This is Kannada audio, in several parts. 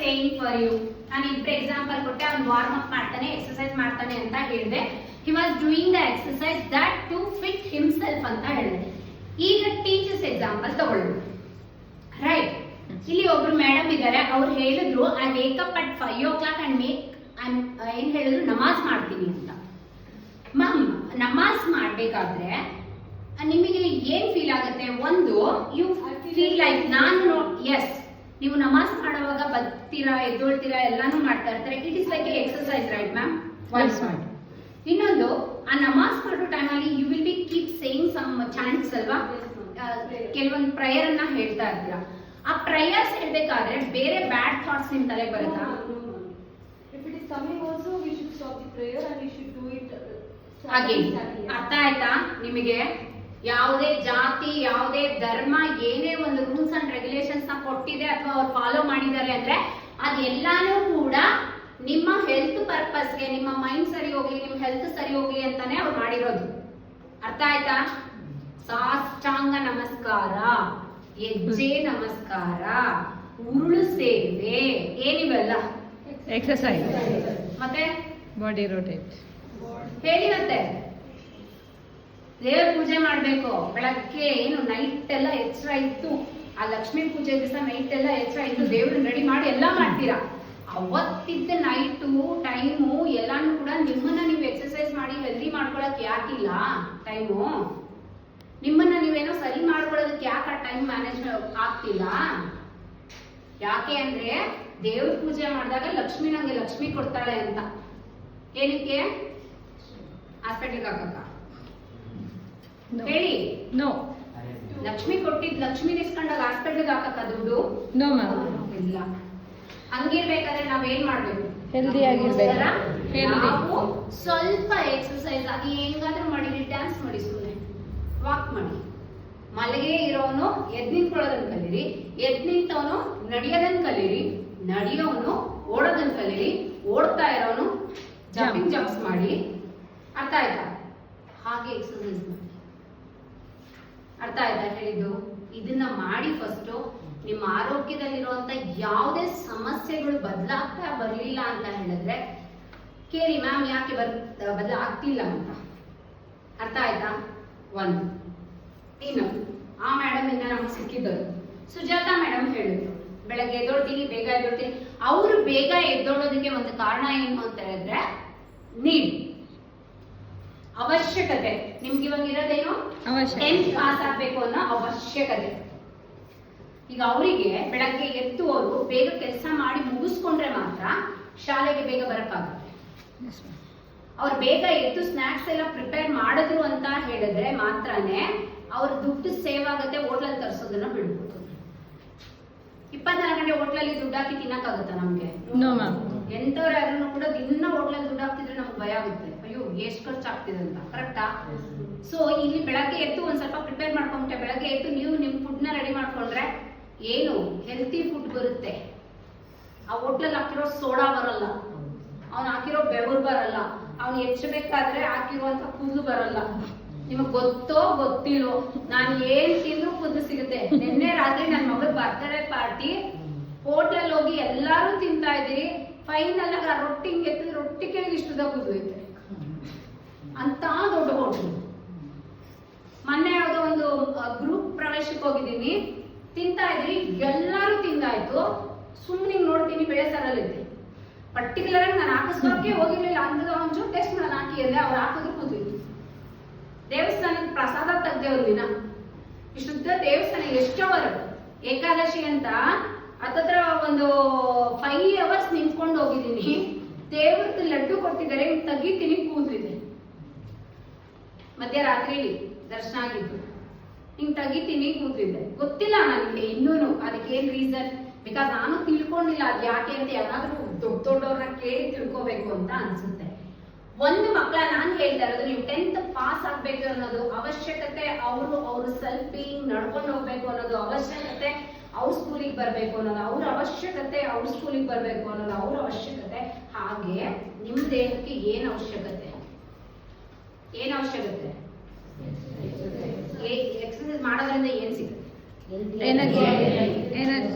saying for you. ನಾನು ಇಬ್ಬರು ಎಕ್ಸಾಂಪಲ್ ಕೊಟ್ಟೆ, ಅವ್ನು ವಾರ್ಮ್ ಅಪ್ ಮಾಡ್ತಾನೆ, ಎಕ್ಸರ್ಸೈಸ್ ಮಾಡ್ತಾನೆ ಅಂತ ಹೇಳಿದೆ. He was doing the exercise that to fit himself ಅಂತ ಹೇಳಿದೆ. ಈಗ ಟೀಚರ್ಸ್ ಎಕ್ಸಾಂಪಲ್ ತಗೊಳ್ಳಿ. ರೈಟ್, ಇಲ್ಲಿ ಒಬ್ರು ಮೇಡಮ್ ಇದ್ದಾರೆ, ಅವ್ರು ಹೇಳಿದ್ರು I wake up at 5 o'clock and ಏನ್ ಹೇಳಿದ್ರು ನಮಾಜ್ ಮಾಡ್ತೀನಿ ಅಂತ. ಮ್ಯಾಮ್, ನಮಾಜ್ ಮಾಡ್ಬೇಕಾದ್ರೆ ನಿಮಗೆ ಏನ್ ಫೀಲ್ ಆಗುತ್ತೆ? ಒಂದು, ಯು ಫೀಲ್ ಲೈಕ್ ನಾನು ಎಸ್, ನೀವು ನಮಾಜ್ ಮಾಡುವಾಗ ಬರ್ತೀರಾ, ಎದ್ದೋಳ್ತೀರಾ, ಎಲ್ಲಾನು ಮಾಡ್ತಾ ಇರ್ತಾರೆ. It is like exercise, right ma'am? ಇನ್ನೊಂದು, ಆ ನಮಾಜ್ ಮಾಡೋ ಟೈಮಲ್ಲಿ you will be keep saying some chants ಅಲ್ವಾ, ಕೆಲವೊಂದು ಪ್ರೇಯರ್ ಅನ್ನ ಹೇಳ್ತಾ ಇರ್ತೀರಾ. ಆ ಪ್ರೇಯರ್ಸ್ ಹೇಳ್ಬೇಕಾದ್ರೆ ಬೇರೆ ಬ್ಯಾಡ್ ಥಾಟ್ಸ್ ನಿಮ್ ತಲೆ ಬರುತ್ತಾ? ಹಾಗೆ ಅರ್ಥ ಆಯ್ತಾ ನಿಮಗೆ? ಯಾವುದೇ ಜಾತಿ, ಯಾವುದೇ ಧರ್ಮ, ಏನೇ ಒಂದು ರೂಲ್ಸ್ ಅಂಡ್ ರೆಗ್ಯುಲೇಷನ್ಸ್ ನ ಕೊಟ್ಟಿದೆ ಅಥವಾ ಅವ್ರು ಫಾಲೋ ಮಾಡಿದ್ದಾರೆ ಅಂದ್ರೆ ಅದೆಲ್ಲಾನು ಕೂಡ ನಿಮ್ಮ ಹೆಲ್ತ್ ಪರ್ಪಸ್ಗೆ, ನಿಮ್ಮ ಮೈಂಡ್ ಸರಿ ಹೋಗ್ಲಿ, ನಿಮ್ಮ ಹೆಲ್ತ್ ಸರಿ ಹೋಗ್ಲಿ ಅಂತಾನೆ ಅವ್ರು ಮಾಡಿರೋದು. ಅರ್ಥ ಆಯ್ತಾ? ಸಾಷ್ಟಾಂಗ ನಮಸ್ಕಾರ, ಹೆಜ್ಜೆ ನಮಸ್ಕಾರ, ಉರುಳು ಸೇವೆ, ಏನಿವೆಲ್ಲ ಎಕ್ಸರ್ಸೈಸ್, ಮತ್ತೆ ಬಾಡಿ ರೋಟೇಟ್ ಹೇಳಿ. ಮತ್ತೆ ದೇವ್ರ ಪೂಜೆ ಮಾಡ್ಬೇಕು, ಬೆಳಗ್ಗೆ ಏನು ನೈಟ್ ಎಲ್ಲ ಎಚ್ಚರ ಇತ್ತು, ಆ ಲಕ್ಷ್ಮೀ ಪೂಜೆ ದಿವಸ ನೈಟ್ ಎಲ್ಲ ಎಚ್ಚರ ಇತ್ತು, ದೇವ್ರನ್ನ ರೆಡಿ ಮಾಡಿ ಎಲ್ಲಾ ಮಾಡ್ತೀರಾ. ಅವತ್ತಿದ್ದ ನೈಟು ಟೈಮು ಎಲ್ಲಾನು ಕೂಡ ನಿಮ್ಮನ್ನ ನೀವು ಎಕ್ಸರ್ಸೈಸ್ ಮಾಡಿ ಹೆಲ್ದಿ ಮಾಡ್ಕೊಳಕ್ ಯಾಕಿಲ್ಲ ಟೈಮು? ನಿಮ್ಮನ್ನ ನೀವೇನೋ ಸರಿ ಮಾಡ್ಕೊಳ್ಳೋದಕ್ಕೆ ಯಾಕೆ ಆ ಟೈಮ್ ಮ್ಯಾನೇಜ್ ಆಗ್ತಿಲ್ಲ? ಯಾಕೆ ಅಂದ್ರೆ ದೇವ್ರ ಪೂಜೆ ಮಾಡಿದಾಗ ಲಕ್ಷ್ಮಿ ನಂಗೆ ಲಕ್ಷ್ಮಿ ಕೊಡ್ತಾಳೆ ಅಂತ. ಏನಕ್ಕೆ? ಹಾಸ್ಪಿಟಲ್ಗೆ ಹಾಕಕ್ಕ ಹೇಳಿ? ನೋ. ಲಕ್ಷ್ಮಿ ಕೊಟ್ಟಿದ್ ಲಕ್ಷ್ಮಿ ಇಸ್ಕೊಂಡಾಗ ಹಾಸ್ಪಿಟಲ್ಗೆ ಹಾಕಕ್ಕ ದುಡ್ಡು? ನೋ ಮ್ಯಾಮ್, ಇಲ್ಲ. ಹಂಗಿರ್ಬೇಕಾದ್ರೆ ನಾವ್ ಏನ್ ಮಾಡ್ಬೇಕು? ಹೆಲ್ದಿ ಆಗಿರ್ಬೇಕು. ನಾವು ಸ್ವಲ್ಪ ಎಕ್ಸರ್ಸೈಸ್ ಅದು ಹೆಂಗಾದ್ರೂ ಮಾಡಿರಿ, ಡ್ಯಾನ್ಸ್ ಮಾಡಿ, ಸುಮ್ಮನೆ ವಾಕ್ ಮಾಡಿ. ಮಲಗೆ ಇರೋನು ಎದ್ ನಿಂತ್ಕೊಳ್ಳೋದನ್ನ ಕಲೀರಿ, ಎದ್ ನಿಂತವನು ನಡೆಯೋದನ್ನ ಕಲೀರಿ, ನಡೆಯೋನು ಓಡೋದನ್ನ ಕಲೀರಿ, ಓಡ್ತಾ ಇರೋನು ಜಂಪಿಂಗ್ ಜಂಪ್ಸ್ ಮಾಡಿ. ಅರ್ಥ ಆಯ್ತಾ? ಹಾಗೆ ಎಕ್ಸರ್ಸೈಸ್ ಮಾಡಿ. ಅರ್ಥ ಆಯ್ತಾ ಹೇಳಿದ್ದು? ಇದನ್ನ ಮಾಡಿ ಫಸ್ಟ್ ನಿಮ್ಮ ಆರೋಗ್ಯದಲ್ಲಿರುವಂತ ಯಾವುದೇ ಸಮಸ್ಯೆಗಳು ಬದಲಾಗ್ತಾ ಬರ್ಲಿಲ್ಲ ಅಂತ ಹೇಳಿದ್ರೆ ಕೇಳಿ, ಮ್ಯಾಮ್ ಯಾಕೆ ಬದಲಾಗ್ತಿಲ್ಲ ಅಂತ. ಅರ್ಥ ಆಯ್ತಾ? ಒಂದು. ಇನ್ನು ಆ ಮೇಡಮ್ ಇಂದ ನಮ್ಗೆ ಸಿಕ್ಕಿದ್ದರು ಸುಜಾತಾ ಮೇಡಮ್ ಹೇಳಿದ್ರು, ಬೆಳಗ್ಗೆ ಎದ್ದೋಳ್ತೀನಿ, ಬೇಗ ಎದ್ದೋಳ್ತೀನಿ. ಅವರು ಬೇಗ ಎದ್ದೋಳೋದಕ್ಕೆ ಒಂದು ಕಾರಣ ಏನು ಅಂತ ಹೇಳಿದ್ರೆ ನೀಡ್, ಅವಶ್ಯಕತೆ. ನಿಮ್ಗೆ ಇವಾಗ ಇರೋದೇನು? 10th ಪಾಸ್ ಆಗ್ಬೇಕು ಅನ್ನೋ ಅವಶ್ಯಕತೆ. ಈಗ ಅವರಿಗೆ ಬೆಳಗ್ಗೆ ಎದ್ದು ಅವರು ಬೇಗ ಕೆಲಸ ಮಾಡಿ ಮುಗಿಸ್ಕೊಂಡ್ರೆ ಮಾತ್ರ ಶಾಲೆಗೆ ಬೇಗ ಬರಕ್ಕಾಗುತ್ತೆ. ಅವ್ರು ಬೇಗ ಎದ್ದು ಸ್ನಾಕ್ಸ್ ಎಲ್ಲ ಪ್ರಿಪೇರ್ ಮಾಡಿದ್ರು ಅಂತ ಹೇಳಿದ್ರೆ ಮಾತ್ರನೇ ಅವ್ರ ದುಡ್ಡು ಸೇವ್ ಆಗುತ್ತೆ. ಹೋಟ್ಲಲ್ಲಿ ತರಿಸೋದನ್ನ ಬಿಡ್ಬೋದು. 24 ಗಂಟೆ ಹೋಟ್ಲಲ್ಲಿ ದುಡ್ಡು ಹಾಕಿ ತಿನ್ನಕ್ಕಾಗುತ್ತಾ ನಮ್ಗೆ? ಎಂತವ್ರಾದ್ರೂ ಕೂಡ ದಿನ ಹೋಟ್ಲಲ್ಲಿ ದುಡ್ಡು ಹಾಕ್ತಿದ್ರೆ ನಮ್ಗೆ ಭಯ ಆಗುತ್ತೆ, ಅಯ್ಯೋ ಎಷ್ಟು ಖರ್ಚಾಗ್ತಿದೆ ಅಂತ. ಕರೆಕ್ಟಾ? ಸೊ ಇಲ್ಲಿ ಬೆಳಗ್ಗೆ ಎದ್ದು ಒಂದ್ ಸ್ವಲ್ಪ ಪ್ರಿಪೇರ್ ಮಾಡ್ಕೊಂಡ್ರೆ, ಬೆಳಗ್ಗೆ ಎದ್ದು ನೀವು ನಿಮ್ ಫುಡ್ ನ ರೆಡಿ ಮಾಡ್ಕೊಂಡ್ರೆ ಏನು ಹೆಲ್ತಿ ಫುಡ್ ಬರುತ್ತೆ. ಆ ಹೋಟ್ಲಲ್ಲಿ ಹಾಕಿರೋ ಸೋಡಾ ಬರಲ್ಲ, ಅವ್ನು ಹಾಕಿರೋ ಬೆವರು ಬರಲ್ಲ, ಅವ್ನು ಹೆಚ್ಚಬೇಕಾದ್ರೆ ಹಾಕಿರುವಂತ ಕೂದಲು ಬರಲ್ಲ. ನಿಮಗ್ ಗೊತ್ತೋ ಗೊತ್ತಿಲ್ಲೋ, ನಾನು ಏನ್ ತಿಂದ್ರು ಕೂದಲು ಸಿಗುತ್ತೆ. ನಿನ್ನೆ ರಾತ್ರಿ ನನ್ನ ಮಗಳ ಬರ್ತ್ಡೇ ಪಾರ್ಟಿ ಹೋಟ್ಲಲ್ಲಿ ಹೋಗಿ ಎಲ್ಲಾರು ತಿಂತಾ ಇದ್ದೀರಿ, ಫೈನಲ್ ಆಗಿ ಆ ರೊಟ್ಟಿ ಎತ್ತಿದ್ರೆ ರೊಟ್ಟಿ ಕೆಳಗೆ ಇಷ್ಟದ ಕೂದಲು ಐತೆ ಅಂತ ದೊಡ್ಡ ಹೋಟ್ಲು. ಮೊನ್ನೆ ಯಾವುದೋ ಒಂದು ಗ್ರೂಪ್ ಪ್ರವೇಶಕ್ಕೆ ಹೋಗಿದ್ದೀನಿ, ತಿಂತಾ ಇದ್ರಿ, ಎಲ್ಲಾರು ತಿಂದಾಯ್ತು. ಸುಮ್ಮನೆ ನೋಡ್ತೀನಿ ಬೆಳೆ ಸಾರಲ್ಲಿದ್ದೆ. ಪರ್ಟಿಕ್ಯುಲರ್ ಆಗಿ ನಾನು ಹಾಕಿಸ್ಕೊಳಕ್ಕೆ ಹೋಗಿರ್ಲಿಲ್ಲ, ಅಂದ್ರೆ ಒಂಚೂರು ಟೆಸ್ಟ್ ಮಾಡೋಣ ಹಾಕಿ ಅಂದ್ರೆ ಅವ್ರು ಹಾಕಿದ್ರು ಕೂತಿದ್ರು. ದೇವಸ್ಥಾನದ ಪ್ರಸಾದ ತೆಗ್ದೇವ್ರು ದಿನ ಇಷ್ಟುದ್ದ ದೇವಸ್ಥಾನ ಎಷ್ಟೋವರ್ ಏಕಾದಶಿ ಅಂತ ಹತ್ತತ್ರ ಒಂದು 5 hours ನಿಂತ್ಕೊಂಡು ಹೋಗಿದ್ದೀನಿ. ದೇವ್ರದ್ದು ಲಡ್ಡು ಕೊಟ್ಟಿದ್ದಾರೆ, ತೆಗಿತೀನಿ ಕೂತಿದೆ. ಮಧ್ಯರಾತ್ರಿಲಿ ದರ್ಶನ ಆಗಿದ್ದು, ಹಿಂಗ್ ತೆಗಿತೀನಿ ಕೂತಿದ್ದೆ. ಗೊತ್ತಿಲ್ಲ ನನಗೆ ಇನ್ನೂನು ಅದಕ್ಕೇನ್ ರೀಸನ್, ಬಿಕಾಸ್ ನಾನು ತಿಳ್ಕೊಂಡಿಲ್ಲ ಅದ್ ಯಾಕೆ ಅಂತ. ಯಾರಾದ್ರೂ ದೊಡ್ಡವ್ರನ್ನ ಕೇಳಿ ತಿಳ್ಕೋಬೇಕು ಅಂತ ಅನ್ಸುತ್ತೆ. ಒಂದು ಮಕ್ಕಳ ನಾನು ಹೇಳ್ತಾ ಇರೋದು, ನೀವು 10th ಪಾಸ್ ಆಗ್ಬೇಕು ಅನ್ನೋದು ಅವಶ್ಯಕತೆ, ಅವ್ರು ಸೆಲ್ಫ್ ಬೀಯಿಂಗ್ ನಡ್ಕೊಂಡು ಹೋಗ್ಬೇಕು ಅನ್ನೋದು ಅವಶ್ಯಕತೆ, ಅವ್ರ ಸ್ಕೂಲಿಗೆ ಬರ್ಬೇಕು ಅನ್ನೋದು ಅವ್ರ ಅವಶ್ಯಕತೆ, ಅವ್ರ ಸ್ಕೂಲಿಗೆ ಬರ್ಬೇಕು ಅನ್ನೋದು ಅವ್ರ ಅವಶ್ಯಕತೆ. ಹಾಗೆ ನಿಮ್ ದೇಹಕ್ಕೆ ಏನ್ ಅವಶ್ಯಕತೆ? ಎಕ್ಸರ್ಸೈಸ್ ಮಾಡೋದ್ರಿಂದ ಏನ್ ಸಿಗುತ್ತೆ? ಎನರ್ಜಿ.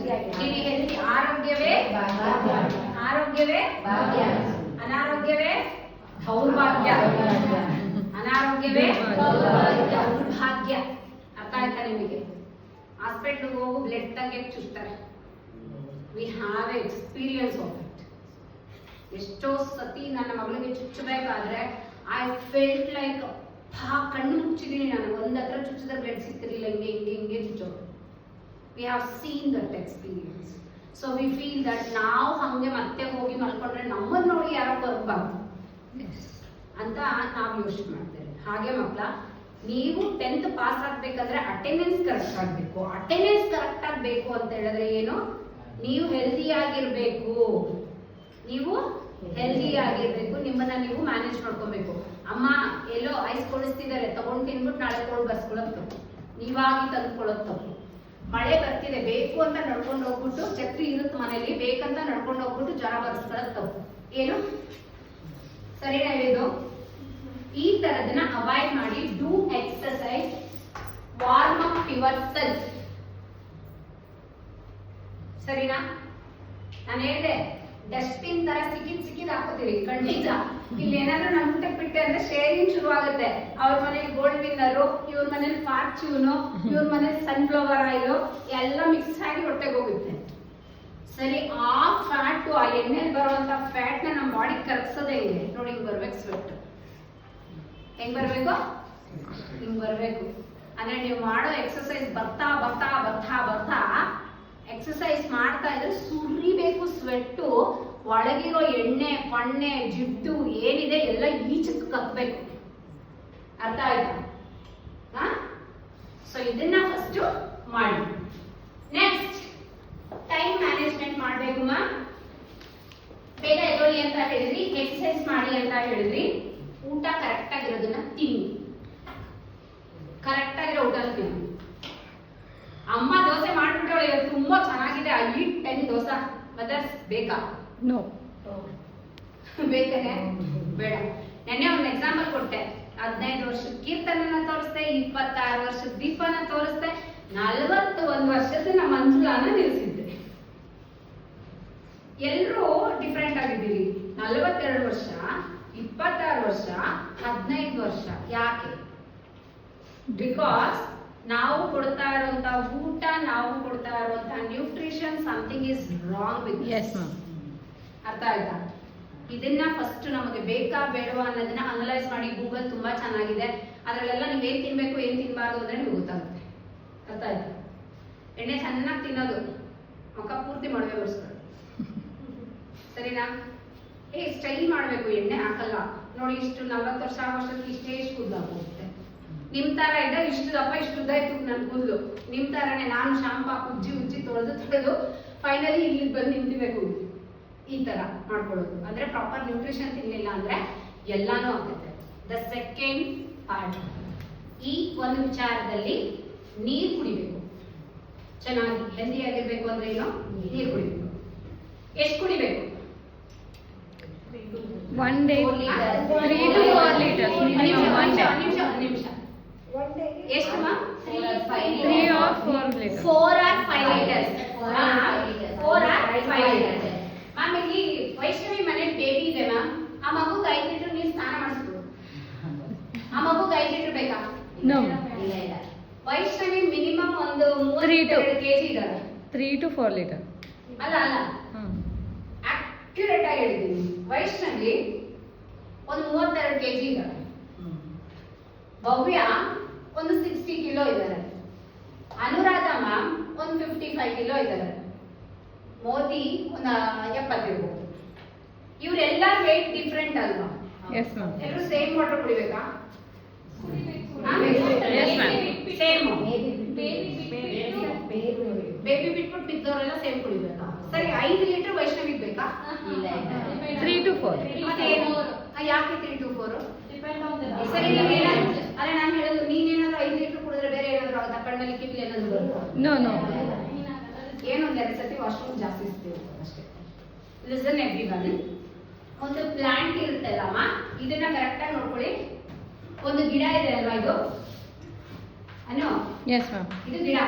ಆರೋಗ್ಯವೇ ಆರೋಗ್ಯವೇ ಭಾಗ್ಯ. ಅನಾರೋಗ್ಯವೇ ದೌರ್ಭಾಗ್ಯ. ಅನಾರೋಗ್ಯವೇ ದೌರ್ಭಾಗ್ಯ. ಅರ್ಥ ಆಯ್ತಾ ನಿಮಗೆ? ಹಾಸ್ಪಿಟ್ಲಿಗೆ ಹೋಗು, ಬ್ಲಡ್ ತೆಗೆಯಕ್ಕೆ ಚುಚ್ತಾರೆ. We have experience of it. ಎಷ್ಟೋ ಸತಿ ನನ್ನ ಮಗಳಿಗೆ ಚುಚ್ಚಬೇಕಾದ್ರೆ ಐ ಫೆಲ್ಟ್ ಲೈಕ್ ಕಣ್ಣು ಮುಚ್ಚಿದೀನಿ ನಾನು. ಒಂದ್ ಹತ್ರ ಚುಚ್ಚಿದ್ರೆ ಬ್ಲಡ್ ಸಿಗ್ತಿರ್ಲಿಲ್ಲ, ಹಿಂಗೆ ಚುಚ್ಚೋದು. We have seen that experience. So we feel that ನಾವು ಹಂಗೆ ಮತ್ತೆ ಹೋಗಿ ಮಲ್ಕೊಂಡ್ರೆ ನಮ್ಮನ್ನ ನೋಡಿ ಯಾರೋ ಬರ್ಬಾರ್ದು ಅಂತ ನಾವು ಯೋಚನೆ ಮಾಡ್ತೇವೆ. ಹಾಗೆ ಮಕ್ಕಳ, ನೀವು 10th ಪಾಸ್ ಆಗ್ಬೇಕಂದ್ರೆ ಅಟೆಂಡೆನ್ಸ್ ಕರೆಕ್ಟ್ ಆಗ್ಬೇಕು. ಅಟೆಂಡೆನ್ಸ್ ಕರೆಕ್ಟ್ ಆಗ್ಬೇಕು ಅಂತ ಹೇಳಿದ್ರೆ ಏನು? ನೀವು ಹೆಲ್ದಿ ಆಗಿರ್ಬೇಕು. ನೀವು ಹೆಲ್ದಿ ಆಗಿರ್ಬೇಕು. ನಿಮ್ಮನ್ನ ನೀವು ಮ್ಯಾನೇಜ್ ಮಾಡ್ಕೊಬೇಕು. ಅಮ್ಮ ಎಲ್ಲೋ ಐಸ್ ಕೊಡಿಸ್ತಿದ್ದಾರೆ, ತಗೊಂಡು ತಿನ್ಬಿಟ್ಟು ನಾಳೆ ಕೊಂಡು ಬರ್ಸ್ಕೊಳ್ಳೋದು ತಪ್ಪು. ನೀವಾಗಿ ತಂದ್ಕೊಳ್ಳೋದು ತಪ್ಪು. ಮಳೆ ಬರ್ತಿದೆ, ಬೇಕು ಅಂತ ನಡ್ಕೊಂಡು ಹೋಗ್ಬಿಟ್ಟು, ಛತ್ರಿ ಇರುತ್ತೆ ಮನೇಲಿ, ಬೇಕಂತ ನಡ್ಕೊಂಡು ಹೋಗ್ಬಿಟ್ಟು ಜ್ವರ ಬರ್ಸ್ಕೊಳ್ಳೋದು ತಪ್ಪು. ಏನು ಸರಿನಾ ಇದು? ಈ ತರದನ್ನ ಅವಾಯ್ಡ್ ಮಾಡಿ. Do exercise, warm up your self. ಸರಿನಾ? ನಾನು ಹೇಳಿದೆ, ಡಸ್ಟ್ಬಿನ್ ತರ ಸಿಕ್ಕಿದ್ ಹಾಕೋತೀವಿ ಖಂಡಿತ. ಇಲ್ಲಿ ಏನಾದ್ರೂ ನಮ್ ಊಟಕ್ಕೆ ಬಿಟ್ಟೆ ಅಂದ್ರೆ ಶೇರಿಂಗ್ ಶುರು ಆಗುತ್ತೆ. ಅವ್ರ ಮನೇಲಿ ಗೋಲ್ಡ್ ವಿನ್ನರು, ಇವ್ರ ಮನೇಲಿ ಫಾರ್ಚೂನು, ಇವ್ರ ಮನೇಲಿ ಸನ್ಫ್ಲವರ್ ಆಯಿಲ್ ಎಲ್ಲ ಮಿಕ್ಸ್ ಆಗಿ ಹೊಟ್ಟೆಗೆ ಹೋಗುತ್ತೆ. ಸರಿ, ಆ ಫ್ಯಾಟ್, ಆ ಎಣ್ಣೆಲಿ ಬರುವಂತ ಫ್ಯಾಟ್ ನ ನಮ್ಮ ಬಾಡಿ ಕರಗಿಸೋದೇ ಇದೆ ನೋಡಿ. ಹಿಂಗ್ ಬರ್ಬೇಕು ಸ್ವೆಟ್. ಹೆಂಗ್ ಬರ್ಬೇಕು? ಹಿಂಗ್ ಬರ್ಬೇಕು. ಅಂದ್ರೆ ನೀವು ಮಾಡೋ ಎಕ್ಸರ್ಸೈಸ್ ಬರ್ತಾ ಬರ್ತಾ ಬರ್ತಾ ಬರ್ತಾ ಎಕ್ಸರ್ಸೈಸ್ ಮಾಡ್ತಾ ಇದ್ರೆ ಸುರಿಬೇಕು ಸ್ವೆಟ್ಟು. ಒಳಗಿರೋ ಎಣ್ಣೆ, ಪಣ್ಣೆ, ಜಿಡ್ಡು ಏನಿದೆ ಎಲ್ಲ ಈಚಕ್ಕೆ ಕಕ್ಬೇಕು. ಅರ್ಥ ಆಯ್ತಾ? ಸೊ ಇದನ್ನ ಫಸ್ಟ್ ಮಾಡಿ. ನೆಕ್ಸ್ಟ್, ಟೈಮ್ ಮ್ಯಾನೇಜ್ಮೆಂಟ್ ಮಾಡ್ಬೇಕು. ಬೇಗ ಎದ್ದೊಳ್ಳಿ ಅಂತ ಹೇಳಿದ್ರಿ, ಎಕ್ಸರ್ಸೈಸ್ ಮಾಡಿ ಅಂತ ಹೇಳಿದ್ರಿ. ಊಟ ಕರೆಕ್ಟ್ ಆಗಿರೋದನ್ನ ತಿನ್ನಿ. ಕರೆಕ್ಟ್ ಆಗಿರೋ ಊಟ ತಿನ್ನಿ. ಅಮ್ಮ ದೋಸೆ ಮಾಡ್ಬಿಟ್ಟವಳೆ ಇವತ್ತು, ತುಂಬಾ ಚೆನ್ನಾಗಿದೆ, ಐ ಈಟ್ 10 ದೋಸೆ. ಮದರ್ಸ್ ಬೇಕಾ? ನೋ. ಬೇಕಾನೆ? ಬೇಡ. ನೆನ್ನೆ ಒಂದು ಎಕ್ಸಾಂಪಲ್ ಕೊಟ್ಟೆ. 15 ವರ್ಷದ ಕೀರ್ತನನ್ನ ತೋರಿಸ್ದೆ, 26 ವರ್ಷದ ದೀಪನ ತೋರಿಸ್ದೆ, 41 ವರ್ಷದ ನಮ್ಮ ಮಂಜುಳಾನ ನಿಲ್ಸಿದ್ದೆ. ಎಲ್ಲರೂ ಡಿಫ್ರೆಂಟ್ ಆಗಿದ್ದೀವಿ. 42 ವರ್ಷ, 26 ವರ್ಷ, 15 ವರ್ಷ. ಯಾಕೆ? ಬಿಕಾಸ್ ನಾವು ಕೊಡ್ತಾ ಇರುವಂತ ಊಟ, ನಾವು ಕೊಡ್ತಾ ಇರುವಂತ nutrition, something is wrong with. Yes ma'am. ಅರ್ಥ ಆಯ್ತಾ? ಇದನ್ನ ಫಸ್ಟ್ ನಮಗೆ ಬೇಕಾ ಬೇಡವಾ ಅನ್ನೋದನ್ನ ಅನಲೈಸ್ ಮಾಡಿ. ಗೂಗಲ್ ತುಂಬಾ ಚೆನ್ನಾಗಿದೆ, ಅದ್ರಲ್ಲೆಲ್ಲ ನೀವ್ ಏನ್ ತಿನ್ಬೇಕು ಏನ್ ತಿನ್ಬಾರ್ದು ಅಂದ್ರೆ ನಿಮ್ಗೆ ಗೊತ್ತಾಗುತ್ತೆ. ಅರ್ಥ ಆಯ್ತಾ? ಎಣ್ಣೆ ಚೆನ್ನಾಗಿ ತಿನ್ನೋದು, ಮುಖ ಪೂರ್ತಿ ಮೊಡವೆ ಬರ್ಸ್ಕೊಳ್ಳೋದು. ಸರಿನಾ? ಸ್ಟೈಲ್ ಮಾಡ್ಬೇಕು, ಎಣ್ಣೆ ಹಾಕಲ್ಲ ನೋಡಿ. ಇಷ್ಟು 40 ವರ್ಷ ವರ್ಷಕ್ಕೆ ಇಷ್ಟೇ ಕೂದಲು ಹೋಗುತ್ತೆ. ನಿಮ್ ತರ ಇದ್ದ ಇಷ್ಟು ದಪ್ಪ ಇಷ್ಟು ಉದ್ದ ಇತ್ತು ನನ್ ಕೂದಲು. ನಿಮ್ ತರನೇ ನಾನು ಶಾಂಪಾ ಉಜ್ಜಿ ತೊಳೆದು ಫೈನಲಿ ಇಲ್ಲಿ ಬಂದು ನಿಂತಿಬೇಕು. ಈ ತರ ಮಾಡ್ಕೊಳ್ಳೋದು ಅಂದ್ರೆ ಪ್ರಾಪರ್ ನ್ಯೂಟ್ರಿಷನ್ ತಿನ್ಲಿಲ್ಲ ಅಂದ್ರೆ ಎಲ್ಲಾನು ಆಗುತ್ತೆ. ದ ಸೆಕೆಂಡ್ ಪಾರ್ಟ್, ಈ ಒಂದು ವಿಚಾರದಲ್ಲಿ ನೀರು ಕುಡಿಬೇಕು. ಚೆನ್ನಾಗಿ ಹೆಲ್ದಿ ಆಗಿರ್ಬೇಕು ಅಂದ್ರೆ ಏನು? ನೀರು ಕುಡಿಬೇಕು. ಎಷ್ಟು ಕುಡಿಬೇಕು? 1 day 3 to 4 liters. ನಿಮಿಷ. ಎಷ್ಟು ಮಾ? 3 or 4 liters. 4 or 5 liters. 4 or 5 liters. Ma'am, ಇಲ್ಲಿ ವೈಷ್ಣವಿ ಮನೇಲಿ ಬೇಬಿ ಇದೆ ಮ್ಯಾಮ್. ಆ ಮಗುಗೆ 5 ಲೀಟರ್ ನೀರು ಸ್ನಾನ ಮಾಡಿಸ್ಬೋದು. ಆ ಮಗುಗೆ 5 ಲೀಟರ್ ಬೇಕಾ? No. ಇಲ್ಲ. ವೈಷ್ಣವಿ ಮಿನಿಮಮ್ ಒಂದು 3 to 32 kg ಇದ್ದಾರೆ. 3 to 4 liter. ಅಲ್ಲ ಅಕ್ಯುರೇಟ್ ಆಗಿ ಹೇಳಿದ್ದೀನಿ. ವೈಷ್ಣವಿ ಒಂದು 32 kg ಇದ್ದಾರೆ. ಭವ್ಯ ಒಂದು 60 ಕಿಲೋ ಇದ್ದಾರೆ. ಅನುರಾಧ ಮ್ಯಾಮ್ ಒಂದು 55 ಕಿಲೋ ಇದ್ದಾರೆ. ಮೋದಿ ಒಂದು 70 ಇರ್ಬೋದು. ಇವರೆಲ್ಲ ವೇಟ್ ಡಿಫ್ರೆಂಟ್ ಅಲ್ವಾ? Yes ma'am. ಎಲ್ಲರೂ ಸೇಮ್ ವಾಟರ್ ಕುಡಿಬೇಕಾ? Yes, ma'am. ಸೇಮ್. ಬೇರೆ ಬೇಬಿ ಬಿಟ್ಬಿಟ್ಟು ಬಿದ್ದವರೆಲ್ಲ ಸೇಮ್ ಕುಡಿಬೇಕಾ? ಸರಿ, 5 ಲೀಟರ್ ವೈಷ್ಣವಿಗೆ ಬೇಕಾ? ಇಲ್ಲ. 3 to 4. ಮತ್ತೇನು? ಯಾಕೆ 3 to 4? ಸರಿ, ಅಲ್ಲ ನಾನು ಹೇಳೋದು, ನೀನೇನಾದ್ರು 5 ಲೀಟರ್ ಕುಡಿದ್ರೆ ಬೇರೆ ಏನಾದ್ರು ಆಗುತ್ತಾ? ಕಣ್ಣಲ್ಲಿ ಕಿವಿಲಿ ಏನಾದ್ರು ಬರುತ್ತಾ? No, no. ಏನೊಂದು 2 ಸತಿ ವಾಶ್ರೂಮ್ ಜಾಸ್ತಿ ಇರ್ತೀವಿ ಅಷ್ಟೇ. ಲಿಸನ್ ಎವ್ರಿವನ್, ಒಂದು ಪ್ಲಾಂಟ್ ಇರುತ್ತಲ್ಲಮ್ಮ, ಇದನ್ನ ಕರೆಕ್ಟ್ ಆಗಿ ನೋಡ್ಕೊಳ್ಳಿ. ಒಂದು ಗಿಡ ಇದೆ ಅಲ್ವಾ ಇದು? Yes ma'am. ಇದು ಗಿಡ.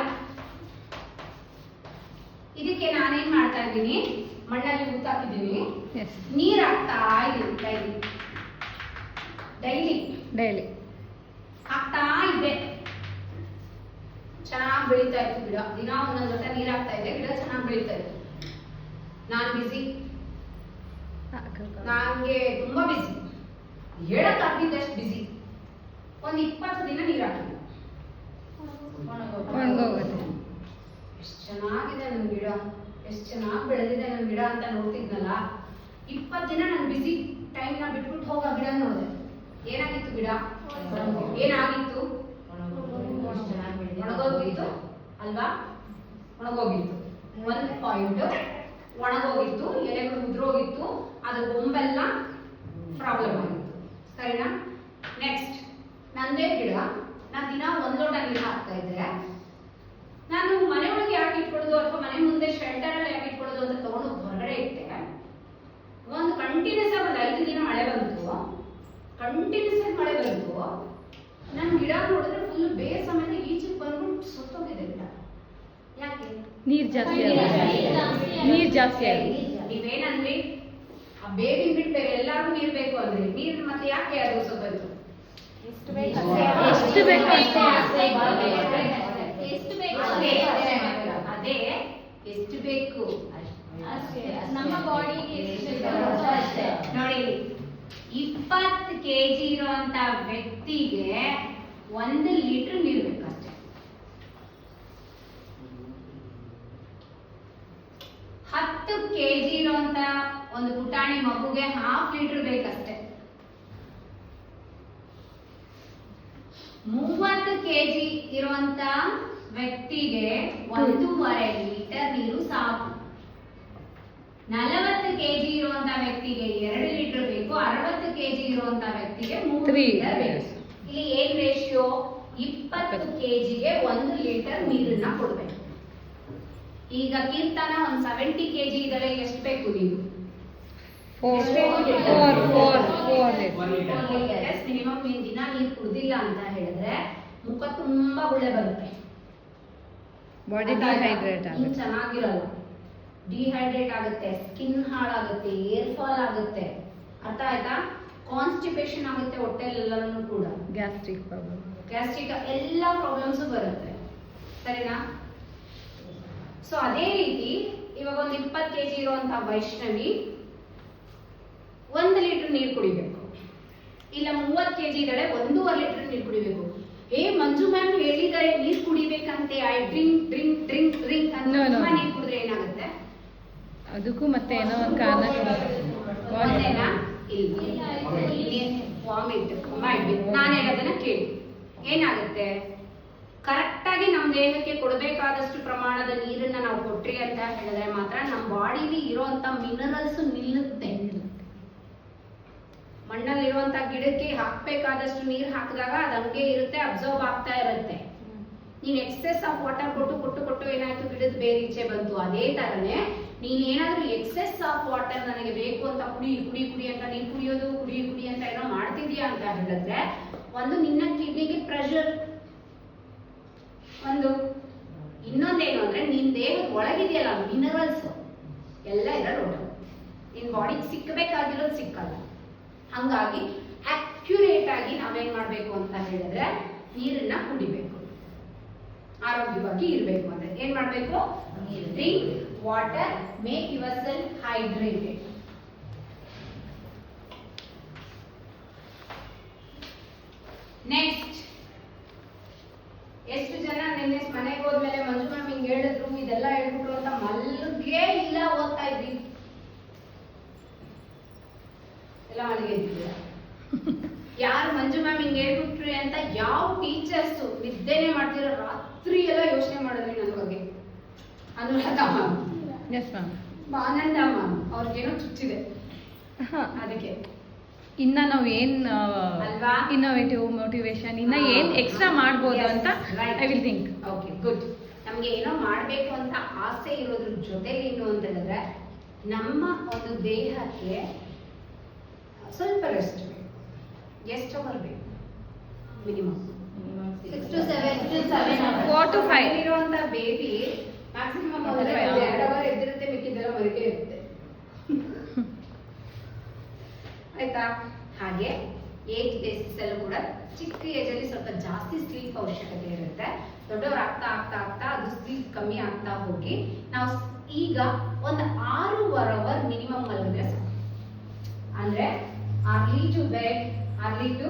ಇದಕ್ಕೆ ನಾನೇನ್ ಮಾಡ್ತಾ ಇದ್ದೀನಿ, ಮಣ್ಣಲ್ಲಿ ಉತ್ತಾಕಿದ್ದೀನಿ, ಎಸ್ ನೀರ್ ಹಾಕ್ತಾ ಇದ್ದೀನಿ ಡೈಲಿ ಡೈಲಿ ಹಾಕ್ತಾ ಇದ್ದೆ. ಚೆನ್ನಾಗಿ ಬೆಳೀತಾ ಇತ್ತು ಗಿಡ. ದಿನ ಒಂದೊಂದು ಲೋಟ ನೀರ್ ಹಾಕ್ತಾ ಇದ್ದೆ, ಗಿಡ ಚೆನ್ನಾಗಿ ಬೆಳೀತಾ ಇತ್ತು. ನಾನು ಬಿಸಿ, ನಂಗೆ ತುಂಬಾ ಬಿಸಿ, ಹೇಳಕ್ ಆಗ್ತಿದ್ದಷ್ಟು ಬಿಸಿ. ಒಂದ್ 20 ದಿನ ನೀರ್ ಹಾಕಿಲ್ಲ, ಒಣಗೋಗುತ್ತೆ. ಎಷ್ಟು ಚೆನ್ನಾಗಿದೆ ನನ್ ಗಿಡ, ಎಷ್ಟು ಚೆನ್ನಾಗಿ ಬೆಳೆದಿದೆ ನನ್ ಗಿಡ ಅಂತ ನೋಡ್ತಿದ್ನಲ್ಲ. 20 ದಿನ ನಾನು ಬಿಸಿ ಟೈಮ್ ನ ಬಿಟ್ಬಿಟ್ಟು ಹೋಗೋ ಗಿಡ ನೋಡಿದೆ. ಏನಾಗಿತ್ತು ಗಿಡ? ಏನಾಗಿತ್ತು? ಒಣಗೋಗಿತ್ತು ಅಲ್ವಾ? ಒಣಗೋಗಿತ್ತು. 1 ಪಾಯಿಂಟ್ ಒಣಗೋಗಿತ್ತು, ಎಲೆಗಳು ಉದ್ರೋಗಿತ್ತು, ಅದು ಗೊಂಬೆಲ್ಲ ಪ್ರಾಬ್ಲಮ್ ಆಗಿತ್ತು. ಸರಿನಾ? ನೆಕ್ಸ್ಟ್ ನಂದೇ ಗಿಡ. ನಾನು ದಿನ 1 ಲೋಟ ನೀರು ಹಾಕ್ತಾ ಇದ್ದೆ. ನಾನು ಮನೆ ಒಳಗೆ ಯಾಕೆ ಇಟ್ಕೊಳ್ಳೋದು ಅಥವಾ ಮನೆ ಮುಂದೆ ಶೆಲ್ಟರ್ ಅಲ್ಲಿ ಯಾಕೆ ಇಟ್ಕೊಳ್ಳೋದು ಅಂತ ತಗೊಂಡು ಹೊರಗಡೆ ಇಟ್ಟೆ. ಒಂದು ಕಂಟಿನ್ಯೂಸ್ ಆಗಿ 5 ದಿನ ಮಳೆ ಬಂತು, ಕಂಟಿನ್ಯೂಸ್ ಆಗಿ ಮಳೆ ಬಂತು. ನನ್ನ ಗಿಡ ನೋಡಿದ್ರೆ ಫುಲ್ ಬೇರೆ ಸಮೇತ ಈಚೆಗೆ ಬಂದ್ಬಿಟ್ಟು ಸುತ್ತೋಗಿದೆ ಗಿಡ. ಯಾಕೆ? ನೀರ್ ಜಾಸ್ತಿ ನೀರ್ ಜಾಸ್ತಿ ಆಗಿದೆ. ನೀವೇನಂದ್ರಿ, ಆ ಬೇವಿನ ಬಿಟ್ಟು ಬೇರೆ ಎಲ್ಲಾರ್ಗು ನೀರ್ ಬೇಕು ಅಂದ್ರಿ. ನೀರ್ ಮತ್ತೆ ಯಾಕೆ ಅದು ಸೋತೋಯ್ತು? ಎಷ್ಟು ಬೇಕು ಅಷ್ಟೇ. ಅದೇ ಎಷ್ಟು ಬೇಕು ನಮ್ಮ ಬಾಡಿಗೆ ನೋಡಿ. 20 kg ಇರುವಂತ ವ್ಯಕ್ತಿಗೆ 1 ಲೀಟರ್ ನೀರು ಬೇಕಷ್ಟೇ. 10 kg ಇರುವಂತ ಒಂದು ಪುಟಾಣಿ ಮಗುಗೆ 1/2 ಲೀಟರ್ ಬೇಕಷ್ಟೇ. 30 kg ಇರುವಂತ ವ್ಯಕ್ತಿಗೆ 1.5 ಲೀಟರ್ ನೀರು ಸಾಕು. 40 kg ಇರುವಂತ ವ್ಯಕ್ತಿಗೆ 2 ಲೀಟರ್ ಬೇಕು. 60 kg ಇರುವಂತ ವ್ಯಕ್ತಿಗೆ 3 ಲೀಟರ್ ಬೇಕು. ಇಲ್ಲಿ ಏನ್ ರೇಷಿಯೋ? 20 kg ಗೆ 1 ಲೀಟರ್ ನೀರನ್ನ ಕೊಡ್ಬೇಕು. ಈಗ ಕೀರ್ತನ ಒಂದು 70 kg ಇದ್ರೆ ಎಷ್ಟು ಬೇಕು ನೀರು? ಮಿನಿಮಮ್ ನೀನ್ ದಿನ ನೀರು ಕುಡ್ದಿಲ್ಲ ಅಂತ ಹೇಳಿದ್ರೆ ಮುಖ ತುಂಬಾ ಗುಳ್ಳೆ ಬರುತ್ತೆ, ಬಾಡಿ ಡಿಹೈಡ್ರೇಟ್ ಆಗುತ್ತೆ, ಚೆನ್ನಾಗಿರಲ್ಲ, ಡಿಹೈಡ್ರೇಟ್ ಆಗುತ್ತೆ, ಸ್ಕಿನ್ ಹಾಳಾಗುತ್ತೆ, ಏರ್ ಫಾಲ್ ಆಗುತ್ತೆ. ಅರ್ಥ ಆಯ್ತಾ? ಕಾನ್ಸ್ಟಿಪೇಷನ್ ಆಗುತ್ತೆ ಹೊಟ್ಟೆಲೆಲ್ಲನೂ ಕೂಡ, ಗ್ಯಾಸ್ಟ್ರಿಕ್ ಪ್ರಾಬ್ಲಮ್, ಗ್ಯಾಸ್ಟ್ರಿಕ್ ಎಲ್ಲ ಪ್ರಾಬ್ಲಮ್ಸ್ ಬರುತ್ತೆ. ಸರಿನಾ? ಸೊ ಅದೇ ರೀತಿ ಇವಾಗ ಒಂದು 20 kg ಇರುವಂತಹ ವೈಷ್ಣವಿ 1 ಲೀಟರ್ ನೀರು ಕುಡಿಬೇಕು. ಇಲ್ಲ 30 kg ಇದ್ದಾಳೆ 1.5 ಲೀಟರ್ ನೀರು ಕುಡಿಬೇಕು. ಮಂಜು ಮ್ಯಾಮ್ ಹೇಳಿದ್ದಾರೆ ನೀರು ಕುಡಿಬೇಕಂತೆ, I drink drink drink drink ಅಂತ ನೀರು ಕುಡಿದ್ರೆ ಏನಾಗುತ್ತೆ? ಅದಕ್ಕೂ ಮತ್ತೆ ಏನೋ ಒಂದು ಕಾರಣ ವಾಮಿಟ್ ಮಾಡ್ಬೇಕು. ನಾನು ಹೇಳೋದನ್ನ ಕೇಳಿ. ಏನಾಗುತ್ತೆ? ಕರೆಕ್ಟ್ ಆಗಿ ನಮ್ಮ ದೇಹಕ್ಕೆ ಕೊಡಬೇಕಾದಷ್ಟು ಪ್ರಮಾಣದ ನೀರನ್ನ ನಾವು ಕೊಟ್ರಿ ಅಂತ ಹೇಳಿದ್ರೆ ಮಾತ್ರ ನಮ್ಮ ಬಾಡಿಲಿ ಇರುವಂತ ಮಿನರಲ್ಸ್ ನಿಲ್ಲುತ್ತೆ. ಮಣ್ಣಲ್ಲಿರುವಂತ ಗಿಡಕ್ಕೆ ಹಾಕ್ಬೇಕಾದಷ್ಟು ನೀರು ಹಾಕಿದಾಗ ಅದು ಹಂಗೆ ಇರುತ್ತೆ, ಅಬ್ಸರ್ವ್ ಆಗ್ತಾ ಇರುತ್ತೆ. ನೀನ್ ಎಕ್ಸೆಸ್ ಆಫ್ ವಾಟರ್ ಕೊಟ್ಟು ಕೊಟ್ಟು ಕೊಟ್ಟು ಏನಾಯ್ತು, ಗಿಡದ ಬೇರೆ ಈಚೆ ಬಂತು. ಅದೇ ತರನೇ ನೀನ್ ಏನಾದ್ರೂ ಎಕ್ಸೆಸ್ ಆಫ್ ವಾಟರ್ ನನಗೆ ಬೇಕು ಅಂತ ಕುಡಿ ಕುಡಿ ಕುಡಿ ಅಂತ ನೀನ್ ಕುಡಿಯೋದು ಕುಡಿ ಕುಡಿ ಅಂತ ಏನೋ ಮಾಡ್ತಿದ್ಯಾ ಅಂತ ಹೇಳಿದ್ರೆ ಒಂದು ನಿನ್ನ ಕಿಡ್ನಿಗೆ ಪ್ರೆಷರ್, ಒಂದು ಇನ್ನೊಂದೇನು ಅಂದ್ರೆ ನಿನ್ ದೇಹದ ಒಳಗಿದೆಯಲ್ಲ ಮಿನರಲ್ಸ್ ಎಲ್ಲ ಇರೋದು ನಿನ್ ಬಾಡಿಗೆ ಸಿಕ್ಕಬೇಕಾಗಿರೋದು ಸಿಕ್ಕಲ್ಲ. ಹಂಗಾಗಿ ಅಕ್ಯುರೇಟ್ ಆಗಿ ನಾವೇನ್ ಮಾಡ್ಬೇಕು ಅಂತ ಹೇಳಿದ್ರೆ ನೀರನ್ನ ಕುಡಿಬೇಕು, ಆರೋಗ್ಯವಾಗಿ ಇರಬೇಕು ಅಂದ್ರೆ ಏನ್ ಮಾಡ್ಬೇಕು? Drink water, make your self hydrated. Next, ಎಷ್ಟು ಜನ ನಿನ್ನೆ ಮನೆಗೆ ಹೋದ್ಮೇಲೆ ಮಂಜು ಮ್ಯಾಮ್ ಹಿಂಗ್ ಹೇಳಿದ್ರು ಇದೆಲ್ಲ ಹೇಳ್ಬಿಟ್ರು ಅಂತ ಮಲ್ಗೆ ಇಲ್ಲ ಓದ್ತಾ ಇದ್ವಿ? ಎಲ್ಲ ಮಲ್ಲಿಗೆ ಇದ್ದೀರಾ? ಯಾರು ಮಂಜು ಮ್ಯಾಮ್ ಹಿಂಗ್ ಹೇಳ್ಬಿಟ್ರಿ ಅಂತ ಯಾವ ಟೀಚರ್ಸ್ ನಿದ್ದೆನೆ ಮಾಡ್ತಿರೋ ರಾತ್ರಿ ಎಲ್ಲ ಯೋಚನೆ ಮಾಡಿದ್ರಿ ನನ್ನ ಬಗ್ಗೆ? ಅನುರಾಧ ಮ್ಯಾಮ್, ಎಸ್ ಮ್ಯಾಮ್, ಆನಂದ ಮ್ಯಾಮ್ ಅವ್ರಿಗೇನೋ ಚುಚ್ಚಿದೆ ಅದಕ್ಕೆ. ಇನ್ನ ನಾವು ಏನ್ ಅಲ್ವಾ? ಇನ್ನೋವೇಟಿವ್ ಮೋಟಿವೇಶನ್ ಇನ್ನ ಏನ್ ಎಕ್ಸ್ಟ್ರಾ ಮಾಡ್ಬೋದು ಅಂತ I will think. Okay, good. ನಮ್ಗೆ ಏನೋ ಮಾಡ್ಬೇಕು ಅಂತ ಆಸೆ ಇರೋದ್ರ ಜೊತೆಗೆ ಏನು ಅಂತ ಹೇಳಿದ್ರೆ ನಮ್ಮ ಒಂದು ದೇಹಕ್ಕೆ ಸ್ವಲ್ಪ ರೆಸ್ಟ್ ಬೇಕು. ಎಷ್ಟು ಅವರ್ ಬೇಕು? ಮಿನಿಮಮ್ 6 to 7 4 to 5 ಇರುವಂತ ಬೇಬಿ ಮ್ಯಾಕ್ಸಿಮಮ್ Okay, 2 ಅವರ್ ಎದ್ದಿರುತ್ತೆ, ಮಿಕ್ಕಿದ್ದೆಲ್ಲ ಮರಿಕೆ ಇರುತ್ತೆ. ಆಯ್ತಾ? ಹಾಗೆ ಏಜ್ ಬೇಸಿಸ್ ಅಲ್ಲೂ ಕೂಡ ಚಿಕ್ಕ ಏಜಲ್ಲಿ ಸ್ವಲ್ಪ ಜಾಸ್ತಿ ಸ್ಲೀಪ್ ಅವಶ್ಯಕತೆ ಇರುತ್ತೆ. ದೊಡ್ಡವರು ಆಗ್ತಾ ಆಗ್ತಾ ಆಗ್ತಾ ಅದು ಸ್ಲೀಪ್ ಕಮ್ಮಿ ಆಗ್ತಾ ಹೋಗಿ ನಾವು ಈಗ ಒಂದು 6 ಅವರ್ ಮಿನಿಮಮ್ ಮಲಗಿದ್ರೆ ಸಾಕು. ಅಂದ್ರೆ early to bed, early to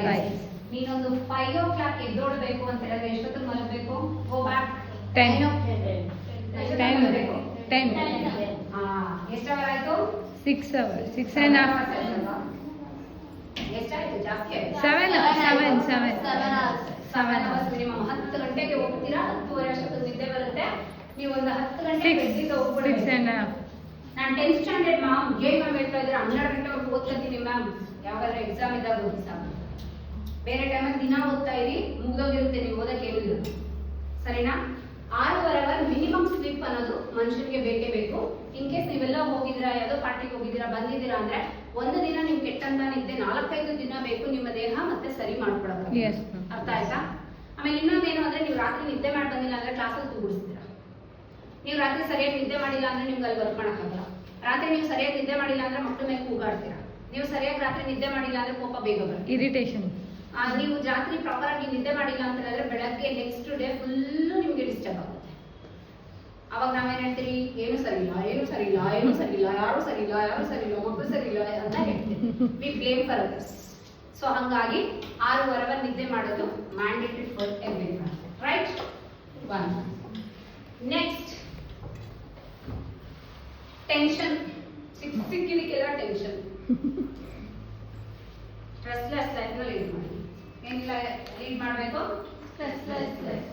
rise. ನೀನೊಂದು 5 o'clock ಎದ್ದೋಳ್ಬೇಕು ಅಂತ ಹೇಳಿದ್ರೆ ಎಷ್ಟೊತ್ತಿಗೆ ಮಲಗಬೇಕು? Go back 10. ಮಲಗಬೇಕು. 10. ಎಷ್ಟು ಅವರ್ ಆಯ್ತು? 6 hours. 6.5. ಎಷ್ಟಾಯ್ತು? ಜಾಸ್ತಿ ಆಯ್ತು. 7 ಅವರ್ಸ್ ಮಿನಿಮಮ್. 10 ಗಂಟೆಗೆ ಹೋಗ್ತೀರಾ, 10:30 ಅಷ್ಟೊತ್ತಿಗೆ ನಿದ್ದೆ ಬರುತ್ತೆ. ನೀವು ಒಂದು 10 ಗಂಟೆ 6 6.5. ನಾನು 10th ಸ್ಟ್ಯಾಂಡರ್ಡ್ ಮ್ಯಾಮ್, ಮ್ಯಾಮ್ ಹೇಳ್ತಾ ಇದ್ರೆ 12 ಗಂಟೆವರೆಗೂ ಓದ್ಕೊತೀನಿ ಮ್ಯಾಮ್. ಯಾವಾಗಾದ್ರೆ ಎಕ್ಸಾಮ್ ಇದ್ದಾಗ ಓದಿ ಸಾಕು. ಬೇರೆ ಟೈಮಲ್ಲಿ ದಿನ ಓದ್ತಾ ಇರಿ, ಮುಗ್ದೋಗಿರುತ್ತೆ, ನೀವು ಓದಕ್ಕೆ ಏನಿಲ್ಲ. ಸರಿನಾ? 6 ಅವರ್ ಮಿನಿಮಮ್ ಸ್ಲೀಪ್ ಅನ್ನೋದು ಮನುಷ್ಯನಿಗೆ ಬೇಕೇ ಬೇಕು. ಇನ್ ಕೇಸ್ ನೀವೆಲ್ಲ ಹೋಗಿದ್ದೀರಾ, ಯಾವುದೋ ಪಾರ್ಟಿಗೆ ಹೋಗಿದ್ದೀರಾ, ಬಂದಿದ್ದೀರಾ ಅಂದ್ರೆ ಒಂದು ದಿನ ನೀವು ಕೆಟ್ಟಂತ ನಿದ್ದೆ 4-5 ದಿನ ಬೇಕು ನಿಮ್ಮ ದೇಹ ಮತ್ತೆ ಸರಿ ಮಾಡ್ಕೊಡೋದು. Yes. ಅರ್ಥ ಆಯ್ತಾ? ಆಮೇಲೆ ಇನ್ನೊಂದೇನು ಅಂದ್ರೆ, ನೀವು ರಾತ್ರಿ ನಿದ್ದೆ ಮಾಡಿ ಬಂದಿಲ್ಲ ಅಂದ್ರೆ ಕ್ಲಾಸಲ್ಲಿ ತೂಗುಡಿಸ್ತೀರಾ. ನೀವು ರಾತ್ರಿ ಸರಿಯಾಗಿ ನಿದ್ದೆ ಮಾಡಿಲ್ಲ ಅಂದ್ರೆ ನಿಮ್ಗೆ ಅಲ್ಲಿ ವರ್ಕ್ ಮಾಡೋಕ್ಕಾಗಲ್ಲ. ರಾತ್ರಿ ನೀವು ಸರಿಯಾಗಿ ನಿದ್ದೆ ಮಾಡಿಲ್ಲ ಅಂದ್ರೆ ಮಕ್ಕಳ ಮೇಲೆ ಕೂಗಾಡ್ತೀರಾ. ನೀವು ಸರಿಯಾಗಿ ರಾತ್ರಿ ನಿದ್ದೆ ಮಾಡಿಲ್ಲ ಅಂದ್ರೆ ಕೋಪ ಬೇಗ ಬರುತ್ತೆ, ಇರಿಟೇಷನ್. ನೀವು ರಾತ್ರಿ ಪ್ರಾಪರ್ ಆಗಿ ನಿದ್ದೆ ಮಾಡಿಲ್ಲ ಅಂತ ಹೇಳಿದ್ರೆ ಬೆಳಗ್ಗೆ ನೆಕ್ಸ್ಟ್ ಡೇ ಫುಲ್ಲು ನಿಮ್ಗೆ ಡಿಸ್ಟರ್ಬ್ ಆಗುತ್ತೆ. ಅವಾಗ ನಾವೇನ್ ಹೇಳ್ತೀರಿ? ಏನು ಸರಿ ಇಲ್ಲ, ಏನು ಸರಿ ಇಲ್ಲ, ಏನು ಸರಿ ಇಲ್ಲ, ಯಾರು ಸರಿ ಇಲ್ಲ, ಯಾರು ಸರಿ ಇಲ್ಲ, ಮಕ್ಕಳು ಸರಿ ಇಲ್ಲ ಅಂತ ಹೇಳ್ತೀವಿ. We blame for others. So ಹಂಗಾಗಿ 6 ಅವರ್ ನಿದ್ದೆ ಮಾಡೋದು mandatory for everyone, right? 1. Next, tension. ಸಿಕ್ಕಿದಕ್ಕೆಲ್ಲ ಟೆನ್ಷನ್. ಸ್ಟ್ರೆಸ್ಲೆಸ್ ಲೈಫ್ ನ ಲೀಡ್ ಮಾಡಿ. ಏನಿಲ್ಲ ಲೀಡ್ ಮಾಡಬೇಕು? Stressless life.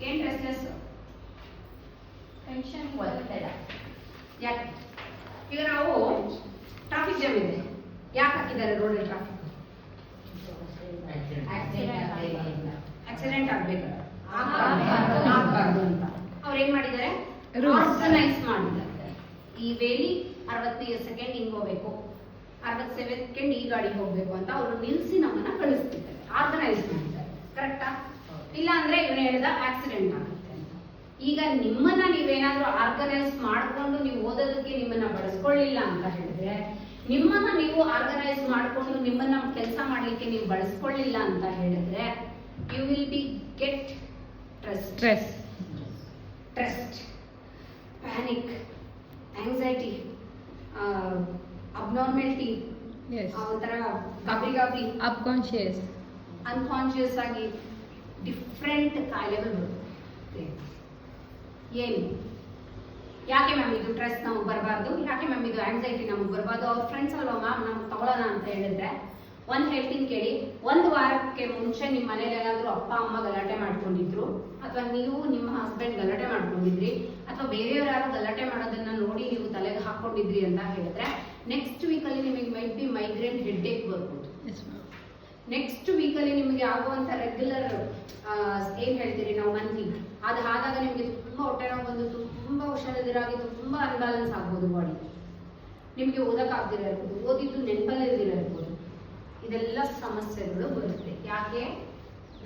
ಏನ್ ಸ್ಟ್ರೆಸ್ಲೆಸ್? ಟೆನ್ಷನ್ ಒತ್ತಡ. ಯಾಕೆ? ಈಗ ನಾವು ಟ್ರಾಫಿಕ್ ಜಾಮ್ ಇದೆ, ಯಾಕೆ ಹಾಕಿದ್ದಾರೆ ರೋಡಲ್ಲಿ ಟ್ರಾಫಿಕ್? ಆಕ್ಸಿಡೆಂಟ್ ಆಗ್ಬೇಕು, ಆಗ್ಬಾರ್ದು ಅಂತ ಅವ್ರು ಏನ್ ಮಾಡಿದ್ದಾರೆ? ಆರ್ಗನೈಸ್ ಮಾಡಿದ್ದಾರೆ. ಈ ವೇಲಿ 60 ಸೆಕೆಂಡ್ ಹಿಂಗ್ ಹೋಗ್ಬೇಕು, 60 ಸೆಕೆಂಡ್ ಈ ಗಾಡಿ ಹೋಗ್ಬೇಕು ಅಂತ ಅವರು ನಿಲ್ಸಿ ನಮ್ಮನ್ನ ಕಳಿಸ್ತಿದ್ದಾರೆ, ಆರ್ಗನೈಸ್ ಮಾಡಿದ್ದಾರೆ. ಕರೆಕ್ಟಾ? ಇಲ್ಲ ಅಂದ್ರೆ ಇವನು ಹೇಳಿದ ಆಕ್ಸಿಡೆಂಟ್ ಆಗುತ್ತೆ ಅಂತ. ಈಗ ನಿಮ್ಮನ್ನ ನೀವೇನಾದ್ರೂ ಆರ್ಗನೈಸ್ ಮಾಡ್ಕೊಂಡು ನೀವು ಓದೋದಕ್ಕೆ ನಿಮ್ಮನ್ನ ಬಳಸ್ಕೊಳ್ಳಿಲ್ಲ ಅಂತ ಹೇಳಿದ್ರೆ, ನಿಮ್ಮನ್ನ ನೀವು ಆರ್ಗನೈಸ್ ಮಾಡ್ಕೊಂಡು ನಿಮ್ಮನ್ನ ಕೆಲಸ ಮಾಡ್ಲಿಕ್ಕೆ ನೀವು ಬಳಸ್ಕೊಳ್ಳಿಲ್ಲ ಅಂತ ಹೇಳಿದ್ರೆ, you will be get stress, panic, anxiety, abnormality, Yes. ಒಂಥರ ಗಾಬರಿ, ಅಬ್ಕಾನ್ಶಿಯಸ್, ಅನ್ಕಾನ್ಶಿಯಸ್ ಆಗಿ ಡಿಫ್ರೆಂಟ್ ಕಾಯಿಲೆಗಳು ಬರುತ್ತೆ. ಏನು? ಯಾಕೆ ಮ್ಯಾಮ್ ಇದು ಸ್ಟ್ರೆಸ್ ನಮಗೆ ಬರಬಾರ್ದು, ಯಾಕೆ ಮ್ಯಾಮ್ ಇದು ಆಂಗ್ಸೈಟಿ ನಮಗೆ ಬರಬಾರ್ದು? ಅವ್ರ ಫ್ರೆಂಡ್ಸ್ ಅಲ್ವಾ ಮ್ಯಾಮ್ ನಮ್ಗೆ ತಗೊಳ್ಳೋಣ ಅಂತ ಹೇಳಿದ್ರೆ, ಒಂದು ಹೇಳ್ತೀನಿ ಕೇಳಿ. 1 ವಾರಕ್ಕೆ ಮುಂಚೆ ನಿಮ್ಮ ಮನೇಲಿ ಏನಾದರೂ ಅಪ್ಪ ಅಮ್ಮ ಗಲಾಟೆ ಮಾಡ್ಕೊಂಡಿದ್ರು, ಅಥವಾ ನೀವು ನಿಮ್ಮ ಹಸ್ಬೆಂಡ್ ಗಲಾಟೆ ಮಾಡ್ಕೊಂಡಿದ್ರಿ, ಅಥವಾ ಬೇರೆಯವ್ರು ಯಾರು ಗಲಾಟೆ ಮಾಡೋದನ್ನ ನೋಡಿ ನೀವು ತಲೆಗೆ ಹಾಕೊಂಡಿದ್ರಿ ಅಂತ ಹೇಳಿದ್ರೆ, ನೆಕ್ಸ್ಟ್ ವೀಕಲ್ಲಿ ನಿಮಗೆ ಮೈಟ್ ಬಿ ಮೈಗ್ರೇನ್ ಹೆಡ್ಡೇಕ್ ಬರ್ಬೋದು. ನೆಕ್ಸ್ಟ್ ವೀಕಲ್ಲಿ ನಿಮಗೆ ಆಗುವಂಥ ರೆಗ್ಯುಲರ್ ಏನ್ ಹೇಳ್ತೀರಿ ನಾವು ಮಂತ್ಲಿ, ಅದು ಆದಾಗ ನಿಮಗೆ ತುಂಬಾ ಹೊಟ್ಟೆ ನೋವು ಬಂದು, ತುಂಬಾ ಹುಷಾರಿದಿರಾಗಿ, ತುಂಬಾ ಅನ್ಬ್ಯಾಲೆನ್ಸ್ ಆಗ್ಬೋದು ಬಾಡಿ. ನಿಮಗೆ ಓದಕ್ಕಾಗ್ದಿರ ಇರ್ಬೋದು, ಓದಿದ್ದು ನೆನಪಲ್ಲಿಲ್ದಿರ ಇರ್ಬೋದು. ಇದೆಲ್ಲ ಸಮಸ್ಯೆಗಳು ಬರುತ್ತೆ. ಯಾಕೆ?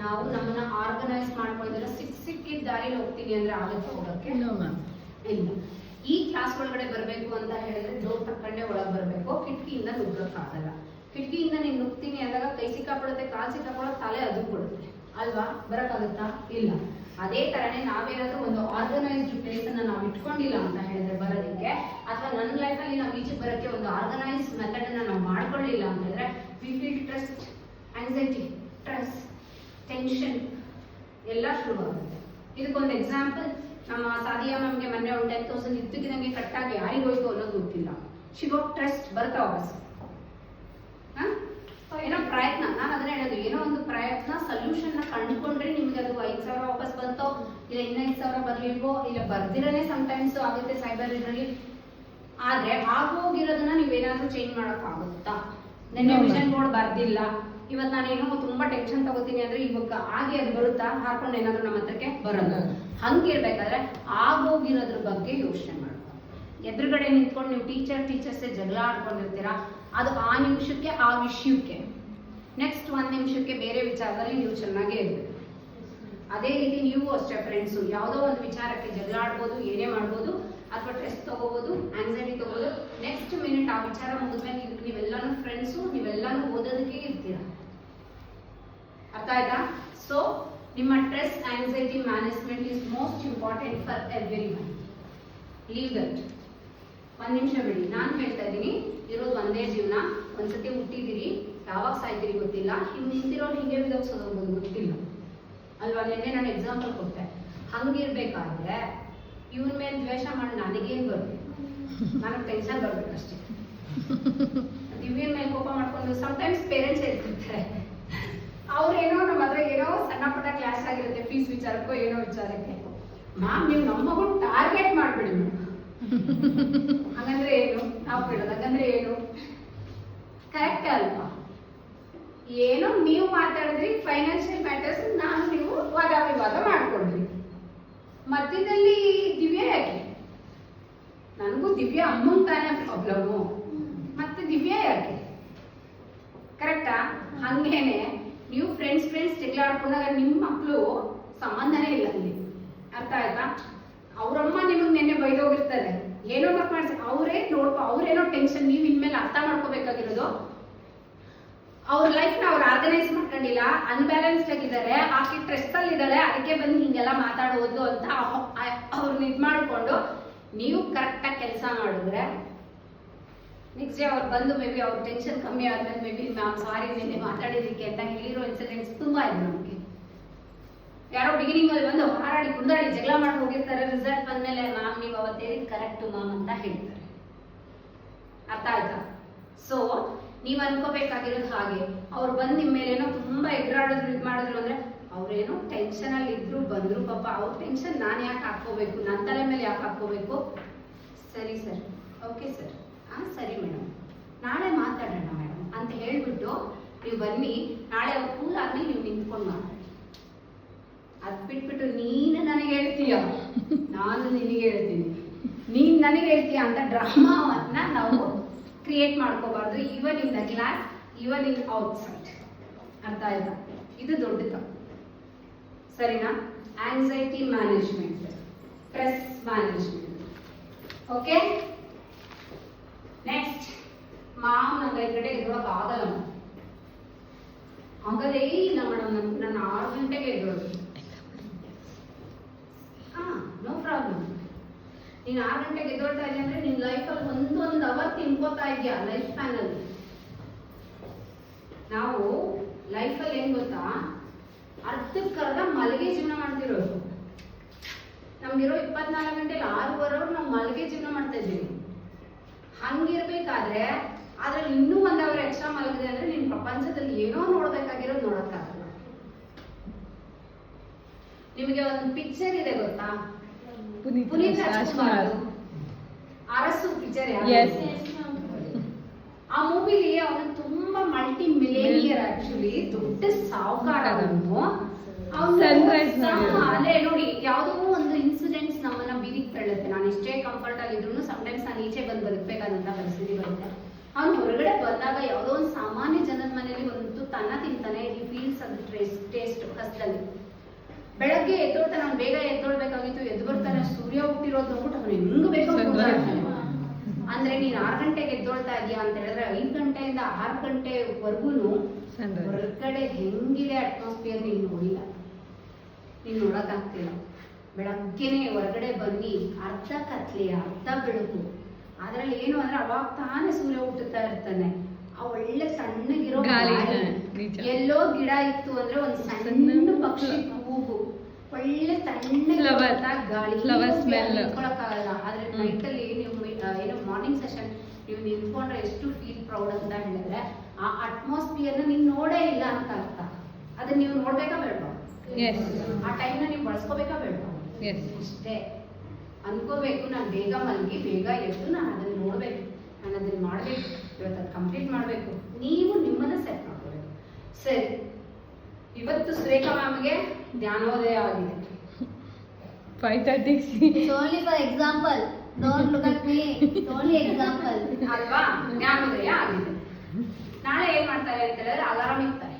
ನಾವು ನಮ್ಮನ್ನ ಆರ್ಗನೈಸ್ ಮಾಡ್ಕೊಳ್ಳೋದನ್ನ ಸಿಕ್ಕಿದ ದಾರಿಲಿ ಹೋಗ್ತೀವಿ ಅಂದ್ರೆ ಆಗುತ್ತೆ ಹೋಗಕ್ಕೆ ಇಲ್ಲ. ಈ ಕ್ಲಾಸ್ ಒಳಗಡೆ ಬರಬೇಕು ಅಂತ ಹೇಳಿದ್ರೆ ಡೋರ್ ತಕ್ಕಂಡೆ ಒಳಗೆ ಬರಬೇಕು, ಕಿಟಕಿಯಿಂದ ನುಗ್ಗಕ್ಕಾಗಲ್ಲ. ಕಿಟಕಿಯಿಂದ ನೀನು ನುಗ್ತೀನಿ ಅಂದಾಗ ಕೈ ಸಿಕ್ಕಾಪಡುತ್ತೆ, ಕಾಲು ಸಿಕ್ಕಾಪಡೋ, ತಲೆ ಅದು ಕೊಡುತ್ತೆ ಅಲ್ವಾ? ಬರಕ್ಕಾಗುತ್ತಾ? ಇಲ್ಲ. ಅದೇ ತರನೇ ನಾವೇನಾದ್ರೂ ಒಂದು ಆರ್ಗನೈಸ್ಡ್ ಪ್ಲೇಸ್ ಅನ್ನ ನಾವು ಇಟ್ಕೊಂಡಿಲ್ಲ ಅಂತ ಹೇಳಿದ್ರೆ ಬರೋದಕ್ಕೆ, ಅಥವಾ ನನ್ನ ಲೈಫಲ್ಲಿ ನಾವು ಈಚೆ ಬರೋಕ್ಕೆ ಒಂದು ಆರ್ಗನೈಸ್ ಮೆಥಡ್ ಅನ್ನ ನಾವು ಮಾಡ್ಕೊಳ್ಳಿಲ್ಲ ಅಂತ ಹೇಳಿದ್ರೆ, we feel stress, anxiety, stress, tension ಎಲ್ಲ ಶುರುವಾಗುತ್ತೆ. ಇದಕ್ಕೊಂದು ಎಕ್ಸಾಂಪಲ್, ನಮ್ಮ ಸಾದಿಯಾ ಮ್ಯಾಮ್ಗೆ ಮೊನ್ನೆ ಒಂದು 10,000 ಇದ್ದಕ್ಕಿದಂಗೆ ಕಟ್ಟಾಗಿ ಯಾರಿಗೆ ಹೋಯ್ತು ಅನ್ನೋದು ಗೊತ್ತಿಲ್ಲ. She got stressed. ಬರ್ತಾ ವಾಪಸ್ ಏನೋ ಪ್ರಯತ್ನ, ನಾನು ಅದನ್ನ ಹೇಳೋದು, ಏನೋ ಒಂದು ಪ್ರಯತ್ನ, ಸೊಲ್ಯೂಷನ್ ನ ಕಂಡುಕೊಂಡ್ರೆ ನಿಮ್ಗೆ ಅದು 5,000 ವಾಪಸ್ ಬಂತೋ, ಇಲ್ಲ ಇನ್ನ 5,000 ಬರ್ಲಿಲ್ವೋ, ಇಲ್ಲ ಬರ್ದಿರನೇ ಸಮಟೈಮ್ಸ್ ಆಗುತ್ತೆ ಸೈಬರ್ ಇದರಲ್ಲಿ. ಆದ್ರೆ ಆಗೋಗಿರೋದನ್ನ ನೀವೇನಾದ್ರೂ ಚೇಂಜ್ ಮಾಡಕ್ ಆಗುತ್ತಾ? ನೆನ್ನೆ ವಿಷನ್ ಬೋರ್ಡ್ ಬರ್ದಿಲ್ಲ, ಇವತ್ತು ನಾನೇನೋ ತುಂಬಾ ಟೆನ್ಷನ್ ತಗೋತೀನಿ ಅಂದ್ರೆ ಇವಾಗ ಆಗಿ ಅದು ಬರುತ್ತಾ? ಹಾಕೊಂಡು ಏನಾದ್ರು ನಮ್ಮ ಹತ್ರಕ್ಕೆ ಬರಲ್ಲ. ಹಂಗಿರ್ಬೇಕಾದ್ರೆ ಆಗೋಗಿರೋದ್ರ ಬಗ್ಗೆ ಯೋಚನೆ ಮಾಡ್ಬೇಕು. ಎದುರುಗಡೆ ನಿಂತ್ಕೊಂಡು ನೀವು ಟೀಚರ್ಸೇ ಜಗಳ ಆಡ್ಕೊಂಡಿರ್ತೀರಾ, ಅದು ಆ ನಿಮಿಷಕ್ಕೆ ಆ ವಿಷಯಕ್ಕೆ, ನೆಕ್ಸ್ಟ್ 1 ನಿಮಿಷಕ್ಕೆ ಬೇರೆ ವಿಚಾರದಲ್ಲಿ ನೀವು ಚೆನ್ನಾಗೇ ಇರ್ಬೇಕು. ಅದೇ ರೀತಿ ನೀವು ಅಷ್ಟೇ ಫ್ರೆಂಡ್ಸು ಯಾವುದೋ ಒಂದು ವಿಚಾರಕ್ಕೆ ಜಗಳ ಆಡ್ಬೋದು, ಏನೇ ಮಾಡ್ಬೋದು, ಅಥವಾ ಸ್ಟ್ರೆಸ್ ತಗೋಬೋದು, ಆಂಗ್ಸೈಟಿ ತಗೋಬೋದು. ನೆಕ್ಸ್ಟ್ ಮಿನಿಟ್ ಆ ವಿಚಾರ ಮುಗಿದ್ಮೇಲೆ ನೀವೆಲ್ಲಾನು ಫ್ರೆಂಡ್ಸು, ನೀವೆಲ್ಲಾನು ಓದೋದಕ್ಕೆ ಇರ್ತೀರ. ಅರ್ಥ ಆಯ್ತಾ? ಸೊ ನಿಮ್ಮ stress anxiety management is most important for every one. Leave that. ಒಂದು ನಿಮಿಷ ಬಿಡಿ, ನಾನು ಹೇಳ್ತಾ ಇದ್ದೀನಿ, ಇರೋದು ಒಂದೇ ಜೀವನ. ಒಂದ್ಸತಿ ಹುಟ್ಟಿದಿರಿ, ಯಾವಾಗ ಸಾಯ್ತೀರಿ ಗೊತ್ತಿಲ್ಲ. ಹಿಂಗೆ ನಿಂತಿರೋರು ಹಿಂಗೆ ವಿಧೋಗ್ಸೋದು ಗೊತ್ತಿಲ್ಲ ಅಲ್ವಾ? ನಿನ್ನೆ ನಾನು ಎಕ್ಸಾಂಪಲ್ ಕೊಟ್ಟೆ. ಹಂಗಿರ್ಬೇಕಾದ್ರೆ ಇವ್ರ ಮೇಲೆ ದ್ವೇಷ ಮಾಡಿ ನನಗೇನು ಬರಬೇಕು? ನನಗೆ ಟೆನ್ಷನ್ ಬರ್ಬೇಕು ಅಷ್ಟೇ. ದಿವ್ಯನ ಮೇಲೆ ಕೋಪ ಮಾಡ್ಕೊಂಡು ಸಮ್ಟೈಮ್ಸ್ ಪೇರೆಂಟ್ಸ್ ಹೇಳ್ತಿರ್ತಾರೆ, ಅವ್ರೇನೋ ನಮ್ಮ ಹತ್ರ ಏನೋ ಸಣ್ಣ ಪುಟ್ಟ ಕ್ಲಾಸ್ ಆಗಿರುತ್ತೆ, ಫೀಸ್ ವಿಚಾರಕ್ಕೋ ಏನೋ ವಿಚಾರಕ್ಕೆ. ಮ್ಯಾಮ್ ನೀವು ನಮ್ಮ ಮಗು ಟಾರ್ಗೆಟ್ ಮಾಡ್ಬಿಡಿ. ಹಾಗಂದ್ರೆ ಏನು? ನಾವು ಬಿಡೋದು ಹಾಗಂದ್ರೆ ಏನು? ಕರೆಕ್ಟ್ ಅಲ್ವಾ? ಏನೋ ನೀವು ಮಾತಾಡಿದ್ರಿ ಫೈನಾನ್ಷಿಯಲ್ ಮ್ಯಾಟರ್ಸ್, ನಾನು ನೀವು ವಾದ ವಿವಾದ ಮಾಡ್ಕೊಂಡ್ರಿ. ಮಧ್ಯದಲ್ಲಿ ದಿವ್ಯ ಯಾಕೆ? ನನಗೂ ದಿವ್ಯ ಅಮ್ಮನ ತಾನೇ ಪ್ರಾಬ್ಲಮ್ಮು, ಮತ್ತೆ ದಿವ್ಯ ಯಾಕೆ? ಕರೆಕ್ಟಾ? ಹಂಗೇನೆ ನೀವು ಫ್ರೆಂಡ್ಸ್ ಜಗಳ ಆಡ್ಕೊಂಡಾಗ ನಿಮ್ಮ ಮಕ್ಕಳು ಸಂಬಂಧನೇ ಇಲ್ಲ ಅಲ್ಲಿ. ಅರ್ಥ ಆಯ್ತಾ? ಅವ್ರಮ್ಮ ನಿಮಗೆ ನೆನ್ನೆ ಬೈದೋಗಿರ್ತಾರೆ, ಏನೋ ತಪ್ಪು ಮಾಡ್ಸಿ, ಅವ್ರೇನೋ ಟೆನ್ಷನ್. ನೀವು ಇನ್ಮೇಲೆ ಅರ್ಥ ಮಾಡ್ಕೋಬೇಕಾಗಿರೋದು, ಅವ್ರ ಲೈಫ್ನ ಅವ್ರು ಆರ್ಗನೈಸ್ ಮಾಡ್ಕೊಂಡಿಲ್ಲ, ಅನ್ಬ್ಯಾಲೆನ್ಸ್ಡ್ ಆಗಿದ್ದಾರೆ, ಆಕೆ ಸ್ಟ್ರೆಸ್ ಅಲ್ಲಿ ಇದ್ದಾಳೆ, ಅದಕ್ಕೆ ಬಂದು ಹಿಂಗೆಲ್ಲ ಮಾತಾಡೋದು ಅಂತ ಅವ್ರನ್ನ ಇದು ಮಾಡಿಕೊಂಡು ನೀವು ಕರೆಕ್ಟಾಗಿ ಕೆಲಸ ಮಾಡಿದ್ರೆ ನೆಕ್ಸ್ಟ್ ಡೇ ಅವ್ರು ಬಂದು ಮೇ ಬಿ ಅವ್ರ ಟೆನ್ಷನ್ ಕಮ್ಮಿ ಆದ್ಮೇಲೆ ಮೇ ಬಿ ಮ್ಯಾಮ್ ಸಾರಿ ನಿನ್ನೆ ಮಾತಾಡಿದ್ದಕ್ಕೆ ಅಂತ ಹೇಳಿರೋ ಇನ್ಸಿಡೆಂಟ್ಸ್ ತುಂಬಾ ಇದೆ ನಮಗೆ. ಯಾರೋ ಬಿಗಿನಿಂಗ್ ಅಲ್ಲಿ ಬಂದು ಹಾರಾಡಿ ಕುಂದಾಡಿ ಜಗಳ ಮಾಡಿ ಹೋಗಿರ್ತಾರೆ, ರಿಸಲ್ಟ್ ಬಂದ್ಮೇಲೆ ಮ್ಯಾಮ್ ನೀವು ಅವತ್ತು ಹೇಳಿದ್ ಕರೆಕ್ಟ್ ಮ್ಯಾಮ್ ಅಂತ ಹೇಳ್ತಾರೆ. ಅರ್ಥ ಆಯ್ತಾ? ಸೊ ನೀವು ಅನ್ಕೋಬೇಕಾಗಿರೋದು ಹಾಗೆ. ಅವ್ರು ಬಂದು ನಿಮ್ಮ ಮೇಲೆ ಏನೋ ತುಂಬಾ ಎದುರಾಡಿದ್ರು ಇದು ಮಾಡಿದ್ರು ಅಂದ್ರೆ ಅವ್ರೇನೋ ಟೆನ್ಷನ್ ಅಲ್ಲಿ ಇದ್ರು ಬಂದ್ರು, ಪಾಪ ಅವ್ರ ಟೆನ್ಷನ್ ನಾನು ಯಾಕೆ ಹಾಕೋಬೇಕು, ನನ್ನ ತಲೆ ಮೇಲೆ ಯಾಕೆ ಹಾಕೋಬೇಕು? ಸರಿ ಸರ್, ಓಕೆ ಸರ್, ಸರಿ ಮೇಡಮ್, ನಾಳೆ ಮಾತಾಡೋಣ ಮೇಡಮ್ ಅಂತ ಹೇಳ್ಬಿಟ್ಟು ನೀವು ಬನ್ನಿ. ನಾಳೆ ಅವ್ರು ಕೂಲ್ ಆದ್ಮೇಲೆ ನೀವು ನಿಂತ್ಕೊಂಡು ಮಾತಾಡಿ. ಅದ್ ಬಿಟ್ಬಿಟ್ಟು ನೀನು ನನಗೆ ಹೇಳ್ತೀಯ, ನಾನು ನಿನಗೆ ಹೇಳ್ತೀನಿ, ನೀನ್ ನನಗೆ ಹೇಳ್ತೀಯ ಅಂತ ಡ್ರಾಮಾವನ್ನ ನಾವು ಕ್ರಿಯೇಟ್ ಮಾಡ್ಕೋಬಾರ್ದು. Even in the class, even in outside. ಅರ್ಥ ಆಯ್ತಾ? ಇದು ದೊಡ್ಡ ತಪ್ಪು. ಸರಿನಾ? Anxiety management, stress management. Okay, next. Ma'am ನಂಗೆ 5 ಗಂಟೆಗೆ ಎದ್ದೊಳಕ್ ಆಗಲ್ಲ, ಆಗದೇ ಇಲ್ಲ ಮೇಡಮ್, ನಾನು 6 ಗಂಟೆಗೆ ಎದ್ದೊಳಗೆ. No problem. ನೀನು 6 ಗಂಟೆಗೆ ಎದ್ದೊಳ್ತಾ ಇದೆಯಾ ಅಂದ್ರೆ ನಿನ್ ಲೈಫಲ್ಲಿ ಒಂದೊಂದು ಅವರ್ ತಿನ್ಕೋತಾ ಇದೆಯಾ ಲೈಫ್ ಸ್ಪ್ಯಾನ್ ಅಲ್ಲಿ. ನಾವು ಲೈಫಲ್ಲಿ ಏನ್ ಗೊತ್ತಾ, ಅರ್ಧಕ್ಕರ್ಧ ಮಲಗೆ ಜೀವನ ಮಾಡ್ತಿರೋದು. ನಮ್ಗಿರೋ 24 ಗಂಟೆಲಿ 6 ಅವರ್ ನಾವು ಮಲಗೆ ಜೀವನ ಮಾಡ್ತಾ ಇದ್ದೀವಿ. ಹಂಗಿರ್ಬೇಕಾದ್ರೆ ಅದ್ರಲ್ಲಿ ಇನ್ನೂ 1 ಅವರ್ ಎಕ್ಸ್ಟ್ರಾ ಮಲಗಿದೆ ಅಂದ್ರೆ ನಿನ್ ಪ್ರಪಂಚದಲ್ಲಿ ಏನೋ ನೋಡ್ಬೇಕಾಗಿರೋದು ನೋಡಕ್ಕಾಗಲ್ಲ. ನಿಮಗೆ ಒಂದು ಪಿಕ್ಚರ್ ಇದೆ ಗೊತ್ತಾ, ಪುನೀತ್ ರಾಜ್ಕುಮಾರ್ ಅರಸು ಪಿಕ್ಚರ್. ಆ ಮೂವಿಲಿ ಅವನು ತುಂಬಾ ಮಲ್ಟಿ ಮಿಲೇನಿಯರ್, ಆಕ್ಚುಲಿ ದೊಡ್ಡ ಸಾವುಕಾರ. ಅಲ್ಲೇ ನೋಡಿ, ಯಾವುದೋ ಒಂದು ಇನ್ಸಿಡೆಂಟ್ಸ್ ನಮ್ಮನ್ನ ಬೀದಿಗೆ ತಳ್ಳುತ್ತೆ. ನಾನು ಎಷ್ಟೇ ಕಂಫರ್ಟ್ ಆಗಿದ್ರು ಸಮಟೈಮ್ಸ್ ನಾನು ಈಚೆ ಬಂದು ಬದುಕಬೇಕಾದಂತ ಪರಿಸ್ಥಿತಿ ಬರುತ್ತೆ. ಅವ್ನು ಹೊರಗಡೆ ಬಂದಾಗ ಯಾವುದೋ ಒಂದು ಸಾಮಾನ್ಯ ಜನದ ಮನೆಯಲ್ಲಿ ಒಂದು ತನ್ನ ತಿಂತಾನೆ, ಈ ಫೀಲ್ಸ್ ಅದು ಟೇಸ್ಟ್ ಕಷ್ಟದಲ್ಲಿ. ಬೆಳಗ್ಗೆ ಎದ್ದೋಳ್ತಾನೆ, ಅವ್ನು ಬೇಗ ಎದ್ದೊಳ್ಬೇಕಾಗಿತ್ತು, ಎದ್ದು ಬರ್ತಾನೆ, ಸೂರ್ಯ ಹುಟ್ಟಿರೋದು ನೋಡ್ಬಿಟ್ಟು ಅವ್ನು ಹೆಂಗ್ ಬೇಕೋ ಅಂದ್ರೆ ನೀನ್ 6 ಗಂಟೆಗೆ ಎದ್ದೊಳ್ತಾ ಇದೀಯಾ ಅಂತ ಹೇಳಿದ್ರೆ 5 ಗಂಟೆಯಿಂದ 6 ಗಂಟೆವರೆಗೂ ಹೊರಗಡೆ ಹೆಂಗಿದೆ ಅಟ್ಮಾಸ್ಫಿಯರ್ ನೀನ್ ನೋಡಿಲ್ಲ, ನೀನ್ ನೋಡಕ್ಕಾಗ್ತಿಲ್ಲ. ಬೆಳಗ್ಗೆನೆ ಹೊರಗಡೆ ಬನ್ನಿ, ಅರ್ಧ ಕತ್ಲೆ ಅರ್ಧ ಬೆಳಕು. ಅದ್ರಲ್ಲಿ ಏನು ಅಂದ್ರೆ ಅವಾಗ ತಾನೇ ಸೂರ್ಯ ಹುಟ್ಟುತ್ತಾ ಇರ್ತಾನೆ. ಆ ಒಳ್ಳೆ ತಣ್ಣಗಿರೋ ಗಾಳಿ, ಎಲ್ಲೋ ಗಿಡ ಇತ್ತು ಅಂದ್ರೆ ಒಂದ್ ಸಣ್ಣ ಪಕ್ಷಿ ಕೂಗು, ಒಳ್ಳೆ ತಣ್ಣಗಿರುವಂತ ಗಾಳಿ, ನಿಂತ್ಕೊಳಕ್ಕಾಗಲ್ಲ. ಆದ್ರೆ ನೈಟ್ ಅಲ್ಲಿ ನೀವು ಏನೋ ಮಾರ್ನಿಂಗ್ ಸೆಷನ್ ನೀವು ನಿಂತ್ಕೊಂಡ್ರೆ ಎಷ್ಟು ಫೀಲ್ ಪ್ರೌಡ್ ಅಂತ ಹೇಳಿದ್ರೆ ಆ ಅಟ್ಮಾಸ್ಫಿಯರ್ ನೀನ್ ನೋಡೇ ಇಲ್ಲ ಅಂತ ಅರ್ಥ. ಅದನ್ನ ನೀವು ನೋಡ್ಬೇಕಾ ಬೇಡ? ಆ ಟೈಮ್ನ ನೀವು ಬಳಸ್ಕೋಬೇಕಾ ಬೇಡ? ಅಷ್ಟೇ ಅನ್ಕೋಬೇಕು. ನಾನು ಬೇಗ ಮಲಗಿ ಬೇಗ ಎದ್ದು ನಾನು ಅದನ್ನ ನೋಡ್ಬೇಕು, ನಾನು ಅದನ್ನ ಮಾಡ್ಬೇಕು, ಇವತ್ತು ಅದು ಕಂಪ್ಲೀಟ್ ಮಾಡ್ಬೇಕು. ನೀವು ನಿಮ್ಮನ್ನ ಸೆಟ್ ಮಾಡ್ಕೋಬೇಕು. ಸರಿ, ಇವತ್ತು ಸುರೇಖಾ ಮ್ಯಾಮ್ಗೆ ಜ್ಞಾನೋದಯ ಆಗಿದೆ. 5:30. It's only for example. Don't look at me. It's only example. ಅಲ್ವಾ? ಜ್ಞಾನೋದಯ ಆಗಿದೆ. ನಾಳೆ ಏನ್ ಮಾಡ್ತಾರೆ ಅಂತ ಹೇಳಿದ್ರೆ ಅಲಾರಾಮ್ ಇರ್ತಾರೆ.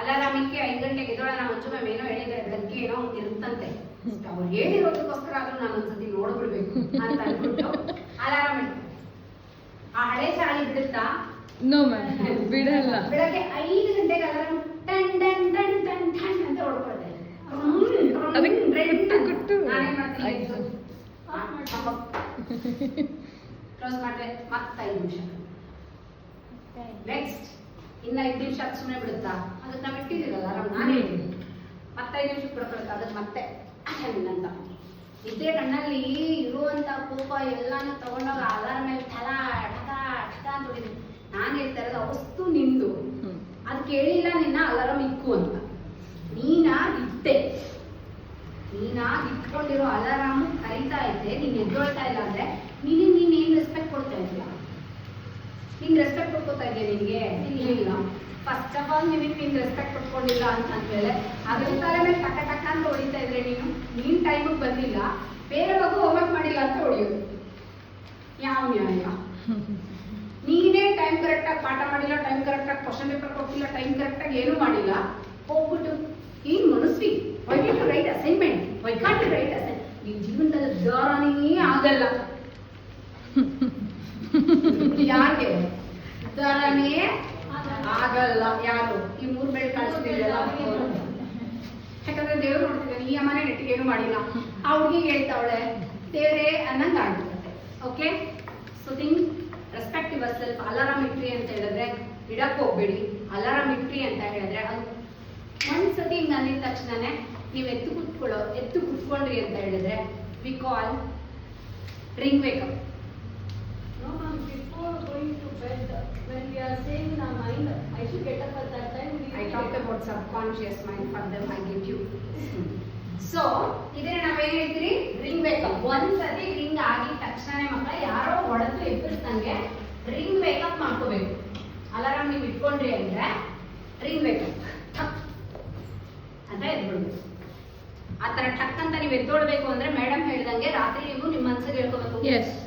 ಅಲಾರಾಮಿಕ್ಕೆ 5 ಗಂಟೆಗೆ ಎದ್ದೋಳನ ಮಂಜು ಮ್ಯಾಮ್ ಏನೋ ಹೇಳಿದ್ರೆ ಬೆಳಗ್ಗೆ ಏನೋ ಇರುತ್ತಂತೆ, ಅವ್ರು ಹೇಳಿರೋದಕ್ಕೋಸ್ಕರ ಆದ್ರೂ ನಾನು ಒಂದ್ಸತಿ ನೋಡ್ಬಿಡ್ಬೇಕು ಅಂತ ಅಂದ್ಬಿಟ್ಟು ಅಲಾರಾಮ್ ಇಟ್ಟು ಆ ಹಳೆ ಚಾಳಿ ಬಿಡುತ್ತಾ ನೋ ಮ್ಯಾಮ್ ಬಿಡಲ್ಲ. ಬೆಳಗ್ಗೆ 5 ಗಂಟೆಗೆ alarm ton ton ton ton ton ಅಂತ ಹೊಡ್ಕೊಳ್ತಾ ಇದೆ. ನಾನೇನ್ ಮಾಡ್ತೀನಿ ಕ್ಲೋಸ್ ಮಾಡಿದ್ರೆ ಮತ್ತೆ 5 ನಿಮಿಷ ನೆಕ್ಸ್ಟ್ ಇನ್ನ 5 ನಿಮಿಷ ಅದು ಸುಮ್ಮನೆ ಬಿಡುತ್ತಾ, ಅದಕ್ಕೆ ನಾವು ಇಟ್ಟಿದ್ದೀರಲ್ಲ ಅಲಾರಾಮ್ ನಾನು ಹೇಳಿದ್ದೀನಿ ಮತ್ತೆ 5 ನಿಮಿಷಕ್ಕೆ ಬಿಡ್ಕೊಳುತ್ತಾ ಅದಕ್ಕೆ ಮತ್ತೆ ಅಂತ ನಿದ್ದೆ ಕಣ್ಣಲ್ಲಿ ಇರುವಂತ ಕೋಪ ಎಲ್ಲಾನು ತಗೊಂಡೋಗ ಅಲಾರಾಮ್ ಮೇಲೆ ಠಲ ಠಕ ಠಕ ಅಂತ ಹೊಡಿದ್ವಿ. ನಾನು ಹೇಳ್ತಾ ಇರೋದು ವಸ್ತು ನಿಂದು, ಅದು ಕೇಳಿಲ್ಲ ನಿನ್ನ ಅಲಾರಾಮ್ ಇಕ್ಕು ಅಂತ. ನೀನಾಗಿಟ್ಟೆ, ಇಟ್ಕೊಂಡಿರೋ ಅಲಾರಾಮ್ ಕರೀತಾ ಇದ್ದೆ, ನೀನ್ ಎದ್ದೊಳ್ತಾ ಇಲ್ಲ ಅಂದ್ರೆ ನೀನ್ ಏನ್ ರೆಸ್ಪೆಕ್ಟ್ ಕೊಡ್ತಾ ಇದೆಯಾ? ನೀನ್ ರೆಸ್ಪೆಕ್ಟ್ ಕೊಡ್ಕೋತಾ ಇದೆಯಾ ನಿನ್ಗೆ? ಇಲ್ಲ. ಫಸ್ಟ್ ಆಫ್ ಆಲ್ ನೀನ್ ರೆಸ್ಪೆಕ್ಟ್ ಕೊಟ್ಕೊಂಡಿಲ್ಲ ಅಂತಂದ್ಮೇಲೆ ಅದ್ರ ತಲೆ ಮೇಲೆ ಟಕ ಟಕ ಅಂತ ಹೊಡಿತಾ ಇದ್ರೆ ನೀನ್ ಟೈಮಿಗೆ ಬಂದಿಲ್ಲ, ಬೇರೆ ಮಗು ಹೋಮ್ವರ್ಕ್ ಮಾಡಿಲ್ಲ ಅಂತ ಹೊಡಿಯೋದು ಯಾವ ನ್ಯಾಯ? ನೀನೇ ಟೈಮ್ ಕರೆಕ್ಟ್ ಆಗಿ ಪಾಠ ಮಾಡಿಲ್ಲ, ಟೈಮ್ ಕರೆಕ್ಟ್ ಆಗಿ ಕ್ವಶನ್ ಪೇಪರ್ ಕೊಟ್ಟಿಲ್ಲ, ಟೈಮ್ ಕರೆಕ್ಟ್ ಆಗಿ ಏನು ಮಾಡಿಲ್ಲ, ಹೋಗ್ಬಿಟ್ಟು ಏನ್ Manasvi why did you write assignment, why can't you write assignment? ನಿನ್ ಜೀವನದಲ್ಲಿ ಉದ್ಧಾರನೇ ಆಗಲ್ಲ. ಯಾಕೆ ಉದ್ಧಾರನೇ ಆಗಲ್ಲ? ಯಾರು ಈ 3 ಬೆಳೆ ಕಳಿಸ್ತಿಲ್ಲ? ಯಾಕಂದ್ರೆ ದೇವ್ರು ನೋಡ್ತಿದ್ದಾನೆ, ಈ ಅಮ್ಮನೇ ನೆಟ್ಟಿಗೆ ಏನು ಮಾಡಿಲ್ಲ, ಆ ಹುಡುಗಿಗೆ ಹೇಳ್ತಾವಳೆ ದೇವ್ರೇ ಅನ್ನಂಗ್ ಆಗ್ಬಿಡುತ್ತೆ. Okay, so think respect yourself. Alarm ಇಟ್ರಿ ಅಂತ ಹೇಳಿದ್ರೆ ಇಡಕ್ ಹೋಗ್ಬೇಡಿ. ಅಲಾರಾಮ್ ಇಟ್ರಿ ಅಂತ ಹೇಳಿದ್ರೆ ಅದು ಒಂದ್ಸತಿ ಹಿಂಗ್ ಅಂದಿದ ತಕ್ಷಣನೇ ನೀವು ಎತ್ತು ಕುತ್ಕೊಂಡ್ರಿ ಅಂತ ಹೇಳಿದ್ರೆ we call ring wake up. No, ma'am, before going to bed, when we are saying in our mind, I should get up at that time. I talked about subconscious mind, for them I give you. So, ಇದನ್ನ ನಾವೇನ್ ಹೇಳ್ತೀರಿ? Ring wake up. ಒಂದ್ಸತಿ ರಿಂಗ್ ಆಗಿದ ತಕ್ಷಣ ಮಕ್ಕಳ ಯಾರೋ ಹೊಡೆದು ಎಬ್ಬಿಸ್ದಂಗೆ ರಿಂಗ್ ವೇಕಪ್ ಮಾಡ್ಕೋಬೇಕು. ಅಲಾರಾಮ್ ನೀವು ಇಟ್ಕೊಂಡ್ರಿ ಅಂದ್ರೆ ರಿಂಗ್ ವೇಕಪ್ ಅಂತ ಎದ್ಬಿಡ್ಬೇಕು. ಆ ತರ ಟಕ್ ಅಂತ ನೀವು ಎದ್ದೋಡ್ಬೇಕು ಅಂದ್ರೆ ಮೇಡಮ್ ಹೇಳ್ದಂಗೆ ರಾತ್ರಿ ನೀವು ನಿಮ್ಮ ಮನಸ್ಸಿಗೆ ಹೇಳ್ಕೋಬೇಕು,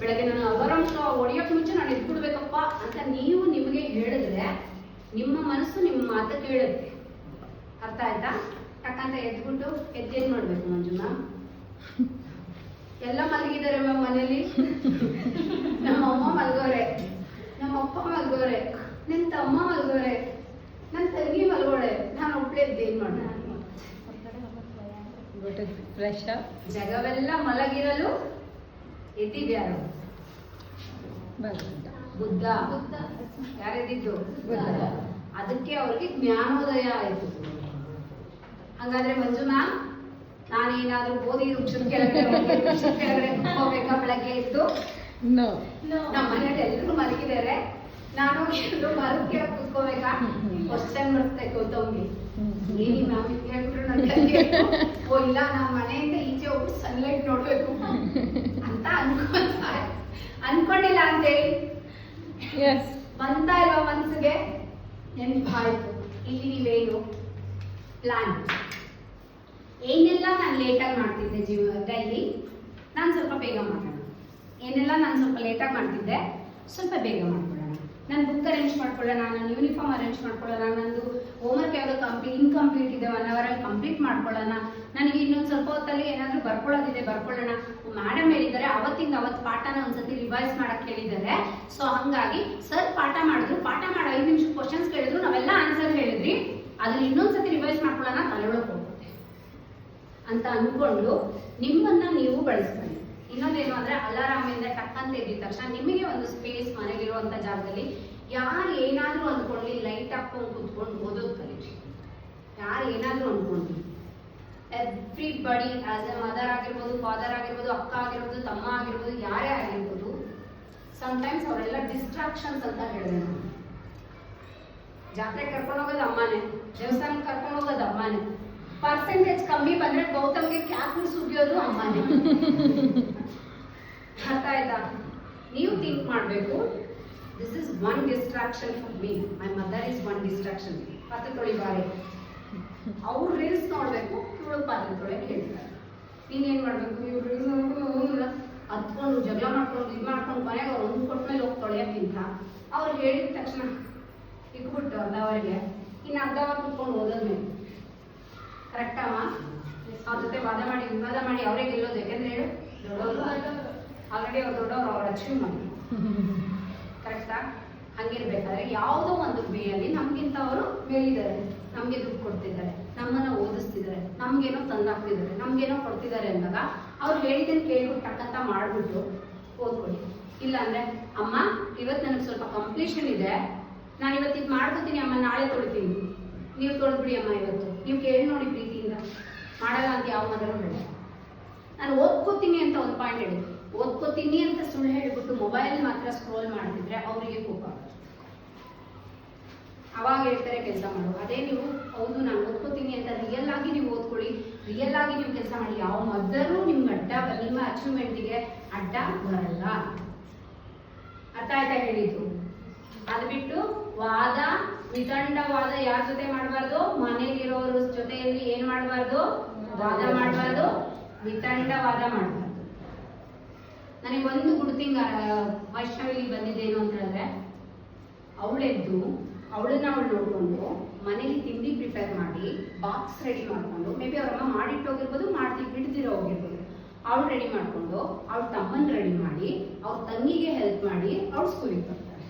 ಬೆಳಗ್ಗೆ ನಾನು ಅಲಾರಾಮ್ ಹೊಡಿಯೋಕ್ ಮುಂಚೆ ನಾನು ಎದ್ಬಿಡ್ಬೇಕಪ್ಪ ಅಂತ ನೀವು ನಿಮಗೆ ಹೇಳಿದ್ರೆ ನಿಮ್ಮ ಮನಸ್ಸು ನಿಮ್ಮ ಮಾತು ಕೇಳುತ್ತೆ. ಅರ್ಥ ಆಯ್ತಾ? ಟಕ್ ಅಂತ ಎದ್ಬಿಟ್ಟು ಎದ್ದೇನ್ ಮಾಡ್ಬೇಕು ಮಂಜುಮ್ಮ? ಎಲ್ಲ ಮಲಗಿದ್ದಾರೆ ಮ್ಯಾಮ್ ಮನೇಲಿ. ನಮ್ಮ ಅಮ್ಮ ಮಲ್ಗೋರೆ, ನಮ್ಮ ಅಪ್ಪ ಮಲ್ಗೋರೆ, ನಿನ್ ತಮ್ಮ ಮಲ್ಗೋರೆ, ನನ್ನ ತಂಗಿ ಮಲ್ಗೋಳೆ, ನಾನು ಒಬ್ಳೆ ಎದ್ದೇನ್ ಮಾಡ? ಜಗವೆಲ್ಲ ಮಲಗಿರಲು ಎದ್ದಿದ್ಯಾರು? ಬುದ್ಧ. ಯಾರೆದ್ದಿದ್ದು? ಅದಕ್ಕೆ ಅವ್ರಿಗೆ ಜ್ಞಾನೋದಯ ಆಯ್ತು. ಹಾಗಾದ್ರೆ ಮಂಜು ಮ್ಯಾಮ್ ನಾನೇನಾದ್ರೂ ಓದಿ ವೃಕ್ಷದ ಕೆಳಗಡೆ ಹೋಗ್ಬೇಕಾ ಬೆಳಗ್ಗೆ ಎದ್ದು? ನಮ್ಮ ಮನೇಲಿ ಎಲ್ಲರೂ ಮಲಗಿದ್ದಾರೆ, ನಾನು ಎಲ್ಲರೂ ಮರಕ್ಕೆ ಕೂತ್ಕೋಬೇಕಾ? ಕ್ವಶನ್ ಬರುತ್ತೆ ಗೌತಮ್ಗೆ, ಏನಿ ಮ್ಯಾಮ್ ಹೇಳ್ಬಿಟ್ರು ನನ್ನ ಓ ಇಲ್ಲ ನಾನು ಮನೆಯಿಂದ ಈಚೆ ಹೋಗಿ ಸನ್ಲೈಟ್ ನೋಡ್ಬೇಕು ಅಂತ ಅನ್ಕೊಂಡಿಲ್ಲ ಅಂತೇಳಿ ಬಂತ ಇಲ್ವಾ ಮನ್ಸಿಗೆ? ನೆನಪಾಯ್ತು. ಇಲ್ಲಿ ನೀವೇನು ಪ್ಲಾನ್ ಏನೆಲ್ಲ ನಾನು ಲೇಟಾಗಿ ಮಾಡ್ತಿದ್ದೆ ಡೈಲಿ, ನಾನು ಸ್ವಲ್ಪ ಬೇಗ ಮಾಡೋಣ. ಏನೆಲ್ಲ ನಾನು ಸ್ವಲ್ಪ ಲೇಟಾಗಿ ಮಾಡ್ತಿದ್ದೆ ಸ್ವಲ್ಪ ಬೇಗ ಮಾಡ್ಕೊಳ್ಳೋಣ. ನಾನು ಬುಕ್ ಅರೇಂಜ್ ಮಾಡ್ಕೊಳ್ಳೋಣ, ನನ್ನ ಯೂನಿಫಾರ್ಮ್ ಅರೇಂಜ್ ಮಾಡ್ಕೊಳ್ಳೋಣ, ನಂದು ಹೋಮ್ವರ್ಕ್ ಯಾವುದೋ ಇನ್ಕಂಪ್ಲೀಟ್ ಇದೆ 1 ಅವರಲ್ಲಿ ಕಂಪ್ಲೀಟ್ ಮಾಡ್ಕೊಳ್ಳೋಣ, ನನಗೆ ಇನ್ನೊಂದು ಸ್ವಲ್ಪ ಹೊತ್ತಲ್ಲಿ ಏನಾದರೂ ಬರ್ಕೊಳ್ಳೋದಿದೆ ಬರ್ಕೊಳ್ಳೋಣ. ಮೇಡಮ್ ಹೇಳಿದ್ದಾರೆ ಅವತ್ತಿಂದ ಅವತ್ತು ಪಾಠನ ಒಂದ್ಸತಿ ರಿವೈಸ್ ಮಾಡಕ್ಕೆ ಹೇಳಿದ್ದಾರೆ. ಸೊ ಹಂಗಾಗಿ ಸರ್ ಪಾಠ ಮಾಡಿದ್ರು, ಪಾಠ ಮಾಡಿ 5 ನಿಮಿಷ ಕ್ವಶನ್ಸ್ ಕೇಳಿದ್ರು, ನಾವೆಲ್ಲ ಆನ್ಸರ್ ಹೇಳಿದ್ರಿ, ಅದನ್ನ ಇನ್ನೊಂದ್ಸತಿ ರಿವೈಸ್ ಮಾಡ್ಕೊಳ್ಳೋಣ, ತಲೆಯೊಳಗೆ ಹೋಗುತ್ತೆ ಅಂತ ಅನ್ಕೊಂಡು ನಿಮ್ಮನ್ನ ನೀವು ಬಳಸ್ಕೊಳ್ಳಿ. ಇನ್ನೊಂದೇನು ಅಂದ್ರೆ ಅಲಾರಾಮ್ ಇಂದ ಟಕ್ ಅಂತ ಎದ್ದಿದ ತಕ್ಷಣ ನಿಮಗೆ ಒಂದು ಸ್ಪೇಸ್ ಮನೇಲಿರುವಂತ ಜಾಗದಲ್ಲಿ ಯಾರು ಏನಾದ್ರೂ ಅಂದ್ಕೊಳ್ಳಿ ಲೈಟ್ ಹಾಕೊಂಡು ಕೂತ್ಕೊಂಡು ಓದೋದು ಕಲೀರಿ. ಯಾರು ಏನಾದ್ರೂ ಅನ್ಕೊಂಡ್ರಿ, ಎವ್ರಿಬಡಿ ಆಸ್ ಎ ಮದರ್ ಆಗಿರ್ಬೋದು, ಫಾದರ್ ಆಗಿರ್ಬೋದು, ಅಕ್ಕ ಆಗಿರ್ಬೋದು, ತಮ್ಮ ಆಗಿರ್ಬೋದು, ಯಾರೇ ಆಗಿರ್ಬೋದು, ಸಮ್ಟೈಮ್ಸ್ ಅವರೆಲ್ಲ ಡಿಸ್ಟ್ರಾಕ್ಷನ್ಸ್ ಅಂತ ಹೇಳಿದೆ. ನಾನು ಜಾತ್ರೆ ಕರ್ಕೊಂಡು ಹೋಗೋದು ಅಮ್ಮನೇ, ದೇವಸ್ಥಾನಕ್ಕೆ ಕರ್ಕೊಂಡು ಹೋಗೋದು ಅಮ್ಮನೇ, ಪರ್ಸೆಂಟೇಜ್ ಕಮ್ಮಿ ಬಂದ್ರೆ ಗೌತಮ್ಗೆ ಕ್ಯಾಪ್ ಸುಗಿಯೋದು ಅಮ್ಮನೇ. ಅರ್ಥ ಆಯ್ತಾ? ನೀವು ಥಿಂಕ್ ಮಾಡಬೇಕು, this is one distraction for me, my mother is one distraction. ಪಾತ್ರೆ ತೊಳಿಬಾರೆ, ಅವ್ರು ರೀಲ್ಸ್ ನೋಡ್ಬೇಕು, ಇವಳು ಪಾತ್ರೆ ತೊಳೆಗೆ ಹೇಳ್ತಾರೆ. ನೀನೇನ್ ಮಾಡ್ಬೇಕು? ಇವ್ರು ರೀಲ್ಸ್ ನೋಡ್ಕೊಂಡು ಹತ್ಕೊಂಡು ಜಗಳ ಮಾಡ್ಕೊಂಡು ಇದು ಮಾಡ್ಕೊಂಡು ಮನೆಗೆ ಅವ್ರು ಒಂದು ಕೊಟ್ಟ ಮೇಲೆ ಹೋಗಿ ತೊಳೆಯೋಕ್ಕಿಂತ ಅವ್ರು ಹೇಳಿದ ತಕ್ಷಣ ಇಟ್ಬಿಟ್ಟು ಅಲ್ಲ ಅವರಿಗೆ ಇನ್ನು ಅರ್ಧವಾಗಿ ಕುತ್ಕೊಂಡು ಓದೋದ್ಮೇಲೆ ಕರೆಕ್ಟಮ್ಮ. ಅವ್ರ ಜೊತೆ ವಿವಾದ ಮಾಡಿ ಅವರೇ ಗೆಲ್ಲೋದು. ಯಾಕಂದ್ರೆ ಹೇಳು ದೊಡ್ಡವರು ಆಲ್ರೆಡಿ ಅವ್ರು ದೊಡ್ಡವರು, ಅವ್ರು ಅಚೀವ್ ಮಾಡಿ ಕರೆಕ್ಟಾ. ಹಂಗಿರ್ಬೇಕಾದ್ರೆ ಯಾವುದೋ ಒಂದು ಬೇಯಲ್ಲಿ ನಮ್ಗಿಂತ ಅವರು ಮೇಲಿದ್ದಾರೆ, ನಮ್ಗೆ ದುಡ್ಡು ಕೊಡ್ತಿದ್ದಾರೆ, ನಮ್ಮನ್ನ ಓದಿಸ್ತಿದ್ದಾರೆ, ನಮ್ಗೇನೋ ತಂದಾಕ್ತಿದ್ದಾರೆ, ನಮ್ಗೇನೋ ಕೊಡ್ತಿದ್ದಾರೆ ಅಂದಾಗ ಅವ್ರು ಹೇಳಿದ್ದನ್ನು ಕೇಳ್ಬಿಟ್ಟು ಟಕ್ಕಂತ ಮಾಡ್ಬಿಟ್ಟು ಓದ್ಕೊಳ್ಳಿ. ಇಲ್ಲ ಅಂದ್ರೆ ಅಮ್ಮ ಇವತ್ತು ನನಗೆ ಸ್ವಲ್ಪ ಕಂಪ್ಲೀಷನ್ ಇದೆ, ನಾನು ಇವತ್ತು ಇದು ಮಾಡ್ಕೋತೀನಿ ಅಮ್ಮ, ನಾಳೆ ತೊಳಿತೀನಿ, ನೀವು ತೊಳೆದ್ಬಿಡಿ ಅಮ್ಮ ಇವತ್ತು, ನೀವು ಕೇಳಿ ನೋಡಿ ಪ್ರೀತಿಯಿಂದ. ಮಾಡಲ್ಲ ಅಂತ ಯಾವ ಮದರೂ ಬೇಡ. ನಾನು ಓದ್ಕೋತೀನಿ ಅಂತ ಒಂದು ಪಾಯಿಂಟ್ ಹೇಳಿ, ಓದ್ಕೋತೀನಿ ಅಂತ ಸುಳ್ಳು ಹೇಳಿಬಿಟ್ಟು ಮೊಬೈಲ್ ಮಾತ್ರ ಸ್ಕ್ರೋಲ್ ಮಾಡ್ತಿದ್ರೆ ಅವರಿಗೆ ಕೋಪ. ಅವಾಗ ಹೇಳ್ತಾರೆ ಕೆಲಸ ಮಾಡು. ಅದೇ ನೀವು ಹೌದು ನಾನು ಓದ್ಕೋತೀನಿ ಅಂತ ರಿಯಲ್ ಆಗಿ ನೀವು ಓದ್ಕೊಳ್ಳಿ, ರಿಯಲ್ ಆಗಿ ನೀವು ಕೆಲಸ ಮಾಡಿ. ಯಾವ ಮದ್ದರೂ ನಿಮ್ಗೆ ಅಡ್ಡ, ನಿಮ್ಮ ಅಚೀವ್ಮೆಂಟ್ಗೆ ಅಡ್ಡ ಬರಲ್ಲ. ಅರ್ಥ ಆಯ್ತಾ ಹೇಳಿದ್ದು? ಅದು ಬಿಟ್ಟು ವಾದ ವಿತಂಡವಾದ ಯಾರ ಜೊತೆ ಮಾಡಬಾರ್ದು? ಮನೇಲಿರೋರ ಜೊತೆಯಲ್ಲಿ ಏನ್ ಮಾಡಬಾರ್ದು? ವಾದ ಮಾಡಬಾರ್ದು, ವಿತಂಡವಾದ ಮಾಡಬಾರ್ದು. ನನಗೆ ಒಂದು ಗುಡ್ ಥಿಂಗ್ ವೈಷ್ಣವಿಲಿ ಬಂದಿದ್ದೇನು ಅಂತ ಹೇಳಿದ್ರೆ, ಅವಳೆದ್ದು ಅವಳನ್ನ ನೋಡ್ಕೊಂಡು ಮನೇಲಿ ತಿಂಡಿ ಪ್ರಿಪೇರ್ ಮಾಡಿ ಬಾಕ್ಸ್ ರೆಡಿ ಮಾಡ್ಕೊಂಡು, ಮೇ ಬಿ ಅವ್ರಮ್ಮ ಮಾಡಿಟ್ಟೋಗಿರ್ಬೋದು, ಬಿಡ್ದಿರೋ ಹೋಗಿರ್ಬೋದು, ಅವಳು ರೆಡಿ ಮಾಡ್ಕೊಂಡು ಅವ್ಳ ತಮ್ಮನ್ ರೆಡಿ ಮಾಡಿ ಅವ್ರ ತಂಗಿಗೆ ಹೆಲ್ಪ್ ಮಾಡಿ ಅವ್ಳು ಸ್ಕೂಲಿಗೆ ಬರ್ತಾಳೆ.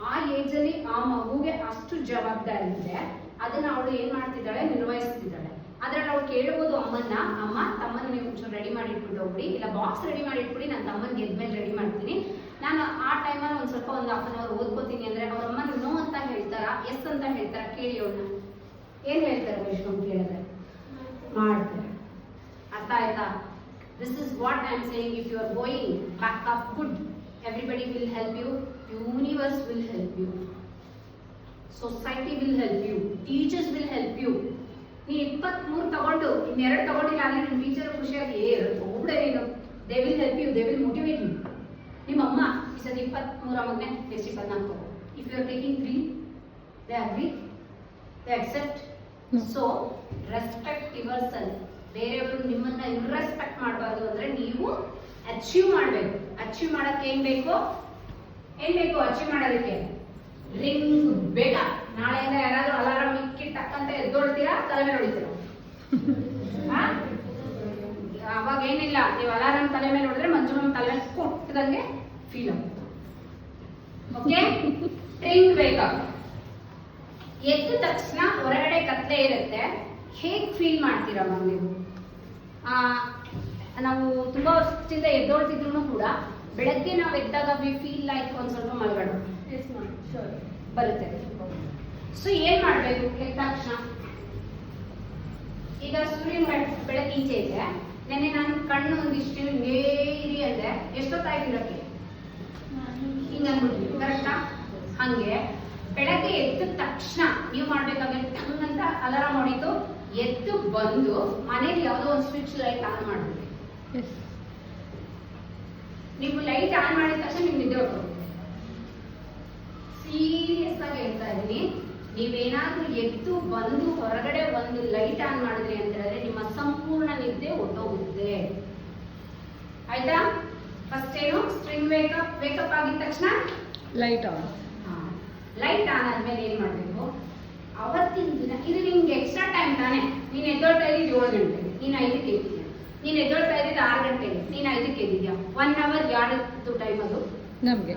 ಆ ಏಜ್ ಅಲ್ಲಿ ಆ ಮಗುಗೆ ಅಷ್ಟು ಜವಾಬ್ದಾರಿ ಇದೆ, ಅದನ್ನ ಅವಳು ಏನ್ ಮಾಡ್ತಿದ್ದಾಳೆ? ನಿರ್ವಹಿಸ್ತಿದ್ದಾಳೆ. ಅದ್ರಲ್ಲಿ ಅವಳು ಕೇಳ್ಬೋದು ಅಮ್ಮನ್ನ, ಅಮ್ಮ ತಮ್ಮನ ನೀವು ಒಂಚೂರು ರೆಡಿ ಮಾಡಿ ಇಟ್ಬಿಟ್ಟು ಹೋಗ್ಬಿಡಿ, ಇಲ್ಲ ಬಾಕ್ಸ್ ರೆಡಿ ಮಾಡಿ ಇಟ್ಬಿಡಿ, ನಾನು ತಮ್ಮನ್ಗೆ ಎದ್ಮೇಲೆ ರೆಡಿ ಮಾಡ್ತೀನಿ, ನಾನು ಆ ಟೈಮಲ್ಲಿ ಒಂದು ಸ್ವಲ್ಪ ಒಂದು ಹಾಫ್ ಅನ್ ಅವರ್ ಓದ್ಕೋತೀನಿ ಅಂದ್ರೆ ಅವ್ರ ಅಮ್ಮ ನೋ ಅಂತ ಹೇಳ್ತಾರ, ಎಸ್ ಅಂತ ಹೇಳ್ತಾರ? ಕೇಳಿ ಅವ್ರನ್ನ ಏನ್ ಹೇಳ್ತಾರೆ ವೈಷ್ಣವ್ ಕೇಳಿದ್ರೆ? ಮಾಡ್ತಾರೆ. ಅರ್ಥ ಆಯ್ತಾ? This is what I am saying. If you are going back of good, everybody will help you, universe will help you, society will help you, teachers will help you. ನೀ 23 ತಗೊಂಡು ಇನ್ನೆರಡು ತಗೊಂಡಿಲ್ಲ ಅಂದ್ರೆ ನಿಮ್ಮ ಟೀಚರ್ ಖುಷಿಯಾಗಿ ಹೋಗ್ಬಿಡೆ ನೀನು, they will help you, they will motivate you. ನಿಮ್ಮ ಅಮ್ಮ ಈ ಸತಿ 23 ಮಗನೇ ನೆಕ್ಸ್ಟ್ 24 ತಗೋ. If you are taking 3, they agree, they accept. So respect yourself. ಬೇರೆಯವರು ನಿಮ್ಮನ್ನ ಇರ್ರೆಸ್ಪೆಕ್ಟ್ ಮಾಡಬಾರ್ದು ಅಂದ್ರೆ ನೀವು ಅಚೀವ್ ಮಾಡಬೇಕು. ಅಚೀವ್ ಮಾಡಕ್ಕೆ ಏನ್ ಬೇಕು? ಅಚೀವ್ ಮಾಡೋದಕ್ಕೆ ರಿಂಗ್ ಬೇಡ. ನಾಳೆಯಿಂದ ಯಾರಾದ್ರೂ ಅಲಾರಾಮ್ ಇಕ್ಕಿಟ್ಟಕ್ಕಂತ ಎದ್ದೊಳ್ತೀರಾ, ತಲೆ ಮೇಲೆ ಹೊಡಿತೀರಾ? ಅವಾಗ ಏನಿಲ್ಲ, ನೀವು ಅಲಾರಾಮ್ ತಲೆ ಮೇಲೆ ಹೊಡೆದ್ರೆ ಮಂಜು ತಲೆ ಮೇಲೆ ಕೊಟ್ಟದಂಗೆ ಫೀಲ್ ಆಗುತ್ತೆ. ಓಕೆ, ರಿಂಗ್ ಬೇಕಾ? ಎದ್ದ ತಕ್ಷಣ ಹೊರಗಡೆ ಕತ್ಲೆ ಇರುತ್ತೆ, ಹೇಗ್ ಫೀಲ್ ಮಾಡ್ತೀರಮ್ಮ ನೀವು? ನಾವು ತುಂಬಾ ವರ್ಷದಿಂದ ಎದ್ದೋಳ್ತಿದ್ರು ಕೂಡ ಬೆಳಗ್ಗೆ ನಾವು ಎದ್ದಾಗ ವಿ ಫೀಲ್ ಲೈಕ್ ಒಂದ್ ಸ್ವಲ್ಪ ಮಲಗಡ ಬರುತ್ತೆ. ಸೊ ಏನ್ ಮಾಡ್ಬೇಕು? ಎದ್ದ ತಕ್ಷಣ ಈಗ ಸೂರ್ಯನ ಬೆಳಕು ಈಚೆ ಇದೆ, ನೆನ್ನೆ ನಾನು ಕಣ್ಣು ಒಂದಿಷ್ಟು ನೇರಿ ಅಂದ್ರೆ ಎಷ್ಟೊತ್ತಾಗಿರಕ್ಕೆ ಹಿಂಗ ಅಂದ್ಬಿಟ್ವಿ, ಕರೆಕ್ಟಾ? ಹಂಗೆ ಬೆಳಗ್ಗೆ ಎದ್ದ ತಕ್ಷಣ ನೀವು ಮಾಡ್ಬೇಕಾಗಿತ್ತು ಹಂಗಂತ ಅಲಾರಾಮ್ ಹೊಡಿತು, ಎದ್ದು ಬಂದು ಮನೇಲಿ ಯಾವುದೋ ಒಂದು ಸ್ವಿಚ್ ಲೈಟ್ ಆನ್ ಮಾಡ್ತೀವಿ. ನೀವು ಲೈಟ್ ಆನ್ ಮಾಡಿದ ತಕ್ಷಣ ನಿಮ್ಗೆ ನಿದ್ದೆ ಹೊರಟೋಗುತ್ತೆ. ಸೀರಿಯಸ್ ಆಗಿ ಹೇಳ್ತಾ ಇದೀನಿ, ನೀವೇನಾದ್ರೂ ಎದ್ದು ಬಂದು ಹೊರಗಡೆ ಒಂದು ಲೈಟ್ ಆನ್ ಮಾಡಿದ್ರಿ ಅಂತ ಹೇಳಿದ್ರೆ ನಿಮ್ಮ ಸಂಪೂರ್ಣ ನಿದ್ದೆ ಹೊರಟೋಗುತ್ತೆ. ಆಯ್ತಾ? ಫಸ್ಟ್ ಏನು? ಸ್ಟ್ರಿಂಗ್ ವೇಕಪ್ ಆಗಿದ ತಕ್ಷಣ ಲೈಟ್ ಆನ್. ಲೈಟ್ ಆನ್ ಆದ್ಮೇಲೆ ಏನ್ ಮಾಡ್ಬೇಕು? ಅವತ್ತಿನ ದಿನ ಇದು ನಿಮ್ಗೆ ಎಕ್ಸ್ಟ್ರಾ ಟೈಮ್ ತಾನೆ. ನೀನ್ ಎದ್ದೊಳ್ತಾ ಇದ್ದೀವಿ 7 ಗಂಟೆಗೆ, ನೀನ್ 5ಕ್ಕೆ ಎದ್ದಿದ್ಯಾ. ನೀನ್ ಎದ್ದೊಳ್ತಾ ಇದ್ದಿದ್ದು 6 ಗಂಟೆಗೆ, ನೀನ್ 5ಕ್ಕೆ ಎದ್ದಿದ್ಯಾ. 1 ಅವರ್ ಯಾರದ್ದು ಟೈಮ್? ಅದು ನಮ್ಗೆ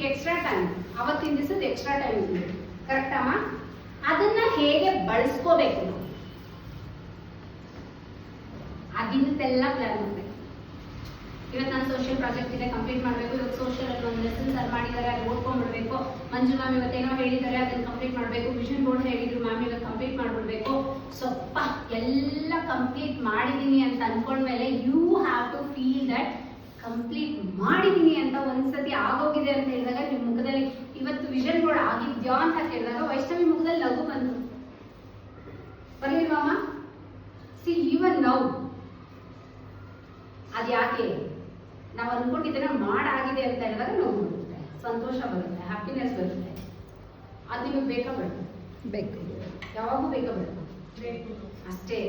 ಎಕ್ಸ್ಟ್ರಾ ಟೈಮ್. ಅವತ್ತಿನ ದಿವಸದ ಎಕ್ಸ್ಟ್ರಾ ಟೈಮ್ ಇದೆ, ಕರೆಕ್ಟ್ ಅಮ್ಮ? ಅದನ್ನ ಹೇಗೆ ಬಳಸ್ಕೋಬೇಕು ನಾವು, ಅದಿನ್ನೆಲ್ಲ ಪ್ಲಾನ್ ಮಾಡ್ಬೇಕು. ಇವತ್ತು ನಾನು ಸೋಷಿಯಲ್ ಪ್ರಾಜೆಕ್ಟ್ ಇದೆ, ಕಂಪ್ಲೀಟ್ ಮಾಡಬೇಕು. ಇವತ್ತು ಸೋಷಿಯಲ್ ಅಲ್ಲಿ ಒಂದು ಲೆಸನ್ಸ್ ಅಲ್ಲಿ ಮಾಡಿದ್ದಾರೆ, ಅದು ಓದ್ಕೊಂಡ್ಬಿಡ್ಬೇಕು. ಮಂಜು ಮ್ಯಾಮ್ ಇವತ್ತೇನೋ ಹೇಳಿದ್ದಾರೆ, ಅದನ್ನ ಕಂಪ್ಲೀಟ್ ಮಾಡಬೇಕು. ವಿಷನ್ ಬೋರ್ಡ್ ಹೇಳಿದ್ರು ಮ್ಯಾಮ್, ಇವತ್ತು ಕಂಪ್ಲೀಟ್ ಮಾಡ್ಬಿಡ್ಬೇಕು. ಸ್ವಲ್ಪ ಎಲ್ಲ ಕಂಪ್ಲೀಟ್ ಮಾಡಿದೀನಿ ಅಂತ ಅನ್ಕೊಂಡ್ಮೇಲೆ you have to feel that complete ಮಾಡಿದೀನಿ ಅಂತ. ಒಂದ್ಸತಿ ಆಗೋಗಿದೆ ಅಂತ ಹೇಳಿದಾಗ ನಿಮ್ಮ ಮುಖದಲ್ಲಿ ಇವತ್ತು ವಿಷನ್ ಬೋರ್ಡ್ ಆಗಿದ್ಯಾ ಅಂತ ಕೇಳಿದಾಗ ವೈಷ್ಣವಿ ಮುಖದಲ್ಲಿ ನಗು ಬಂತು. ಬರ್ಲಿಲ್ವಮ್ಮ? ಸಿ ಈವನ್ ನೌ ಅದ್ಯಾಕೆ? ನಾವು ಅನ್ಕೊಂಡಿದ್ದನ್ನ ಮಾಡಾಗಿದೆ ಅಂತ ಹೇಳಿದಾಗ ನೋವು ಬರುತ್ತೆ, ಸಂತೋಷ ಬರುತ್ತೆ, ಹ್ಯಾಪಿನೆಸ್ ಬರುತ್ತೆ. ಅದು ನಿಮಗೆ ಬೇಕಾ ಬೇಡ? ಬೇಕು. ಯಾವಾಗೂ ಬೇಕಾ ಬೇಡ? ಬೇಕು. ಅಷ್ಟೇ.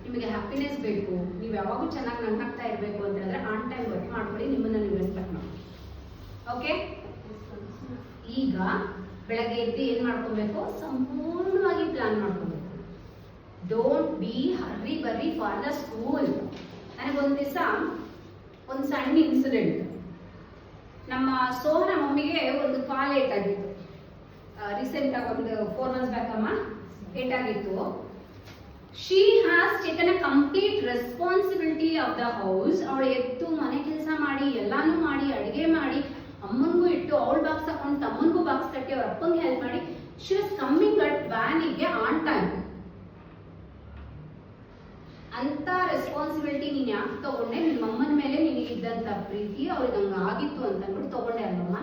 ನಿಮಗೆ ಹ್ಯಾಪಿನೆಸ್ ಬೇಕು, ನೀವು ಯಾವಾಗೂ ಚೆನ್ನಾಗಿ ನಗ್ನಾಗ್ತಾ ಇರಬೇಕು ಅಂತ ಹೇಳಿದ್ರೆ ಆನ್ ಟೈಮ್ ವರ್ಕ್ ಮಾಡ್ಕೊಳ್ಳಿ, ನಿಮ್ಮನ್ನ ನೀವು ರೆಸ್ಪೆಕ್ಟ್ ಮಾಡಿ. ಓಕೆ? ಈಗ ಬೆಳಗ್ಗೆ ಎದ್ದು ಏನ್ ಮಾಡ್ಕೊಬೇಕು, ಸಂಪೂರ್ಣವಾಗಿ ಪ್ಲಾನ್ ಮಾಡ್ಕೊಬೇಕು. ಡೋಂಟ್ ಬಿ ಹರ್ರಿ ಬರ್ರಿ ಫಾರ್ ದ ಸ್ಕೂಲ್. ನನಗೊಂದ್ ದಿವಸ ಒಂದು ಸಣ್ಣ ಇನ್ಸಿಡೆಂಟ್. ನಮ್ಮ ಸೋಹನ ಮಮ್ಮಿಗೆ ಒಂದು ಕಾಲ್ ಏಟಾಗಿತ್ತು. ರೀಸೆಂಟ್ ಆಗಿ ಒಂದು 4 months ಬ್ಯಾಕ್ ಅಮ್ಮ ಏಟಾಗಿತ್ತು. She has taken a complete responsibility of the house. ಅವಳು ಎದ್ದು ಮನೆ ಕೆಲಸ ಮಾಡಿ ಎಲ್ಲಾನು ಮಾಡಿ ಅಡಿಗೆ ಮಾಡಿ ಅಮ್ಮನಿಗೂ ಇಟ್ಟು ಅವಳ ಬಾಕ್ಸ್ ಹಾಕೊಂಡು ತಮ್ಮನಿಗೂ ಬಾಕ್ಸ್ ಕಟ್ಟಿ ಅವ್ರ ಅಪ್ಪಂಗೆ ಹೆಲ್ಪ್ ಮಾಡಿ ಶಿ ವಾಸ್ ಕಮ್ಮಿಂಗ್ ಅಟ್ ವ್ಯಾನಿಗೆ ಆನ್ ಟೈಮ್. ಅಂತ ರೆಸ್ಪಾನ್ಸಿಬಿಲಿಟಿ ನೀನ್ ಯಾಕೆ ತಗೊಂಡೆ? ನಿಮ್ಮ ಅಮ್ಮನ ಮೇಲೆ ನಿನಗೆ ಇದ್ದಂತ ಪ್ರೀತಿ ಅವ್ರಿಗೆ ಹಂಗ ಆಗಿತ್ತು ಅಂತ ಅಂದ್ಬಿಟ್ಟು ತಗೊಂಡೆ ಅಲ್ಲಮ್ಮ.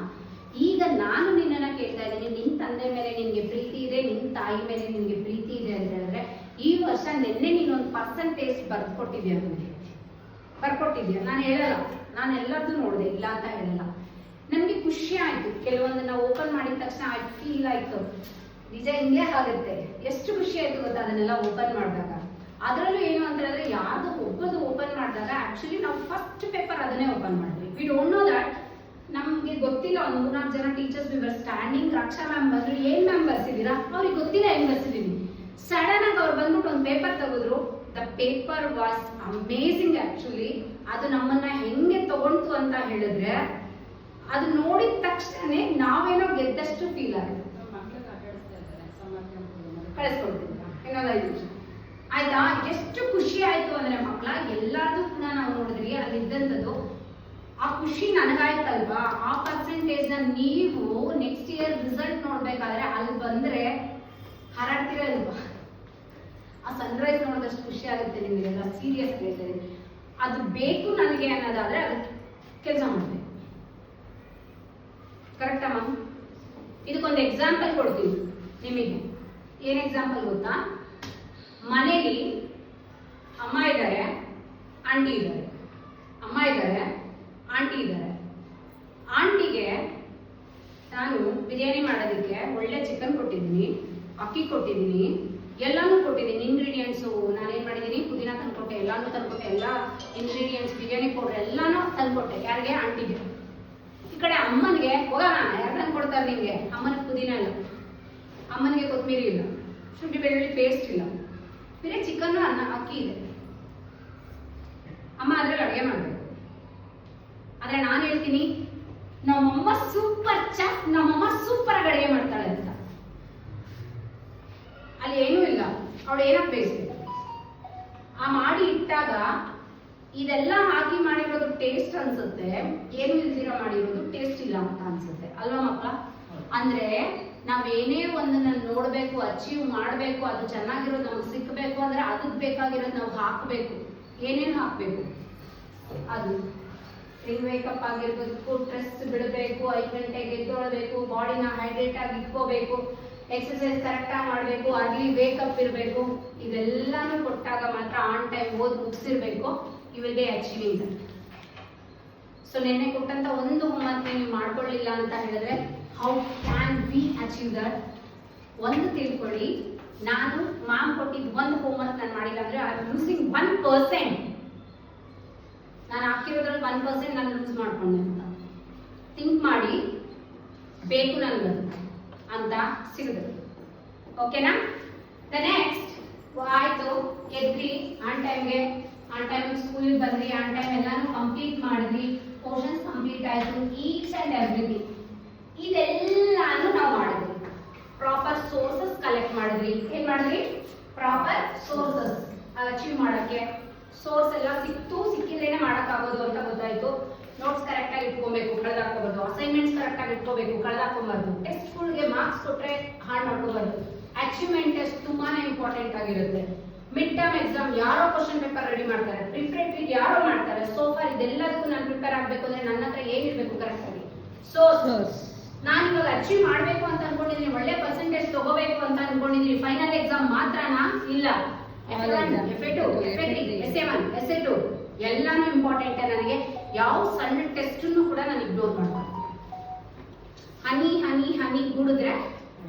ಈಗ ನಾನು ನಿನ್ನನ್ನ ಕೇಳ್ತಾ ಇದ್ದೀನಿ, ನಿನ್ ತಂದೆ ಮೇಲೆ ನಿನ್ಗೆ ಪ್ರೀತಿ ಇದೆ, ನಿನ್ ತಾಯಿ ಮೇಲೆ ನಿನ್ಗೆ ಪ್ರೀತಿ ಇದೆ ಅಂತ ಹೇಳಿದ್ರೆ ಈ ವರ್ಷ ನಿನ್ನೆ ನೀನೊಂದು ಪರ್ಸೆಂಟೇಜ್ ಬರ್ಕೊಟ್ಟಿದ್ಯಾ ನನಗೆ, ಬರ್ಕೊಟ್ಟಿದ್ಯಾ? ನಾನು ಹೇಳಲ್ಲ, ನಾನು ಎಲ್ಲದೂ ನೋಡಿದೆ, ಇಲ್ಲ ಅಂತ ಹೇಳಲ್ಲ. ನನ್ಗೆ ಖುಷಿ ಆಯ್ತು. ಕೆಲವೊಂದನ್ನ ಓಪನ್ ಮಾಡಿದ ತಕ್ಷಣ ಐ ಫೀಲ್ ಆಯ್ತು ನಿಜ ಹಿಂಗೆ ಆಗುತ್ತೆ. ಎಷ್ಟು ಖುಷಿ ಆಯ್ತು ಗೊತ್ತಾ ಅದನ್ನೆಲ್ಲ ಓಪನ್ ಮಾಡಿದಾಗ. ಅದರಲ್ಲೂ ಏನು ಅಂತ ಹೇಳಿದ್ರೆ ಯಾವ್ದು ಒಬ್ಬದು ಓಪನ್ ಮಾಡಿದಾಗ ಆಕ್ಚುಲಿ ನಾವು ಫಸ್ಟ್ ಪೇಪರ್ ಅದನ್ನೇ ಓಪನ್ ಮಾಡಿದ್ವಿ. We don't know that. ನಮ್ಗೆ ಗೊತ್ತಿಲ್ಲ, ಒಂದು 3-4 ಜನ teachers we were standing. Raksha ma'am ಬಂದ್ರು, ಏನ್ ಮ್ಯಾಮ್ ಬರ್ಸಿದೀರಾ? ಅವ್ರಿಗೆ ಗೊತ್ತಿಲ್ಲ ಏನ್ ಬರ್ಸಿದೀವಿ. ಸಡನ್ ಆಗಿ ಅವ್ರು ಬಂದ್ಬಿಟ್ಟು ಒಂದು ಪೇಪರ್ ತೆಗೆದ್ರು. The paper was amazing actually. ಅದು ನಮ್ಮನ್ನ ಹೆಂಗೆ ತಗೊಂತು ಅಂತ ಹೇಳಿದ್ರೆ ಅದು ನೋಡಿದ ತಕ್ಷಣ ನಾವೇನೋ ಗೆದ್ದಷ್ಟು ಫೀಲ್ ಆಗುತ್ತೆ. ಕಳಿಸ್ಕೊಡ್ತೀನಿ ಇನ್ನೊಂದು 5 ನಿಮಿಷ ಆಯ್ತಾ? ಎಷ್ಟು ಖುಷಿ ಆಯ್ತು ಅಂದ್ರೆ ಮಕ್ಕಳ ಎಲ್ಲಾರ್ದು ಕೂಡ ನಾವು ನೋಡಿದ್ರಿ ಅಲ್ಲಿದ್ದಂಥದ್ದು. ಆ ಖುಷಿ ನನಗಾಯ್ತಲ್ವಾ? ಆ ಪರ್ಸೆಂಟೇಜ್ ನ ನೀವು ನೆಕ್ಸ್ಟ್ ಇಯರ್ ರಿಸಲ್ಟ್ ನೋಡ್ಬೇಕಾದ್ರೆ ಅಲ್ಲಿ ಬಂದ್ರೆ ಹಾರಾಡ್ತಿರಲ್ವಾ? ಆ ಸನ್ರೈಸ್ ನೋಡಿದಷ್ಟು ಖುಷಿ ಆಗುತ್ತೆ ನಿಮಗೆಲ್ಲ. ಸೀರಿಯಸ್ ಹೇಳ್ತಾರೆ, ಅದು ಬೇಕು ನನಗೆ ಅನ್ನೋದಾದ್ರೆ ಅದಕ್ಕೆ ಕೆಲಸ ಮಾಡ್ಬೇಕು. ಕರೆಕ್ಟಾ ಮ್ಯಾಮ್? ಇದಕ್ಕೊಂದು ಎಕ್ಸಾಂಪಲ್ ಕೊಡ್ತೀನಿ ನಿಮಗೆ. ಏನ್ ಎಕ್ಸಾಂಪಲ್ ಗೊತ್ತಾ? ಮನೇಲಿ ಅಮ್ಮ ಇದ್ದಾರೆ, ಆಂಟಿ ಇದ್ದಾರೆ. ಅಮ್ಮ ಇದ್ದಾರೆ, ಆಂಟಿ ಇದ್ದಾರೆ. ಆಂಟಿಗೆ ನಾನು ಬಿರಿಯಾನಿ ಮಾಡೋದಕ್ಕೆ ಒಳ್ಳೆ ಚಿಕನ್ ಕೊಟ್ಟಿದ್ದೀನಿ, ಅಕ್ಕಿ ಕೊಟ್ಟಿದ್ದೀನಿ, ಎಲ್ಲಾನು ಕೊಟ್ಟಿದ್ದೀನಿ. ಇಂಗ್ರೀಡಿಯೆಂಟ್ಸು ನಾನೇನ್ ಮಾಡಿದ್ದೀನಿ, ಪುದೀನ ತಂದ್ಕೊಟ್ಟೆ, ಎಲ್ಲಾನು ತಂದ್ಕೊಟ್ಟೆ, ಎಲ್ಲ ಇಂಗ್ರೀಡಿಯೆಂಟ್ಸ್ ಬಿರಿಯಾನಿ ಪೌಡರ್ ಎಲ್ಲಾನು ತಂದ್ಕೊಟ್ಟೆ. ಯಾರಿಗೆ? ಆಂಟಿಗೆ. ಈ ಕಡೆ ಅಮ್ಮನಿಗೆ ಹೋಗೋಣ, ಯಾರು ತಂದ್ಕೊಡ್ತಾರೆ ನಿಂಗೆ? ಅಮ್ಮನಿಗೆ ಪುದೀನ ಇಲ್ಲ, ಅಮ್ಮನಿಗೆ ಕೊತ್ತಂಬರಿ ಇಲ್ಲ, ಶುಂಠಿ ಬೆಳ್ಳುಳ್ಳಿ ಪೇಸ್ಟ್ ಇಲ್ಲ, ಬೇರೆ ಚಿಕನ್ ಅನ್ನ ಅಕ್ಕಿ ಇದೆ. ಅಮ್ಮ ಅದ್ರಲ್ಲಿ ಅಡುಗೆ ಮಾಡ್ಬೇಕು. ಆದ್ರೆ ನಾನು ಹೇಳ್ತೀನಿ ನಮ್ಮಮ್ಮ ಸೂಪರ್ ಚೆಫ್, ನಮ್ಮಮ್ಮ ಸೂಪರ್ ಆಗಿ ಅಡುಗೆ ಮಾಡ್ತಾಳೆ ಅಂತ. ಅಲ್ಲಿ ಏನೂ ಇಲ್ಲ, ಅವಳು ಏನಕ್ಕೆ ಬೇಯಿಸ್ಬೇಕು? ಆ ಮಾಡಿ ಇಟ್ಟಾಗ ಇದೆಲ್ಲ ಹಾಕಿ ಮಾಡಿರೋದು ಟೇಸ್ಟ್ ಅನ್ಸುತ್ತೆ, ಏನು ಇಲ್ದಿರೋ ಮಾಡಿರೋದು ಟೇಸ್ಟ್ ಇಲ್ಲ ಅಂತ ಅನ್ಸುತ್ತೆ ಅಲ್ವಾ ಮಕ್ಕಳ? ಅಂದ್ರೆ ನಾವೇನೇ ಒಂದನ್ನ ನೋಡ್ಬೇಕು, ಅಚೀವ್ ಮಾಡ್ಬೇಕು, ಅದು ಚೆನ್ನಾಗಿರೋದು ನಮ್ಗೆ ಸಿಕ್ಬೇಕು ಅಂದ್ರೆ ಅದಕ್ಕೆ ಬೇಕಾಗಿರೋದು ನಾವು ಹಾಕ್ಬೇಕು. ಏನೇನು ಹಾಕ್ಬೇಕು? ಅದು ವೇಕಪ್ ಆಗಿರ್ಬೇಕು, ಸ್ಟ್ರೆಸ್ ಬಿಡಬೇಕು, 5 ಗಂಟೆಗೆ ಎದ್ದೊಳ್ಬೇಕು, ಬಾಡಿನ ಹೈಡ್ರೇಟ್ ಆಗಿ ಇಟ್ಕೋಬೇಕು, ಎಕ್ಸರ್ಸೈಸ್ ಕರೆಕ್ಟ್ ಆಗಿ ಮಾಡಬೇಕು, ಅರ್ಲಿ ವೇಕಪ್ ಇರಬೇಕು. ಇದೆಲ್ಲಾನು ಕೊಟ್ಟಾಗ ಮಾತ್ರ ಆನ್ ಟೈಮ್ ಓದ್ ಮುಗಿಸಿರ್ಬೇಕು. You will be achieving that. So ನಿನ್ನೆ ಕೊಟ್ಟಂತ ಒಂದು ಹೋಮ್ವರ್ಕ್ ನೀವು ಮಾಡ್ಕೊಳ್ಳಿಲ್ಲ ಅಂತ ಹೇಳಿದ್ರೆ how can we achieve that? ಒಂದು ತಿಳ್ಕೊಳ್ಳಿ, ನಾನು ಮ್ಯಾಮ್ ಕೊಟ್ಟಿದ್ದು ಒಂದು ಹೋಮ್ವರ್ಕ್ ನಾನು ಮಾಡಿಲ್ಲ ಅಂದ್ರೆ ಐ ಆಮ್ ಲೂಸಿಂಗ್ 1%. ನಾನು ಹಾಕಿರೋದ್ರಲ್ಲಿ 1% ನಾನು ಲೂಸ್ ಮಾಡ್ಕೊಂಡೆ ಅಂತ ಥಿಂಕ್ ಮಾಡಿ, ಬೇಕು ನನಗೆ ಅಂತ ಸಿಗುತ್ತೆ. ಓಕೆನಾ? ದ ನೆಕ್ಸ್ಟ್ ಆಯ್ತು, ಎದ್ರಿ ಆನ್ ಟೈಮ್ ಸ್ಕೂಲಿಗೆ ಬಂದ್ರಿ, ಆನ್ ಟೈಮ್ ಎಲ್ಲಾನು ಕಂಪ್ಲೀಟ್ ಮಾಡಿದ್ರಿ, ಪೋರ್ಷನ್ಸ್ ಕಂಪ್ಲೀಟ್ ಆಯ್ತು, ಈಚ್ ಅಂಡ್ ಎವ್ರಿಥಿಂಗ್ ಇದೆಲ್ಲಾನು ನಾವು ಮಾಡಿದ್ವಿ. ಪ್ರಾಪರ್ ಸೋರ್ಸಸ್ ಕಲೆಕ್ಟ್ ಮಾಡಿದ್ರಿ. ಏನ್ ಮಾಡಿದ್ರಿ? ಪ್ರಾಪರ್ ಸೋರ್ಸಸ್ ಅಚೀವ್ ಮಾಡಕ್ಕೆ ಸೋರ್ಸ್ ಎಲ್ಲ ಸಿಕ್ಕಿದ್ರೇನೆ ಮಾಡಕ್ಕಾಗೋದು ಅಂತ ಗೊತ್ತಾಯ್ತು. ನೋಟ್ಸ್ ಕರೆಕ್ಟ್ ಆಗಿ ಇಟ್ಕೋಬೇಕು, ಕಳೆದಾಕೋಬಾರ್ದು. ಅಸೈನ್ಮೆಂಟ್ಸ್ ಕರೆಕ್ಟ್ ಆಗಿ ಇಟ್ಕೋಬೇಕು, ಕಳೆದಾಕೋಬಾರ್ದು. ಟೆಸ್ಟ್ಗಳಿಗೆ ಮಾರ್ಕ್ಸ್ ಕೊಟ್ರೆ ಹಾಳು ಮಾಡ್ಕೋಬಾರ್ದು. ಅಚೀವ್ಮೆಂಟ್ ಟೆಸ್ಟ್ ತುಂಬಾನೇ ಇಂಪಾರ್ಟೆಂಟ್ ಆಗಿರುತ್ತೆ. ಮಿಡ್ ಟರ್ಮ್ ಎಕ್ಸಾಮ್ ಯಾರೋ ಕ್ವಶನ್ ಪೇಪರ್ ರೆಡಿ ಮಾಡ್ತಾರೆ, ಪ್ರಿಪರೇಟರಿ ಯಾರೋ ಮಾಡ್ತಾರೆ. ಸೋಫಾರ್ ಇದೆಲ್ಲದಕ್ಕೂ ನಾನು ಪ್ರಿಪೇರ್ ಆಗ್ಬೇಕು ಅಂದ್ರೆ ನನ್ನ ಹತ್ರ ಏನಿರ್ಬೇಕು ಕರೆಕ್ಟ್ ಆಗಿ? ಸೋರ್ಸ್. ನಾನು ಇವಾಗ ಅಚೀವ್ ಮಾಡ್ಬೇಕು ಅಂತ ಅನ್ಕೊಂಡಿದ್ದೀನಿ, ಒಳ್ಳೆ ಪರ್ಸೆಂಟೇಜ್ ತಗೋಬೇಕು ಅಂತ ಅನ್ಕೊಂಡಿದ್ದೀನಿ. ಫೈನಲ್ ಎಕ್ಸಾಮ್ ಮಾತ್ರನಾ? ಇಲ್ಲ, FA2, FA3, SA1, SA2 ಎಲ್ಲಾನು ಇಂಪಾರ್ಟೆಂಟ್. ನನಗೆ ಯಾವ ಸಣ್ಣ ಟೆಸ್ಟ್ ಕೂಡ ನಾನು ಇಗ್ನೋರ್ ಮಾಡ್ತೀನಿ. ಹನಿ ಗುಡಿದ್ರೆ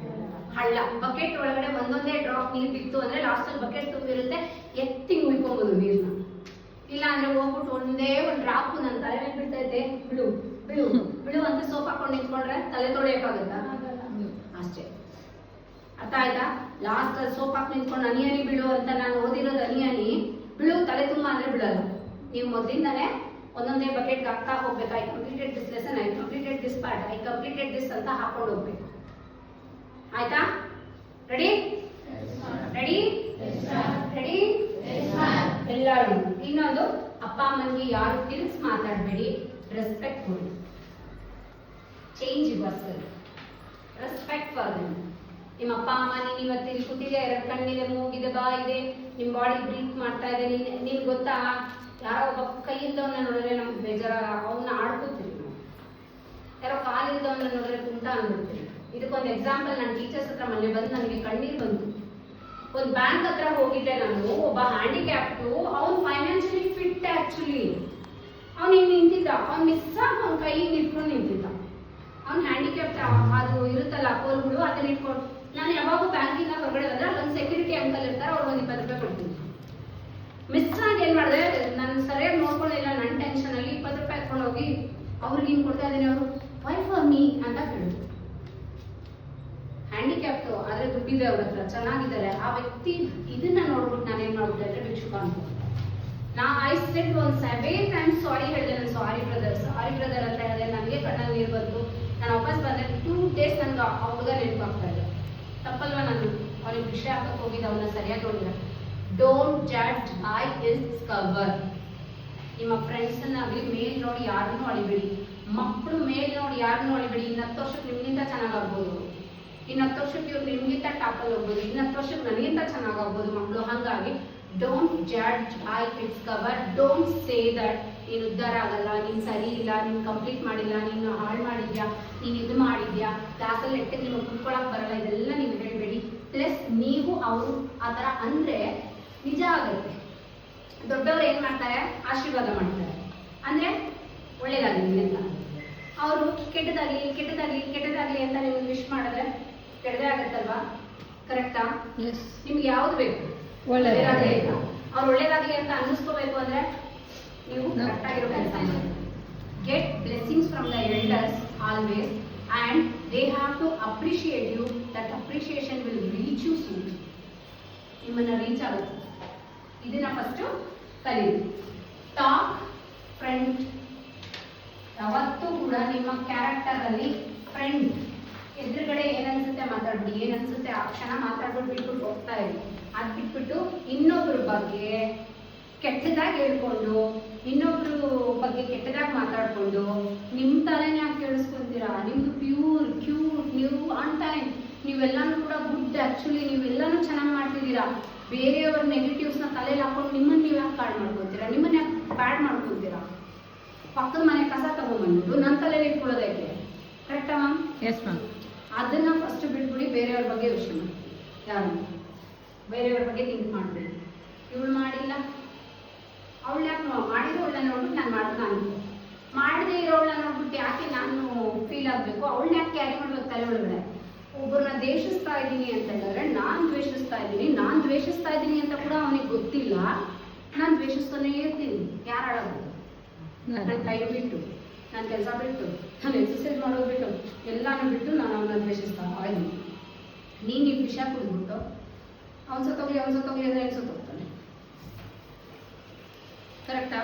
ಹಳ್ಳ. ಬಕೆಟ್ ಒಳಗಡೆ ಒಂದೊಂದೇ ಡ್ರಾಪ್ ನೀರು ಬಿತ್ತು ಅಂದ್ರೆ ಲಾಸ್ಟ್ ಅಲ್ಲಿ ಬಕೆಟ್ ತುಂಬಿರುತ್ತೆ, ಎತ್ತಿ ಮುಯ್ಕೊಬೋದು ನೀರ್ನ. ಇಲ್ಲ ಅಂದ್ರೆ ಹೋಗ್ಬಿಟ್ಟು ಒಂದೇ ಒಂದು ಡ್ರಾಪ್ ನನ್ನ ತಲೆ ಮೇಲೆ ಬಿಡ್ತೈತೆ, ಬಿಡು ಬಿಡು ಬಿಡು ಅಂತ ಸೋಪ್ ಹಾಕೊಂಡು ನಿಂತ್ಕೊಂಡ್ರೆ ತಲೆ ತೊಳೆಯಕ್ಕಾಗತ್ತಾ? ಅಷ್ಟೇ. ಅರ್ಥ ಆಯ್ತಾ? ಲಾಸ್ಟ್ ಸೋಪ್ ಹಾಕಿ ನಿಂತ್ಕೊಂಡು ಹನಿ ಬೀಳು ಅಂತ ನಾನು ಓದಿರೋದು ಹನಿ ಬೀಳು ತಲೆ ತುಂಬ ಅಂದ್ರೆ ಬಿಡಲ್ಲ. ನೀವು ಮೊದಲಿಂದಾನೇ ಒಂದೊಂದೇ ಬಕೆಟ್ಗೆ ಹಾಕ್ತಾ ಹೋಗ್ಬೇಕು. I completed this lesson, I completed this part, I completed this ಅಂತ ಹಾಕೊಂಡು ಹೋಗ್ಬೇಕು. ಆಯ್ತಾ? ರೆಡಿ ರೆಡಿ ರೆಡಿ ಎಲ್ಲರೂ. ಇನ್ನೊಂದು, ಅಪ್ಪ ಅಮ್ಮನಿಗೆ ಯಾರು ತಿರುಗಿಸಿ ಮಾತಾಡಬೇಡಿ, ರೆಸ್ಪೆಕ್ಟ್ ಕೊಡಿ. Change your self, respect for them. ನಿಮ್ಮ ಅಪ್ಪ ಅಮ್ಮ ನೀನು ಇವತ್ತು ಇಲ್ಲಿ ಕೂತಿದೆ, 2 ಕಣ್ಣಿದೆ, ಮೂಗಿದೆ, ಬಾಯಿದೆ, ನಿಮ್ಮ ಬಾಡಿ ಬ್ರೀತ್ ಮಾಡ್ತಾ ಇದೆ. ನೀನು ಗೊತ್ತಾ, ಯಾರೋ ಒಬ್ಬ ಕೈ ಇದ್ದವನ್ನ ನೋಡಿದ್ರೆ ನಮ್ಗೆ ಬೇಜಾರ, ಅವನ್ನ ಆಡ್ಕೋತೀವಿ ನಾವು. ಯಾರೋ ಕಾಲಿದ್ದವನ್ನ ನೋಡಿದ್ರೆ ಕುಂಟ ಅಂದ್ಬಿಡ್ತೀವಿ. ಇದಕ್ಕೊಂದು ಎಕ್ಸಾಂಪಲ್, ನನ್ನ ಟೀಚರ್ಸ್ ಹತ್ರ ಮೊನ್ನೆ ಬಂದು ನನಗೆ ಕಣ್ಣೀರು ಬಂತು. ಒಂದು ಬ್ಯಾಂಕ್ ಹತ್ರ ಹೋಗಿದ್ದೆ ನಾನು, ಒಬ್ಬ ಹ್ಯಾಂಡಿಕ್ಯಾಪ್ಟು, ಅವ್ನು ಫೈನಾನ್ಷಿಯಲಿ ಫಿಟ್ ಆಕ್ಚುಲಿ. ಅವ್ನು ಹಿಂಗೆ ನಿಂತಿದ್ದ, ಅವ್ನು ಮಿಸ್ ಆಗಿ ಅವ್ನ ಕೈ ನಿಂತ್ಕೊಂಡು ನಿಂತಿದ್ದ. ಅವ್ನು ಹ್ಯಾಂಡಿಕ್ಯಾಪ್ಟ್, ಅದು ಇರುತ್ತಲ್ಲ ಕೋಲ್ಗಳು, ಅದನ್ನ ಇಟ್ಕೊಂಡು. ನಾನು ಯಾವಾಗೂ ಬ್ಯಾಂಕಿಂದ ಹೊರಗಡೆ ಬಂದ್ರೆ ಅಲ್ಲೊಂದು ಸೆಕ್ಯೂರಿಟಿ ಅಂಕಲ್ ಇರ್ತಾರೆ, ಅವ್ರು ಒಂದು 20 ರೂಪಾಯಿ ಕೊಡ್ತೀನಿ. ಮಿಸ್ ಆಗಿ ಏನು ಮಾಡಿದೆ, ನಾನು ಸರಿಯಾಗಿ ನೋಡ್ಕೊಳ್ಳಿಲ್ಲ, ನನ್ನ ಟೆನ್ಷನಲ್ಲಿ 20 ರೂಪಾಯಿ ಎತ್ಕೊಂಡು ಹೋಗಿ ಅವ್ರಿಗೆ ಹಿಂಗೆ ಕೊಡ್ತಾ ಇದ್ದೀನಿ. ಅವರು ವೈ ಫಾರ್ ಮೀ ಅಂತ ಹೇಳಿದ್ರು. ಹ್ಯಾಂಡಿಕ್ಯಾಪ್ಟು ಆದರೆ ದುಡ್ಡಿದೆ ಅವ್ರ ಹತ್ರ, ಚೆನ್ನಾಗಿದ್ದಾರೆ. ಆ ವ್ಯಕ್ತಿ ಇದನ್ನ ನೋಡ್ಬಿಟ್ಟು ನಾನು ಏನು ಮಾಡ್ಬಿಟ್ಟೆ ಅಂದರೆ ಭಿಕ್ಷುಕ ಅಂತ. ಐ ಸೆಡ್ ಒಂದು 7 times ಸಾರಿ ಹೇಳಿದೆ. ನಾನು ಸಾರಿ ಬ್ರದರ್ ಅಂತ ಹೇಳಿದೆ. ನನಗೆ ಕಣ್ಣಲ್ಲಿ ನೀರು ಬಂತು. ನಾನು ವಾಪಸ್ ಬಂದೆ. 2 days ನನಗೆ ಆ ಹುಡುಗ ನೆನಪಾಗ್ತಾ ಇದೆ. ತಪ್ಪಲ್ವಾ? ನಾನು ಅವ್ನಿಗೆ ವಿಷಯ ಹಾಕಕ್ಕೆ ಹೋಗಿದ್ದೆ, ಅವನ್ನ ಸರಿಯಾಗಿ ನೋಡಿದೆ. Don't judge by his cover. ನಿಮ್ಮ ಫ್ರೆಂಡ್ಸನ್ನಾಗಲಿ ಮೇಲ್ ನೋಡಿ ಯಾರನ್ನೂ ಅಳಿಬೇಡಿ. ಮಕ್ಕಳು ಮೇಲ್ ನೋಡಿ ಯಾರನ್ನೂ ಅಳಿಬೇಡಿ. ಇನ್ನು 10 ವರ್ಷಕ್ಕೆ ನಿಮ್ಗಿಂತ ಚೆನ್ನಾಗಾಗ್ಬೋದು, ಇನ್ನು 10 ವರ್ಷಕ್ಕೆ ಇವ್ರು ನಿಮ್ಗಿಂತ ಟಾಪಲ್ಲಿ ಹೋಗ್ಬೋದು, ಇನ್ನು 10 ವರ್ಷಕ್ಕೆ ನನಗಿಂತ ಚೆನ್ನಾಗಾಗ್ಬೋದು ಮಕ್ಕಳು. ಹಾಗಾಗಿ don't judge by it's cover. Don't say that ನೀನು ಉದ್ಧಾರ ಆಗಲ್ಲ, ನೀನು ಸರಿ ಇಲ್ಲ, ನೀನು ಕಂಪ್ಲೀಟ್ ಮಾಡಿಲ್ಲ, ನೀನು ಹಾಳು ಮಾಡಿದ್ಯಾ, ನೀನು ಇದು ಮಾಡಿದ್ಯಾ, ಕ್ಲಾಸಲ್ಲಿ ಎಟ್ಟಕ್ಕೆ ನಿಮಗೆ ಕುತ್ಕೊಳಕ್ಕೆ ಬರಲ್ಲ, ಇದೆಲ್ಲ ನೀವು ಹೇಳಬೇಡಿ. ಪ್ಲಸ್ ನೀವು ಅವರು ಆ ಥರ ಅಂದರೆ ನಿಜ ಆಗುತ್ತೆ. ದೊಡ್ಡವರು ಏನು ಮಾಡ್ತಾರೆ, ಆಶೀರ್ವಾದ ಮಾಡ್ತಾರೆ, ಅಂದರೆ ಒಳ್ಳೇದಾಗಲಿ ಅಂತ. ಅವರು ಕೆಟ್ಟದಾಗಲಿ ಅಂತ ನಿಮ್ಗೆ ವಿಶ್ ಮಾಡಿದ್ರೆ ಕೆಟ್ಟದೇ ಆಗುತ್ತಲ್ವಾ? ಕರೆಕ್ಟಾ? ನಿಮ್ಗೆ ಯಾವ್ದು ಬೇಕು? ಒಳ್ಳೇದಾಗಲಿ. ಅವ್ರು ಒಳ್ಳೇದಾಗಲಿ ಅಂತ ಅನ್ನಿಸ್ಕೋಬೇಕು ಅಂದರೆ ನೀವು ಕರೆಕ್ಟ್ ಆಗಿರೋ ಕೆಲಸ ಮಾಡಿ. Get blessings from the elders always, and they have to appreciate you. That appreciation will reach you soon. ನಿಮ್ಮನ್ನು ರೀಚ್ ಆಗುತ್ತೆ. ಇದನ್ನ ಫಸ್ಟು ಕಲೀರಿ. Talk friend. ಯಾವತ್ತೂ ಕೂಡ ನಿಮ್ಮ ಕ್ಯಾರೆಕ್ಟರಲ್ಲಿ ಫ್ರೆಂಡ್ ಎದುರುಗಡೆ ಏನನ್ಸುತ್ತೆ ಮಾತಾಡ್ಬಿಡಿ, ಏನನ್ಸುತ್ತೆ ಆ ಕ್ಷಣ ಮಾತಾಡ್ಬಿಟ್ಟು ಬಿಟ್ಬಿಟ್ಟು ಹೋಗ್ತಾ ಇರಿ. ಅದು ಬಿಟ್ಬಿಟ್ಟು ಇನ್ನೊಬ್ರ ಬಗ್ಗೆ ಕೆಟ್ಟದಾಗಿ ಹೇಳ್ಕೊಂಡು, ಇನ್ನೊಬ್ರ ಬಗ್ಗೆ ಕೆಟ್ಟದಾಗಿ ಮಾತಾಡ್ಕೊಂಡು ನಿಮ್ಮ ತಲೆನೇ ಯಾಕೆ ಕೇಳಿಸ್ಕೊಂತೀರಾ? ನಿಮ್ದು ಪ್ಯೂರ್ ಕ್ಯೂಟ್, ನೀವು ಆನ್ ಟೈಮ್, ನೀವೆಲ್ಲನೂ ಕೂಡ ಗುಡ್. ಆ್ಯಕ್ಚುಲಿ ನೀವೆಲ್ಲನೂ ಚೆನ್ನಾಗಿ ಮಾಡ್ತಿದ್ದೀರಾ. ಬೇರೆಯವ್ರ ನೆಗೆಟಿವ್ಸ್ನ ತಲೆಯಲ್ಲಿ ಹಾಕೊಂಡು ನಿಮ್ಮನ್ನು ನೀವು ಯಾಕೆ ಕಾಡ್ ಮಾಡ್ಕೊತೀರಾ? ನಿಮ್ಮನ್ನು ಯಾಕೆ ಬ್ಯಾಡ್ ಮಾಡ್ಕೊತೀರಾ? ಪಕ್ಕದ ಮನೆ ಕಸ ತಗೊಂಡ್ಬಂದ್ಬಿಟ್ಟು ನನ್ನ ತಲೆಯಲ್ಲಿ ಇಟ್ಕೊಳ್ಳೋದಕ್ಕೆ. ಕರೆಕ್ಟಾ ಮ್ಯಾಮ್? Yes ma'am. ಅದನ್ನ ಫಸ್ಟ್ ಬಿಟ್ಬಿಡಿ. ಬೇರೆಯವ್ರ ಬಗ್ಗೆ ಯೋಚನೆ ಮಾಡಿ. ಯಾರು ಬೇರೆಯವ್ರ ಬಗ್ಗೆ ಥಿಂಕ್ ಮಾಡಬೇಡಿ. ಇವಳು ಮಾಡಿಲ್ಲ, ಅವಳು ಯಾಕೆ ಮಾಡಿರೋಳನ್ನ ನೋಡ್ಬಿಟ್ಟು ನಾನು ನಾನು ಮಾಡದೇ ಇರೋಳನ್ನ ನೋಡ್ಬಿಟ್ಟು ಯಾಕೆ ನಾನು ಫೀಲ್ ಆಗಬೇಕು? ಅವಳನ್ನ ಯಾಕೆ ಕ್ಯಾರಿ ಮಾಡ್ಬೇಕು ತಲೆ ಒಳಗಡೆ? ಒಬ್ಬರನ್ನ ದ್ವೇಷಿಸ್ತಾ ಇದ್ದೀನಿ ಅಂತ ಹೇಳಿದ್ರೆ ನಾನು ದ್ವೇಷಿಸ್ತಾ ಇದ್ದೀನಿ ಅಂತ ಕೂಡ ಅವನಿಗೆ ಗೊತ್ತಿಲ್ಲ. ನಾನು ದ್ವೇಷಿಸ್ತಾನೇ ಇರ್ತೀನಿ. ಯಾರು ಆಡೋದು? ನನ್ನ ಟೈಮ್ ಬಿಟ್ಟು, ನಾನು ಕೆಲಸ ಬಿಟ್ಟು, ನಾನು ಎಕ್ಸಸೈಸ್ ಮಾಡೋದು ಬಿಟ್ಟು, ಎಲ್ಲನೂ ಬಿಟ್ಟು ನಾನು ಅವನ್ನ ದ್ವೇಷಿಸ್ತಾ ಇದ್ದೀನಿ. ನೀನು ಈ ವಿಷಯ ಕುಡಿದ್ಬಿಟ್ಟು ಅವ್ನು ಸತ್ತೋಗ್ಲಿ ಅಂದರೆ ಏನು ಸತ್ತೋಗ್ತಾನೆ? ಕರೆಕ್ಟಾ?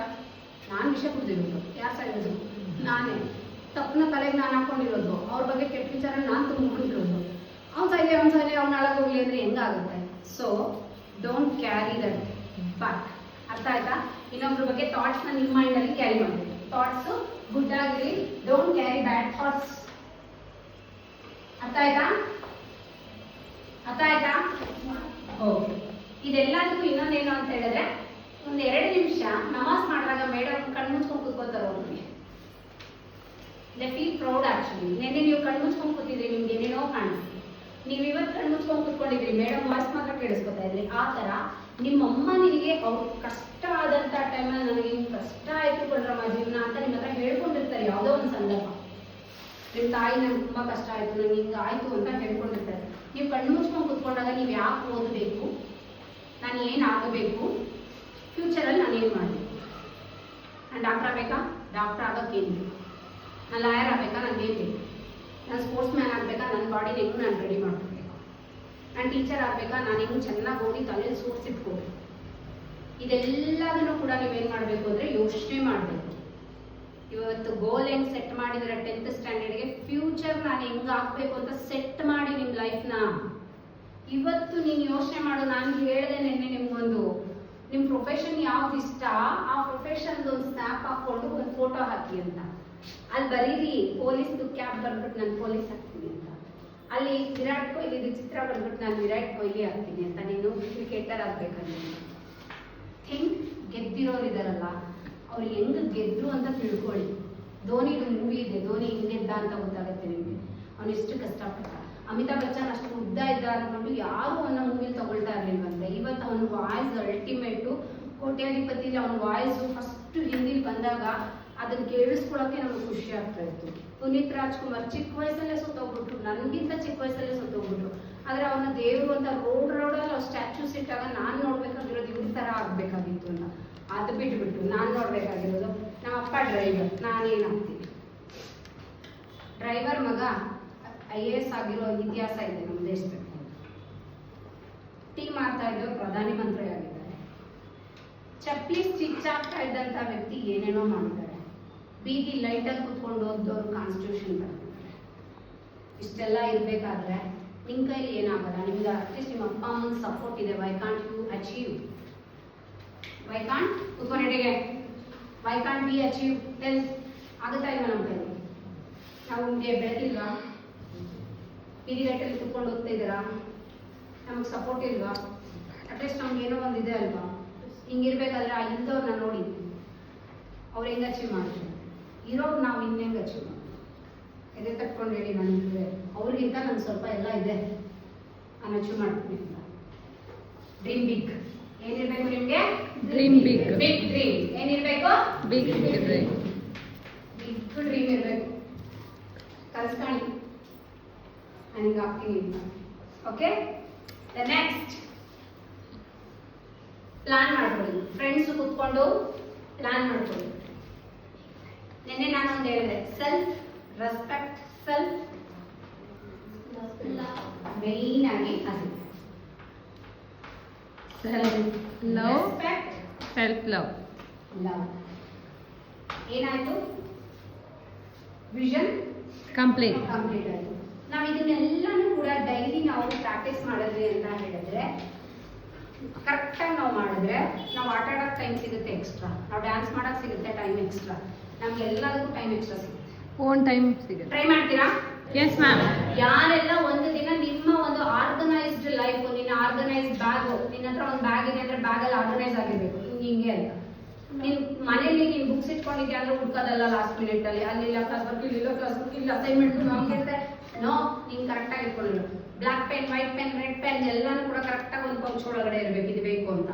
ನಾನು ವಿಷಯ ಕುಡಿದಿರೋದು, ಯಾರು ಸಾಯೋದು? ನಾನೇ. ತಪ್ಪನ ತಲೆಗೆ ನಾನು ಹಾಕೊಂಡಿರೋದು, ಅವ್ರ ಬಗ್ಗೆ ಕೆಟ್ಟ ವಿಚಾರ ನಾನು ತುಂಬಿಕೊಂಡಿರೋದು. ಅವ್ನು ಸಾಯ್ಲಿ ಅವ್ನು ಹಾಳಾಗೋಗ್ಲಿ ಅಂದರೆ ಹೆಂಗಾಗುತ್ತೆ? So don't carry that back. ಅರ್ಥ ಆಯ್ತಾ? ಇನ್ನೊಬ್ರ ಬಗ್ಗೆ ಥಾಟ್ಸ್ನ ನಿಮ್ಮ ಮೈಂಡಲ್ಲಿ ಕ್ಯಾರಿ ಮಾಡಬೇಕು. ಥಾಟ್ಸು ಗುಡ್ ಆಗಿರಲಿ, ಡೋಂಟ್ ಕ್ಯಾರಿ ಬ್ಯಾಡ್ ಥಾಟ್ಸ್. ಅರ್ಥ ಆಯ್ತಾ? ಓಕೆ. ಇದೆಲ್ಲದಕ್ಕೂ ಇನ್ನೊಂದೇನು ಅಂತ ಹೇಳಿದ್ರೆ, ಒಂದು 2 ನಿಮಿಷ ನಮಾಜ್ ಮಾಡಿದಾಗ ಮೇಡಮ್ ಕಣ್ಣು ಮುಚ್ಕೊಂಡು ಕೂತ್ಕೋತಾರೆ. ಅವ್ರಿಗೆ ದೇ ಫೀಲ್ ಪ್ರೌಡ್ ಆ್ಯಕ್ಚುಲಿ. ನೆನ್ನೆ ನೀವು ಕಣ್ಣು ಮುಚ್ಕೊಂಡು ಕೂತಿದ್ರಿ, ನಿಮ್ಗೆ ಏನೇನೋ ಕಾಣಿಸ್ತು. ನೀವು ಇವತ್ತು ಕಣ್ಣು ಮುಚ್ಕೊಂಡು ಕೂತ್ಕೊಂಡಿದ್ರಿ, ಮೇಡಮ್ ವಾಯ್ಸ್ ಮಾತ್ರ ಕೇಳಿಸ್ಕೊತಾ ಇದ್ರಿ. ಆ ಥರ ನಿಮ್ಮಮ್ಮ ನಿನಗೆ ಅವ್ರು ಕಷ್ಟ ಆದಂಥ ಟೈಮಲ್ಲಿ ನನಗೆ ಹಿಂಗೆ ಕಷ್ಟ ಆಯಿತು ಕೊಂಡ್ರಮ್ಮ ಜೀವನ ಅಂತ ನಿಮ್ಮ ಹತ್ರ ಹೇಳ್ಕೊಂಡಿರ್ತಾರೆ. ಯಾವುದೋ ಒಂದು ಸಂದರ್ಭ, ನಿಮ್ಮ ತಾಯಿ ನಂಗೆ ತುಂಬ ಕಷ್ಟ ಆಯಿತು, ನನಗೆ ಹಿಂಗೆ ಆಯಿತು ಅಂತ ಹೇಳ್ಕೊಂಡಿರ್ತಾರೆ. ನೀವು ಕಣ್ಣು ಮುಚ್ಕೊಂಡು ಕೂತ್ಕೊಂಡಾಗ ನೀವು ಯಾಕೆ ಓದಬೇಕು, ನಾನು ಏನು ಆಗಬೇಕು, ಫ್ಯೂಚರಲ್ಲಿ ನಾನು ಏನು ಮಾಡಬೇಕು? ನಾನು ಡಾಕ್ಟರ್ ಆಗಬೇಕಾ? ಡಾಕ್ಟರ್ ಆಗೋಕ್ಕೇನು ಬೇಕು? ನಾನು ಲಾಯರ್ ಆಗಬೇಕಾ? ನನಗೇನು ಬೇಕು? ನಾನು ಸ್ಪೋರ್ಟ್ಸ್ ಮ್ಯಾನ್ ಆಗಬೇಕಾ, ನನ್ನ ಬಾಡಿನ ಹೆಂಗೆ ನಾನು ರೆಡಿ ಮಾಡ್ಕೋಬೇಕು, ನಾನು ಟೀಚರ್ ಆಗಬೇಕಾ, ನಾನು ಹೆಂಗೆ ಚೆನ್ನಾಗಿ ಓದಿ ತಲೆಯಲ್ಲಿ ಸೂರ್ಸಿಟ್ಕೋಬೇಕು. ಇದೆಲ್ಲದನ್ನು ಕೂಡ ನೀವೇನು ಮಾಡಬೇಕು ಅಂದರೆ ಯೋಚನೆ ಮಾಡಬೇಕು. ಇವತ್ತು ಗೋಲ್ ಹೆಂಗೆ ಸೆಟ್ ಮಾಡಿದರೆ 10th ಸ್ಟ್ಯಾಂಡರ್ಡ್ಗೆ, ಫ್ಯೂಚರ್ ನಾನು ಹೆಂಗೆ ಆಗಬೇಕು ಅಂತ ಸೆಟ್ ಮಾಡಿ ನಿಮ್ಮ ಲೈಫ್ನ ಇವತ್ತು ನೀನು ಯೋಚನೆ ಮಾಡು. ನಾನು ಹೇಳಿದೆ ನಿನ್ನೆ ನಿಮ್ಗೊಂದು, ನಿಮ್ಮ ಪ್ರೊಫೆಷನ್ ಯಾವ್ದು ಇಷ್ಟ ಆ ಪ್ರೊಫೆಷನ್ದು ಒಂದು ಸ್ನ್ಯಾಪ್ ಹಾಕ್ಕೊಂಡು ಒಂದು ಫೋಟೋ ಹಾಕಿ ಅಂತ. ಅಲ್ಲಿ ಬರೀರಿ ಪೊಲೀಸ್ದು ಕ್ಯಾಬ್ ಬರ್ಬಿಟ್ಟು ನಾನು ಪೊಲೀಸ್ ಆಗ್ತೀನಿ ಅಂತ, ಅಲ್ಲಿ ವಿರಾಟ್ ಕೊಹ್ಲಿ ಚಿತ್ರ ಬರ್ಬಿಟ್ಟು ನಾನು ವಿರಾಟ್ ಕೊಹ್ಲಿ ಆಗ್ತೀನಿ ಅಂತ. ನೀನು ಕ್ರಿಕೆಟರ್ ಆಗ್ಬೇಕಂದ್ರೆ ಥಿಂಕ್, ಗೆದ್ದಿರೋರಿದಾರಲ್ಲ ಅವ್ರು ಹೆಂಗ್ ಗೆದ್ರು ಅಂತ ತಿಳ್ಕೊಳ್ಳಿ. ಧೋನಿದು ಮೂವಿ ಇದೆ, ಧೋನಿ ಹಿಂಗೆದ್ದ ಅಂತ ಗೊತ್ತಾಗುತ್ತೆ ನಿಮಗೆ. ಅವನು ಎಷ್ಟು ಕಷ್ಟಪಟ್ಟ. ಅಮಿತಾಬ್ ಬಚ್ಚನ್ ಅಷ್ಟು ಉದ್ದ ಇದ್ದ ಅಂದ್ಕೊಂಡು ಯಾರು ಅವನ ಮೂವಿಲಿ ತಗೊಳ್ತಾ ಇರ್ಲಿಲ್ವಂತೆ. ಇವತ್ತು ಅವನ ವಾಯ್ಸ್ ಅಲ್ಟಿಮೇಟು. ಕೋಟ್ಯಾಧಿಪತಿಲಿ ಅವನ ವಾಯ್ಸು ಫಸ್ಟ್ ಹಿಂದಿಲಿ ಬಂದಾಗ ಅದನ್ನ ಕೇಳಿಸ್ಕೊಳ್ಳೋಕೆ ನಮ್ಗೆ ಖುಷಿ ಆಗ್ತಾ ಇತ್ತು. ಪುನೀತ್ ರಾಜ್ಕುಮಾರ್ ಚಿಕ್ಕ ವಯಸ್ಸಲ್ಲೇ ಸುತ್ತೋಗ್ಬಿಟ್ರು, ನನಗಿಂತ ಚಿಕ್ಕ ವಯಸ್ಸಲ್ಲೇ ಸುತ್ತೋಗ್ಬಿಟ್ರು. ಆದರೆ ಅವನ ದೇವರು ಅಂತ ರೋಡಲ್ಲಿ ಅವ್ರು ಸ್ಟ್ಯಾಚ್ಯೂಸ್ ಇಟ್ಟಾಗ ನಾನು ನೋಡ್ಬೇಕಾಗಿರೋದು ಇವ್ರ ಥರ ಆಗಬೇಕಾಗಿತ್ತು ಅಂತ. ಅದು ಬಿಟ್ಬಿಟ್ಟು ನಾನು ನೋಡ್ಬೇಕಾಗಿರೋದು ನಮ್ಮ ಅಪ್ಪ ಡ್ರೈವರ್, ನಾನೇನಾಗ್ತೀನಿ. ಡ್ರೈವರ್ ಮಗ IAS ಆಗಿರೋ ಇತಿಹಾಸ ಇದೆ ನಮ್ಮ ದೇಶದಲ್ಲಿ. ಟೀ ಮಾಡ್ತಾ ಇದ್ದವ್ರು ಪ್ರಧಾನಿ ಮಂತ್ರಿ ಆಗಿದ್ದಾರೆ. ಚಪ್ಪಲಿ ಸ್ಟಿಚ್ ಆಗ್ತಾ ಇದ್ದಂಥ ವ್ಯಕ್ತಿ ಏನೇನೋ ಮಾಡಿದ್ದಾರೆ. ಬೀದಿ ಲೈಟಲ್ಲಿ ಕುತ್ಕೊಂಡು ಓದೋರು ಕಾನ್ಸ್ಟಿಟ್ಯೂಷನ್ ಬರ್ತಿದ್ದಾರೆ. ಇಷ್ಟೆಲ್ಲ ಇರಬೇಕಾದ್ರೆ ನಿಮ್ಮ ಕೈಲಿ ಏನಾಗಲ್ಲ. ನಿಮ್ಗೆ ಅಟ್ಲೀಸ್ಟ್ ನಿಮ್ಮ ಅಪ್ಪ ಅಮ್ಮನ ಸಪೋರ್ಟ್ ಇದೆ. Why can't you achieve? Why can't ಕುತ್ಕೊಂಡೆಡೆಗೆ why can't be achieve? Tell. ಆಗುತ್ತಾ ಇಲ್ವಾ ನಮ್ಮ ಕೈಲಿ? ನಾವು ನಿಮಗೆ ಬೆಳೆದಿಲ್ವಾ? ಬೀದಿ ಲೈಟಲ್ಲಿ ಕುತ್ಕೊಂಡು ಓದ್ತಾ ಇದ್ದೀರಾ? ನಮಗೆ ಸಪೋರ್ಟ್ ಇಲ್ವಾ? ಅಟ್ಲೀಸ್ಟ್ ನಮ್ಗೆ ಏನೋ ಒಂದಿದೆ ಅಲ್ವಾ? ಹಿಂಗಿರ್ಬೇಕಾದ್ರೆ ಆ ಇಲ್ದವ್ರನ್ನ ನೋಡಿ ಅವ್ರು ಹೆಂಗೆ ಅಚೀವ್ ಮಾಡ್ತಾರೆ, ಇರೋರು ನಾವು ಇನ್ನೆಂಗೆ ಅಚೀವ್ ಮಾಡ್ತೀವಿ? ಎದೆ ತಟ್ಕೊಂಡು ಹೇಳಿ ನನಗೆ ಅವ್ರಿಗಿಂತ ನಂಗೆ ಸ್ವಲ್ಪ ಎಲ್ಲ ಇದೆ, ನಾನು ಅಚೀವ್ ಮಾಡ್ತೀನಿ ಅಂತ. Dream big. ಏನಿರ್ಬೇಕು ನಿಮಗೆ? Dream big. Big dream. ಏನಿರ್ಬೇಕು? Big dream. ಬಿಗ್ ಡ್ರೀಮ್ ಇರಬೇಕು. ಕಲ್ಸ್ಕಾಣಿ ನನಗೆ ಆಗ್ತೀನಿ ಅಂತ. ಓಕೆ, ದ ನೆಕ್ಸ್ಟ್ ಪ್ಲಾನ್ ಮಾಡ್ಕೊಳ್ಳಿ. ಫ್ರೆಂಡ್ಸು ಕೂತ್ಕೊಂಡು ಪ್ಲಾನ್ ಮಾಡ್ಕೊಳ್ಳಿ. ನಿನ್ನೆ ನಾನೊಂದು ಹೇಳಿದೆ, ಸೆಲ್ಫ್ ರೆಸ್ಪೆಕ್ಟ್, ಸೆಲ್ಫ್ ಮೇನ್ ಆಗಿ ಅದು self love, respect, self love, love. ಏನಾಯ್ತು? ವಿಷನ್ ಕಂಪ್ಲೀಟ್ ಆಯ್ತು. ನಾವು ಇದನ್ನೆಲ್ಲನೂ ಕೂಡ ಡೈಲಿ ನಾವು ಪ್ರಾಕ್ಟೀಸ್ ಮಾಡಿದ್ವಿ ಅಂತ ಹೇಳಿದ್ರೆ, ಕರೆಕ್ಟಾಗಿ ನಾವು ಮಾಡಿದ್ರೆ ನಾವು ಆಟ ಆಡೋಕ್ಕೆ ಟೈಮ್ ಸಿಗುತ್ತೆ ಎಕ್ಸ್ಟ್ರಾ, ನಾವು ಡ್ಯಾನ್ಸ್ ಮಾಡೋಕ್ಕೆ ಸಿಗುತ್ತೆ ಟೈಮ್ ಎಕ್ಸ್ಟ್ರಾ, ನಮ್ಗೆ ಎಲ್ಲದಕ್ಕೂ ಟೈಮ್ ಎಕ್ಸ್ಟ್ರಾ ಸಿಗುತ್ತೆ. ಓನ್ ಟೈಮ್ ಸಿಗುತ್ತೆ. ಟ್ರೈ ಮಾಡ್ತೀರಾ? Yes ma'am. ಯಾರೆಲ್ಲ ಒಂದು ದಿನ ನಿಮ್ಮ ಒಂದು ಆರ್ಗನೈಸ್ಡ್ ಲೈಫ್, ನಿನ್ನ ಆರ್ಗನೈಸ್ಡ್ ಬ್ಯಾಗ್, ನಿನ್ನ ಹತ್ರ ಒಂದು ಬ್ಯಾಗ್ ಇದೆ ಅಂದ್ರೆ ಬ್ಯಾಗಲ್ಲಿ ಆರ್ಗನೈಸ್ ಆಗಿರ್ಬೇಕು. ಹಿಂಗೆ ಅಂತ ನೀನು ಮನೇಲಿ ನೀನು ಬುಕ್ಸ್ ಇಟ್ಕೊಂಡಿದ್ಯಾ ಅಂದ್ರೆ ಹುಡ್ಕೋದಲ್ಲ ಲಾಸ್ಟ್ ಮಿನಿಟ್ ಅಲ್ಲಿ, ಅಲ್ಲಿಲ್ಲ ಕ್ಲಾಸ್ ವರ್ಕ್, ಇಲ್ಲಿಲ್ಲ ಕ್ಲಾಸ್ ವರ್ಕ್, ಇಲ್ಲ ಅಸೈನ್ಮೆಂಟ್ ನಮ್ಗೆ ನೋ. ನೀನು ಕರೆಕ್ಟಾಗಿ ಇಟ್ಕೊಂಡಿರೋ black pen, white pen, red pen ಎಲ್ಲಾನು ಕೂಡ ಕರೆಕ್ಟಾಗಿ ಒಂದು ಪೌಚ್ ಒಳಗಡೆ ಇರಬೇಕು, ಇದು ಬೇಕು ಅಂತ.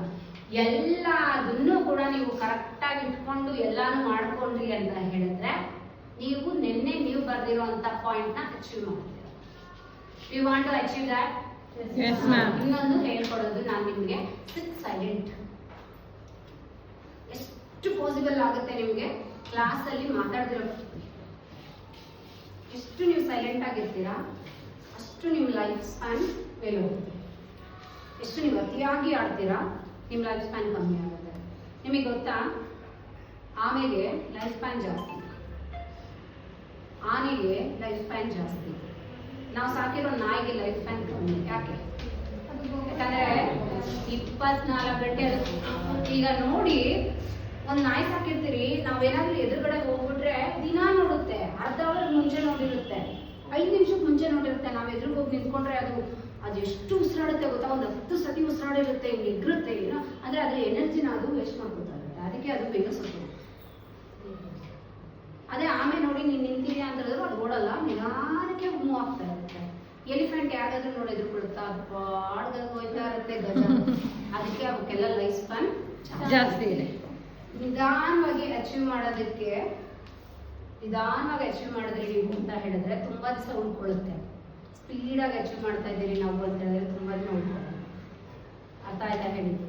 ಎಲ್ಲದನ್ನು ಕೂಡ ನೀವು ಕರೆಕ್ಟಾಗಿ ಇಟ್ಕೊಂಡು ಎಲ್ಲಾನು ಮಾಡ್ಕೊಂಡ್ರಿ ಅಂತ ಹೇಳಿದ್ರೆ ನೀವು ನಿನ್ನೆ ನೀವು ಬರ್ದಿರೋಂಥ ಪಾಯಿಂಟ್ನ ಅಚೀವ್ ಮಾಡ್ತೀರಾ. You want to achieve that? Yes ma'am. ಇನ್ನೊಂದು ಹೇಳ್ಕೊಡೋದು ನಾನು ನಿಮಗೆ, ಸಿಟ್ ಸೈಲೆಂಟ್. ಎಷ್ಟು ಪಾಸಿಬಲ್ ಆಗುತ್ತೆ ನಿಮಗೆ ಕ್ಲಾಸಲ್ಲಿ ಮಾತಾಡ್ತಿರೋ, ಎಷ್ಟು ನೀವು ಸೈಲೆಂಟ್ ಆಗಿರ್ತೀರಾ ಅಷ್ಟು ನಿಮ್ಮ ಲೈಫ್ ಸ್ಪ್ಯಾನ್ ಮೇಲೆ ಹೋಗುತ್ತೆ. ಎಷ್ಟು ನೀವು ಅತಿಯಾಗಿ ಆಡ್ತೀರಾ ನಿಮ್ಮ ಲೈಫ್ ಸ್ಪ್ಯಾನ್ ಕಮ್ಮಿ ಆಗುತ್ತೆ. ನಿಮಗೆ ಗೊತ್ತಾ, ಆಮೆಗೆ ಲೈಫ್ ಸ್ಪ್ಯಾನ್ ಜಾಸ್ತಿ, ಆನೆಗೆ ಲೈಫ್ ಸ್ಪ್ಯಾನ್ ಜಾಸ್ತಿ. ನಾವು ಸಾಕಿರೋ ನಾಯಿಗೆ ಲೈಫ್ ಸ್ಪ್ಯಾನ್ ಕಮ್ಮಿ. ಯಾಕೆ? ಯಾಕಂದ್ರೆ 24 ಗಂಟೆ ಈಗ ನೋಡಿ, ಒಂದು ನಾಯಿ ಸಾಕಿರ್ತೀರಿ, ನಾವೇನಾದ್ರೂ ಎದುರುಗಡೆ ಹೋಗ್ಬಿಟ್ರೆ ದಿನ ನೋಡುತ್ತೆ, ಅರ್ಧ ಅವರ್ ಮುಂಚೆ ನೋಡಿರುತ್ತೆ, 5 ನಿಮಿಷಕ್ಕೆ ಮುಂಚೆ ನೋಡಿರುತ್ತೆ. ನಾವು ಎದುರಿಗೆ ಹೋಗಿ ನಿಂತ್ಕೊಂಡ್ರೆ ಅದು ಎಷ್ಟು ಉಸಿರಾಡುತ್ತೆ ಗೊತ್ತಾ? ಒಂದು 10 ಸತಿ ಉಸಿರಾಡಿರುತ್ತೆ, ಹಿಂಗೆ ಎಗ್ರುತ್ತೆ ಏನೋ. ಅಂದರೆ ಅದ್ರ ಎನರ್ಜಿನ ಅದು ವೇಸ್ಟ್ ಮಾಡ್ಕೊತಾ ಇರುತ್ತೆ, ಅದಕ್ಕೆ ಅದು ಬೇಗ ಸತ್ತು. ಅದೇ ಆಮೇಲೆ ನೋಡಿ ನೀನು ನಿಂತಿದ್ಯಾ ಅಂತ ಹೇಳಿದ್ರು ಅದು ಓಡಲ್ಲ, ನಿಧಾನಕ್ಕೆ ಮೂವ್ ಆಗ್ತಾ ಇರುತ್ತೆ. ಎಲಿಫೆಂಟ್ ಯಾರಾದ್ರೂ ನೋಡಿ ಎದುರುಕೊಳುತ್ತಾ? ಅದು ಬಾಡ್ಗೆ ಹೋಯ್ತಾ ಇರುತ್ತೆ ಗಜ. ಅದಕ್ಕೆ ಅವಕ್ಕೆಲ್ಲ ಲೈಫ್ ಸ್ಪ್ಯಾನ್ ಜಾಸ್ತಿ ಇದೆ. ನಿಧಾನವಾಗಿ ಅಚೀವ್ ಮಾಡೋದಕ್ಕೆ, ನಿಧಾನವಾಗಿ ಅಚೀವ್ ಮಾಡಿದ್ರಿ ನೀವು ಅಂತ ಹೇಳಿದ್ರೆ ತುಂಬಾ ದಿವಸ ಉಳ್ಕೊಳ್ಳುತ್ತೆ. ಸ್ಪೀಡಾಗಿ ಅಚೀವ್ ಮಾಡ್ತಾ ಇದ್ದೀರಿ ನಾವು ಅಂತ ಹೇಳಿದ್ರೆ ತುಂಬಾ ದಿನ ಉಳ್ಕೊಳ್ಳುತ್ತೆ. ಅರ್ಥ ಆಯ್ತಾ ಹೇಳಿದ್ದು?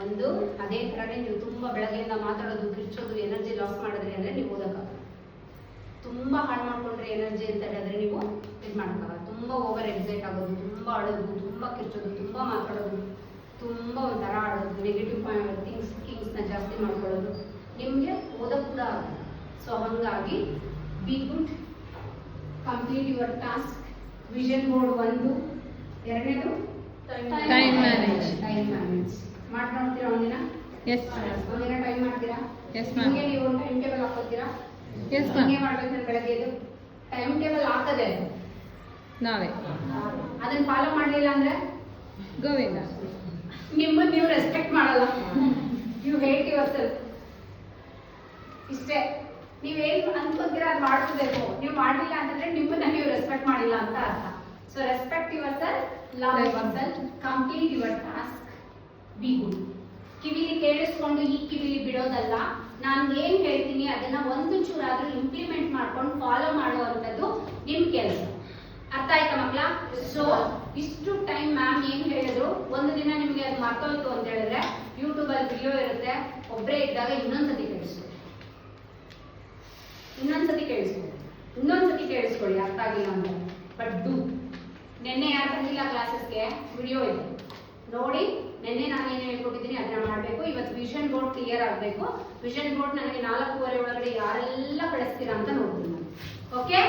ಒಂದು ಅದೇ ಥರನೇ ನೀವು ತುಂಬ ಬೆಳಗ್ಗೆಯಿಂದ ಮಾತಾಡೋದು, ಕಿರ್ಚೋದು, ಎನರ್ಜಿ ಲಾಸ್ ಮಾಡಿದ್ರಿ ಅಂದರೆ ನೀವು ಓದೋಕ್ಕಾಗಲ್ಲ. ತುಂಬ ಹಾಳು ಮಾಡ್ಕೊಂಡ್ರೆ ಎನರ್ಜಿ ಅಂತ ಹೇಳಿದ್ರೆ ನೀವು ಇದು ಮಾಡ್ಕೊಳ್ಳ. ತುಂಬ ಓವರ್ ಎಕ್ಸೈಟ್ ಆಗೋದು, ತುಂಬ ಅಳೋದು, ತುಂಬ ಕಿರ್ಚೋದು, ತುಂಬ ಮಾತಾಡೋದು, ತುಂಬ ಒಂಥರ ಆಡೋದು, ನೆಗೆಟಿವ್ ಥಿಂಗ್ಸ್ನ ಜಾಸ್ತಿ ಮಾಡ್ಕೊಳ್ಳೋದು ನಿಮಗೆ ಓದೋದು ಕೂಡ ಆಗಲ್ಲ. ಸೊ ಹಾಗಾಗಿ be good, complete your task. Vision board 1, ಎರಡನೇದು Time manage. ಟೈಮ್ ಮ್ಯಾನೇಜ್ ಮಾಡಿ ನೋಡ್ತೀರಾ ಒಂದಿನ? ಎಸ್ ಒಂದಿನ ಟೈಮ್ ಮಾಡ್ತೀರಾ? Yes ma'am. ನಿಮಗೆ ನೀವು ಟೈಮ್ ಟೇಬಲ್ ಹಾಕೋತೀರಾ? Yes ma'am. ಹಿಂಗೆ ಮಾಡ್ಬೇಕು ನಾನು ಬೆಳಗ್ಗೆ ಎದ್ದು ಟೈಮ್ ಟೇಬಲ್ ಹಾಕದೆ ನಾವೇ ಅದನ್ನ ಫಾಲೋ ಮಾಡಲಿಲ್ಲ ಅಂದ್ರೆ ಗೋವಿಂದ. ನಿಮ್ಮನ್ನು ನೀವು ರೆಸ್ಪೆಕ್ಟ್ ಮಾಡಲ್ಲ. You hate yourself. ಇಷ್ಟೇ. ನೀವೇನು ಅನ್ಕೊಂತೀರಾ ಅದು ಮಾಡ್ಕೋಬೇಕು. ನೀವು ಮಾಡಲಿಲ್ಲ ಅಂತಂದ್ರೆ ನಿಮ್ಮನ್ನ ನೀವು ರೆಸ್ಪೆಕ್ಟ್ ಮಾಡಿಲ್ಲ ಅಂತ ಅರ್ಥ. So respect yourself, love yourself, complete your task, be good. ಕಿವಿಲಿ ಕೇಳಿಸ್ಕೊಂಡು ಈ ಕಿವಿಲಿ ಬಿಡೋದಲ್ಲ. ನಾನು ಏನ್ ಹೇಳ್ತೀನಿ ಅದನ್ನ ಒಂದು ಚೂರಾದ್ರೂ ಇಂಪ್ಲಿಮೆಂಟ್ ಮಾಡ್ಕೊಂಡು ಫಾಲೋ ಮಾಡುವಂಥದ್ದು ನಿಮ್ ಕೆಲಸ. ಅರ್ಥ ಆಯ್ತಾ ಮಕ್ಕಳ? ಸೊ ಇಷ್ಟು ಟೈಮ್ ಮ್ಯಾಮ್ ಏನ್ ಹೇಳಿದ್ರು, ಒಂದು ದಿನ ನಿಮ್ಗೆ ಅದು ಮರ್ತೋಯ್ತು ಅಂತ ಹೇಳಿದ್ರೆ ಯೂಟ್ಯೂಬ್ ಅಲ್ಲಿ ವಿಡಿಯೋ ಇರುತ್ತೆ, ಒಬ್ಬರೇ ಇದ್ದಾಗ ಇನ್ನೊಂದ್ಸತಿ ಕೇಳಿಸ್ಕೊಳ್ಳಿ ಅರ್ಥ ಆಗಿಲ್ಲ ಅಂತ. But do. ನೆನ್ನೆ ಯಾರು ಬಂದಿಲ್ಲ ಕ್ಲಾಸಸ್ಗೆ, ವಿಡಿಯೋ ಇದೆ ನೋಡಿ. ನೆನ್ನೆ ನಾನು ಏನು ಹೇಳ್ಕೊಟ್ಟಿದ್ದೀನಿ ಅದನ್ನ ಮಾಡಬೇಕು. ಇವತ್ತು ವಿಷನ್ ಬೋರ್ಡ್ ಕ್ಲಿಯರ್ ಆಗಬೇಕು. ವಿಷನ್ ಬೋರ್ಡ್ ನನಗೆ 4:15 ಒಳಗಡೆ ಯಾರೆಲ್ಲ ಕಳಿಸ್ತೀರಾ ಅಂತ ನೋಡ್ತೀನಿ ನಾನು. ಓಕೆ.